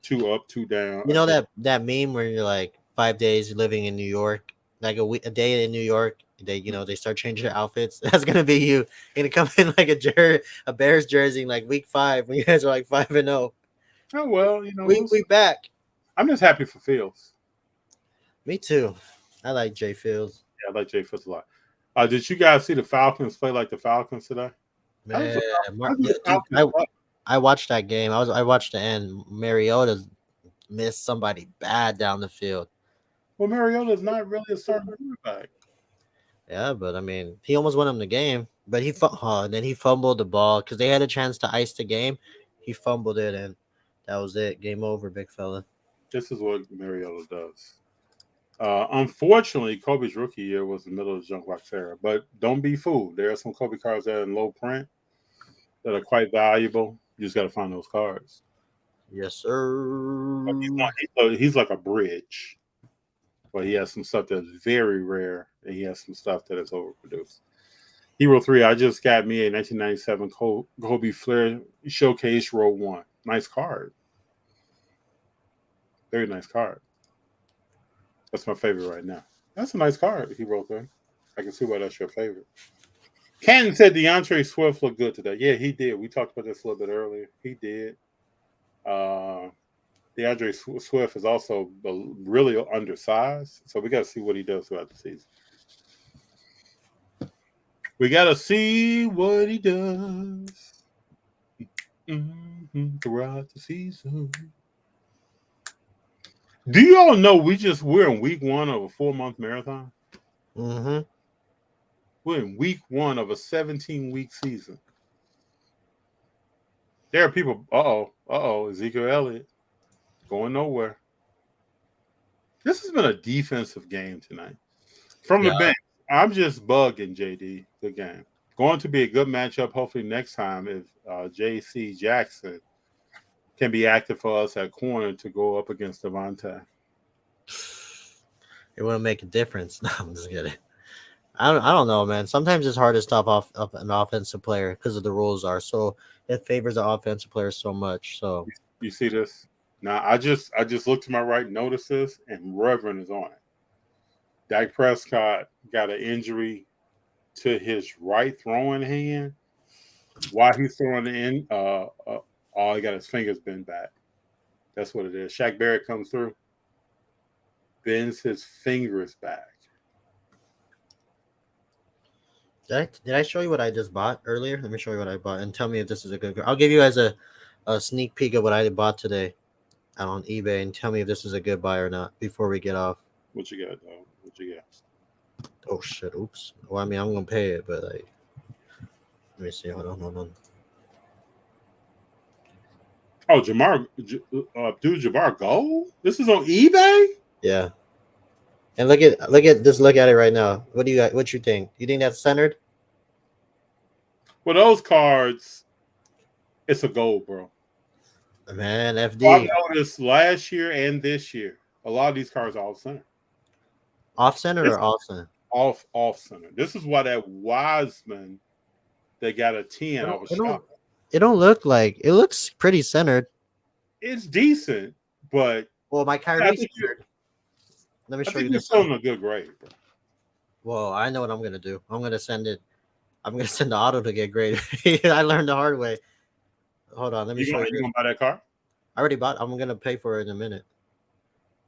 too up, too down. You know that meme where you're like 5 days living in New York, like a day in New York, they start changing their outfits. That's gonna be you. You're gonna come in like a Bears jersey in like week 5 when you guys are like 5-0. Oh well, we back. I'm just happy for Fields. Me too. I like Jay Fields. Yeah, I like Jay Fields a lot. Did you guys see the Falcons play like the Falcons today? Man, I watched that game. I watched the end. Mariota missed somebody bad down the field. Well, Mariota's not really a starting quarterback. Yeah, but I mean, he almost won him the game. But then he fumbled the ball because they had a chance to ice the game. He fumbled it, and that was it. Game over, big fella. This is what Mariota does. Unfortunately, Kobe's rookie year was the middle of the junk box era. But don't be fooled. There are some Kobe cards that are in low print that are quite valuable. You just got to find those cards. Yes, sir. He's like a bridge. But he has some stuff that's very rare, and he has some stuff that is overproduced. Hero 3, I just got me a 1997 Kobe Flair Showcase Row 1. Nice card. Very nice card. That's my favorite right now. That's a nice card, Hero 3. I can see why that's your favorite. Canton said DeAndre Swift looked good today. Yeah, he did. We talked about this a little bit earlier. He did. DeAndre Swift is also really undersized, so we got to see what he does throughout the season. We gotta see what he does throughout the season. Do you all know we're in week 1 of a 4-month marathon? Mm-hmm. We're in week 1 of a 17-week season. There are people. Ezekiel Elliott going nowhere. This has been a defensive game tonight. From the bench, I'm just bugging JD. Good game. Going to be a good matchup. Hopefully next time, if J.C. Jackson can be active for us at corner to go up against Devontae. It wouldn't make a difference. No, I'm just kidding. I don't know, man. Sometimes it's hard to stop off an offensive player because of the rules are so it favors the offensive player so much. So you see this? Now I just looked to my right, notice this, and Reverend is on it. Dak Prescott got an injury to his right throwing hand while he's throwing in. He got his fingers bent back. That's what it is. Shaq Barrett comes through, bends his fingers back. Did I show you what I just bought earlier? Let me show you what I bought and tell me if this is a good. I'll give you guys a sneak peek of what I bought today on eBay and tell me if this is a good buy or not before we get off. What you got, dog? What you got? Oh shit! Oops. Well, I mean, I'm gonna pay it, but like, let me see. Hold on. Oh, Abdul-Jabbar Gold? This is on eBay? Yeah. And look at it right now. What do you got? What you think? You think that's centered? Well, those cards, it's a gold, bro. Man, FD. Well, I noticed last year and this year, a lot of these cards are off center. Off center or off center? Off center. This is why that Wiseman, they got a 10 off a shot. It don't look like it looks pretty centered. It's decent, but my Kyrie's centered. Let me show you. You're still in a good grade, bro. Well, I know what I'm gonna do. I'm gonna send it. I'm gonna send the auto to get graded. I learned the hard way. Hold on, let me show you. You gonna buy that car? I already bought. I'm gonna pay for it in a minute.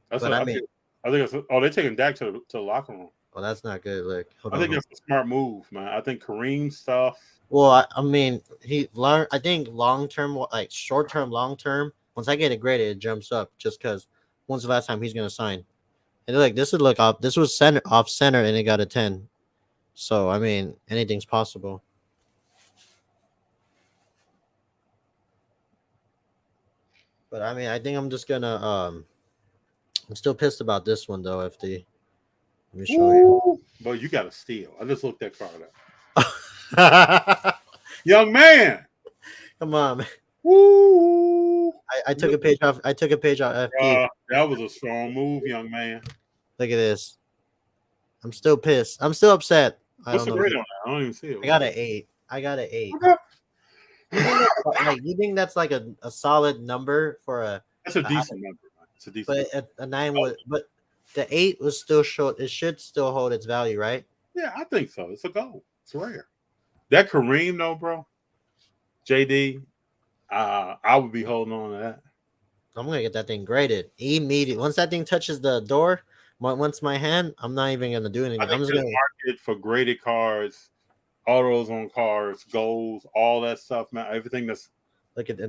That's what I think. They're taking Dak to the locker room. Well, that's not good. Look, I think that's a smart move, man. I think Kareem's stuff. Well, I mean, he learned. I think long term, like short term, long term. Once I get it graded, it jumps up. Just because when's the last time he's gonna sign? And like this would look off. This was off center, and it got a 10. So I mean, anything's possible. But I mean, I think I'm just gonna. I'm still pissed about this one though. FD. Let me show you. But you got to steal. I just looked that card up. Young man. Come on, man. Woo. I took a page off. I took a page off FD. That was a strong move, young man. Look at this. I'm still pissed. I'm still upset. What's the grade on that? I don't even see it. I got an 8. Like, you think that's like a solid number for a? That's a decent number. It's a decent. But a 9 was, but the 8 was still short. It should still hold its value, right? Yeah, I think so. It's a goal. It's rare. That Kareem, though, bro. JD, I would be holding on to that. I'm gonna get that thing graded immediately. Once that thing touches the door, once my hand, I'm not even gonna do anything. I'm just gonna market for graded cards, autos on cards, goals, all that stuff, man. Everything that's look at I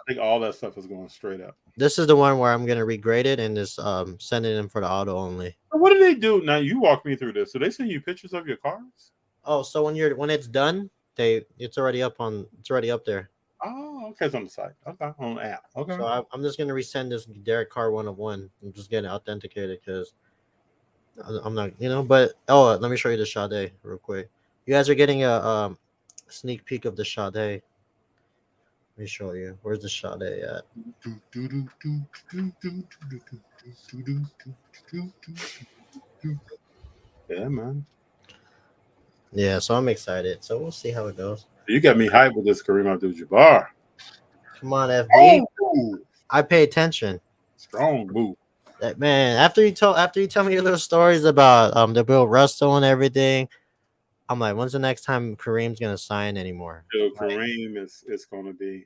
think all that stuff is going straight up. This is the one where I'm gonna regrade it and just send it in for the auto only. What do they do now? You walk me through this. Do they send you pictures of your cards? Oh, so when it's done, it's already up there. Oh, okay, it's on the site. Okay, on the app. Okay. So I'm just gonna resend this Derek Carr 1 of 1 and just get it authenticated because I'm not, But let me show you the Sade real quick. You guys are getting a sneak peek of the Sade. Let me show you. Where's the Sade at? Yeah, man. Yeah, so I'm excited. So we'll see how it goes. You got me hyped with this Kareem Abdul-Jabbar. Come on, FD. Oh, I pay attention. Strong move. Man, after you tell me your little stories about the Bill Russell and everything, I'm like, when's the next time Kareem's gonna sign anymore? Dude, Kareem is gonna be.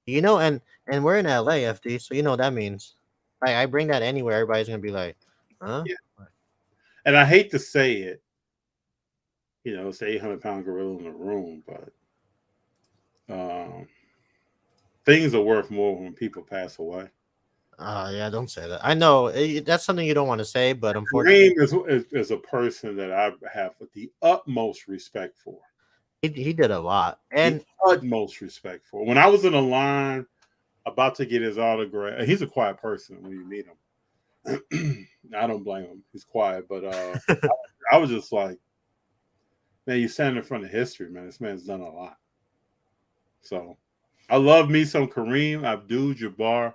And we're in LA, FD, so you know what that means. Like, I bring that anywhere, everybody's gonna be like, huh? Yeah. And I hate to say it, it's an 800-pound gorilla in the room, but things are worth more when people pass away. Yeah, don't say that. I know that's something you don't want to say, but unfortunately, Kareem is a person that I have the utmost respect for. he did a lot, and The utmost respect for. When I was in a line about to get his autograph, and he's a quiet person when you meet him. I don't blame him. He's quiet, but I was just like, man, you stand in front of history, man. This man's done a lot. So I love me some Kareem Abdul-Jabbar,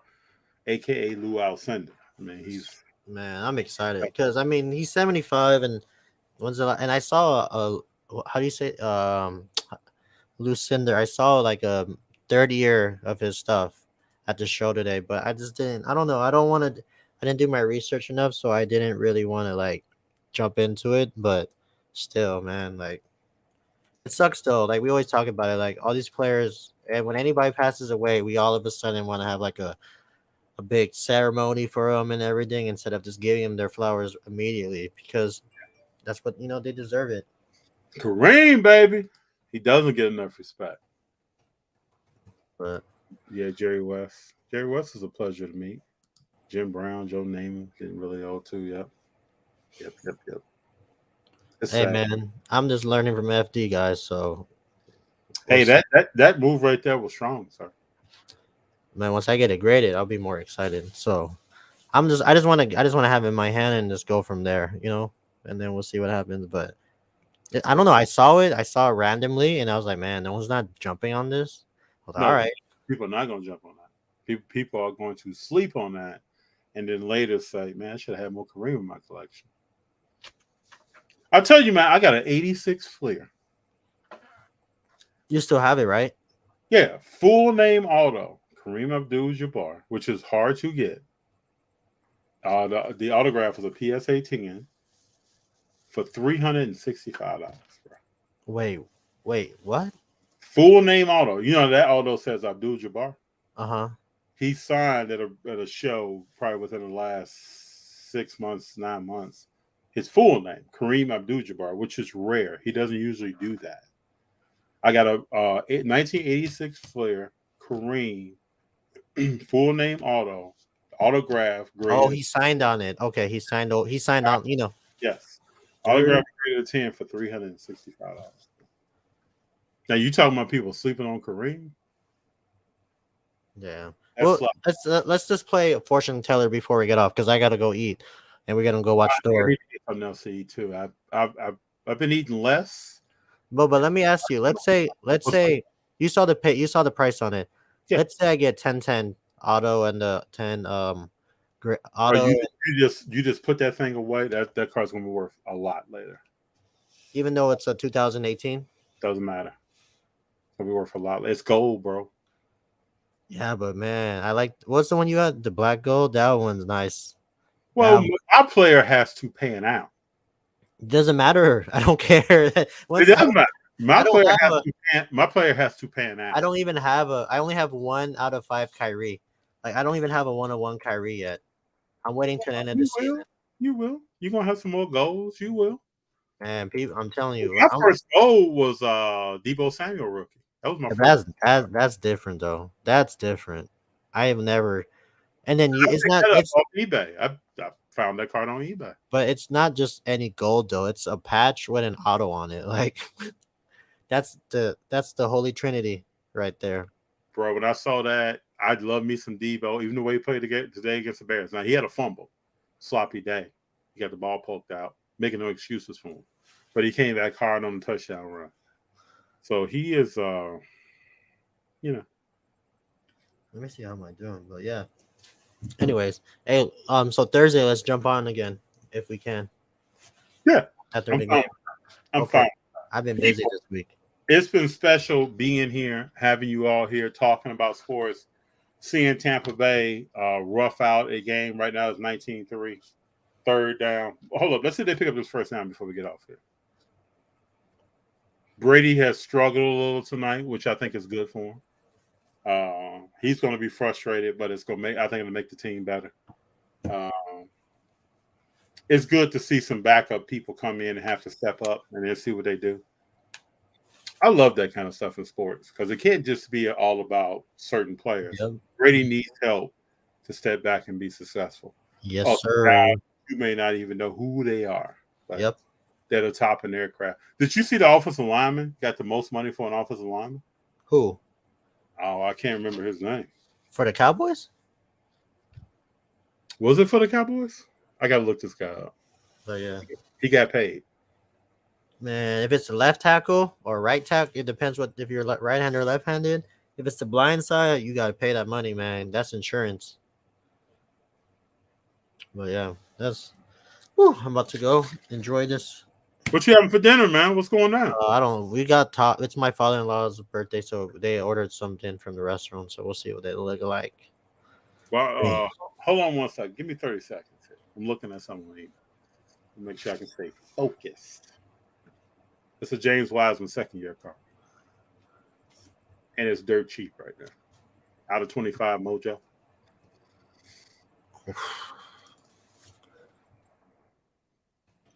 aka Lou Alcindor. I mean, man, I'm excited because I mean he's 75 and and I saw how do you say Lucinda. I saw like a third year of his stuff at the show today, but I just didn't. I don't know. I don't want to. I didn't do my research enough, so I didn't really want to like jump into it. But still, man, like it sucks though. Like we always talk about it. Like all these players, and when anybody passes away, we all of a sudden want to have like a big ceremony for them and everything instead of just giving them their flowers immediately because that's what they deserve it. Kareem, baby. He doesn't get enough respect. But yeah, Jerry West. Jerry West is a pleasure to meet. Jim Brown, Joe Namath, getting really old too. Yep. It's hey, sad. man, I'm just learning from FD guys. So, hey, that move right there was strong, sir. Man, once I get it graded, I'll be more excited. So, I just want to have it in my hand and just go from there, and then we'll see what happens. But I don't know. I saw it randomly, and I was like, man, no one's not jumping on this. I was like, all right. People are not going to jump on that. People are going to sleep on that, and then later say, man, I should have had more Kareem in my collection. I'll tell you, man, I got an 86 Fleer. You still have it, right? Yeah, full name auto, Kareem Abdul-Jabbar, which is hard to get. The autograph was a PSA 10 for $365. Bro. Wait, what? Full name auto. You know that auto says Abdul-Jabbar. Uh-huh. He signed at a show probably within the last 6 months, 9 months. His full name, Kareem Abdul-Jabbar, which is rare. He doesn't usually do that. I got a 1986 Flair Kareem full name auto autograph graded. Oh, he signed on it. Okay, he signed on. Yes, autograph graded 10 for $365. Now you talking about people sleeping on Kareem? Yeah. Well, let's just play a fortune teller before we get off because I gotta go eat, and we're gonna go watch Thor. Something else to eat too. I've been eating less. But let me ask you. Let's say you saw the price on it. Yeah. Let's say I get 10 auto and the 10 auto. You just put that thing away. That card's gonna be worth a lot later. Even though it's a 2018, doesn't matter. It's gonna be worth a lot. It's gold, bro. Yeah, but man, I like what's the one you got? The black gold. That one's nice. Well, our player has to pan out. Doesn't matter. I don't care. It doesn't matter. My player has to pan out. I don't even have I only have 1 out of 5 Kyrie. Like I don't even have a 1-on-1 Kyrie yet. I'm waiting to the end of the season. You will. You're gonna have some more goals. You will. Man, people, I'm telling you. My first goal was Deebo Samuel rookie. That was my first. That's different though. That's different. I have never. And then it's not. It's off eBay. I found that card on eBay. But it's not just any gold though. It's a patch with an auto on it. Like that's the holy trinity right there. Bro, when I saw that, I'd love me some Deebo. Even the way he played today against the Bears. Now he had a fumble, sloppy day. He got the ball poked out, making no excuses for him. But he came back hard on the touchdown run. So he is, Let me see how am I doing, but yeah. Anyways, hey, so Thursday, let's jump on again if we can. Yeah, after the game. I'm fine. I've been busy this week. It's been special being here, having you all here talking about sports, seeing Tampa Bay rough out a game. Right now it's 19-3, third down. Hold up, let's see if they pick up this first down before we get off here. Brady has struggled a little tonight, which I think is good for him. He's going to be frustrated, but I think it'll make the team better. it's good to see some backup people come in and have to step up and then see what they do. I love that kind of stuff in sports because it can't just be all about certain players. Yep. Brady needs help to step back and be successful. Yes, Oh, sir. guys, you may not even know who they are. But Yep. they're the top in their craft. Did you see the offensive lineman got the most money for an offensive lineman? Who? Oh, I can't remember his name. For the Cowboys? Was it for the Cowboys? I gotta look this guy up. Oh yeah. He got paid. Man, if it's a left tackle or right tackle, it depends what if you're right-handed or left-handed. If it's the blind side, you gotta pay that money, man. That's insurance. But yeah, that's. Whew, I'm about to go enjoy this. What you having for dinner, man? What's going on? I don't. We got top. It's my father-in-law's birthday, so they ordered something from the restaurant. So we'll see what they look like. Well, hold on one second. Give me 30 seconds. I'm looking at something. Make sure I can stay focused. It's a James Wiseman second-year car, and it's dirt cheap right now. Out of 25 Mojo.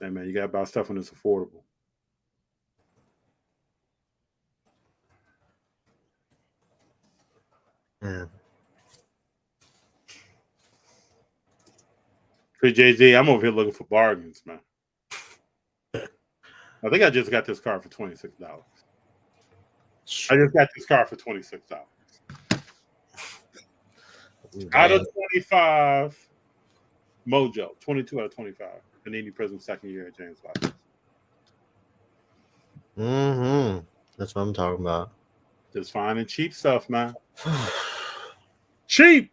Hey man, you gotta buy stuff when it's affordable. Yeah. Hey Jay-Z, I'm over here looking for bargains, man. I think I just got this car for $26. I just got this car for $26. Out of 25 Mojo, 22 out of 25. Panini Prism second year at James Wiseman. That's what I'm talking about. Just finding cheap stuff, man. Cheap.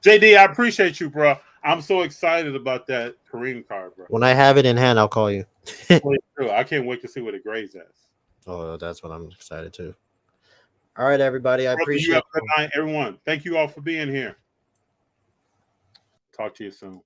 JD, I appreciate you, bro. I'm so excited about that Kareem card, bro. When I have it in hand, I'll call you. I can't wait to see what it grades as. Oh, that's what I'm excited to. All right, everybody. I appreciate it. Everyone, thank you all for being here. Talk to you soon.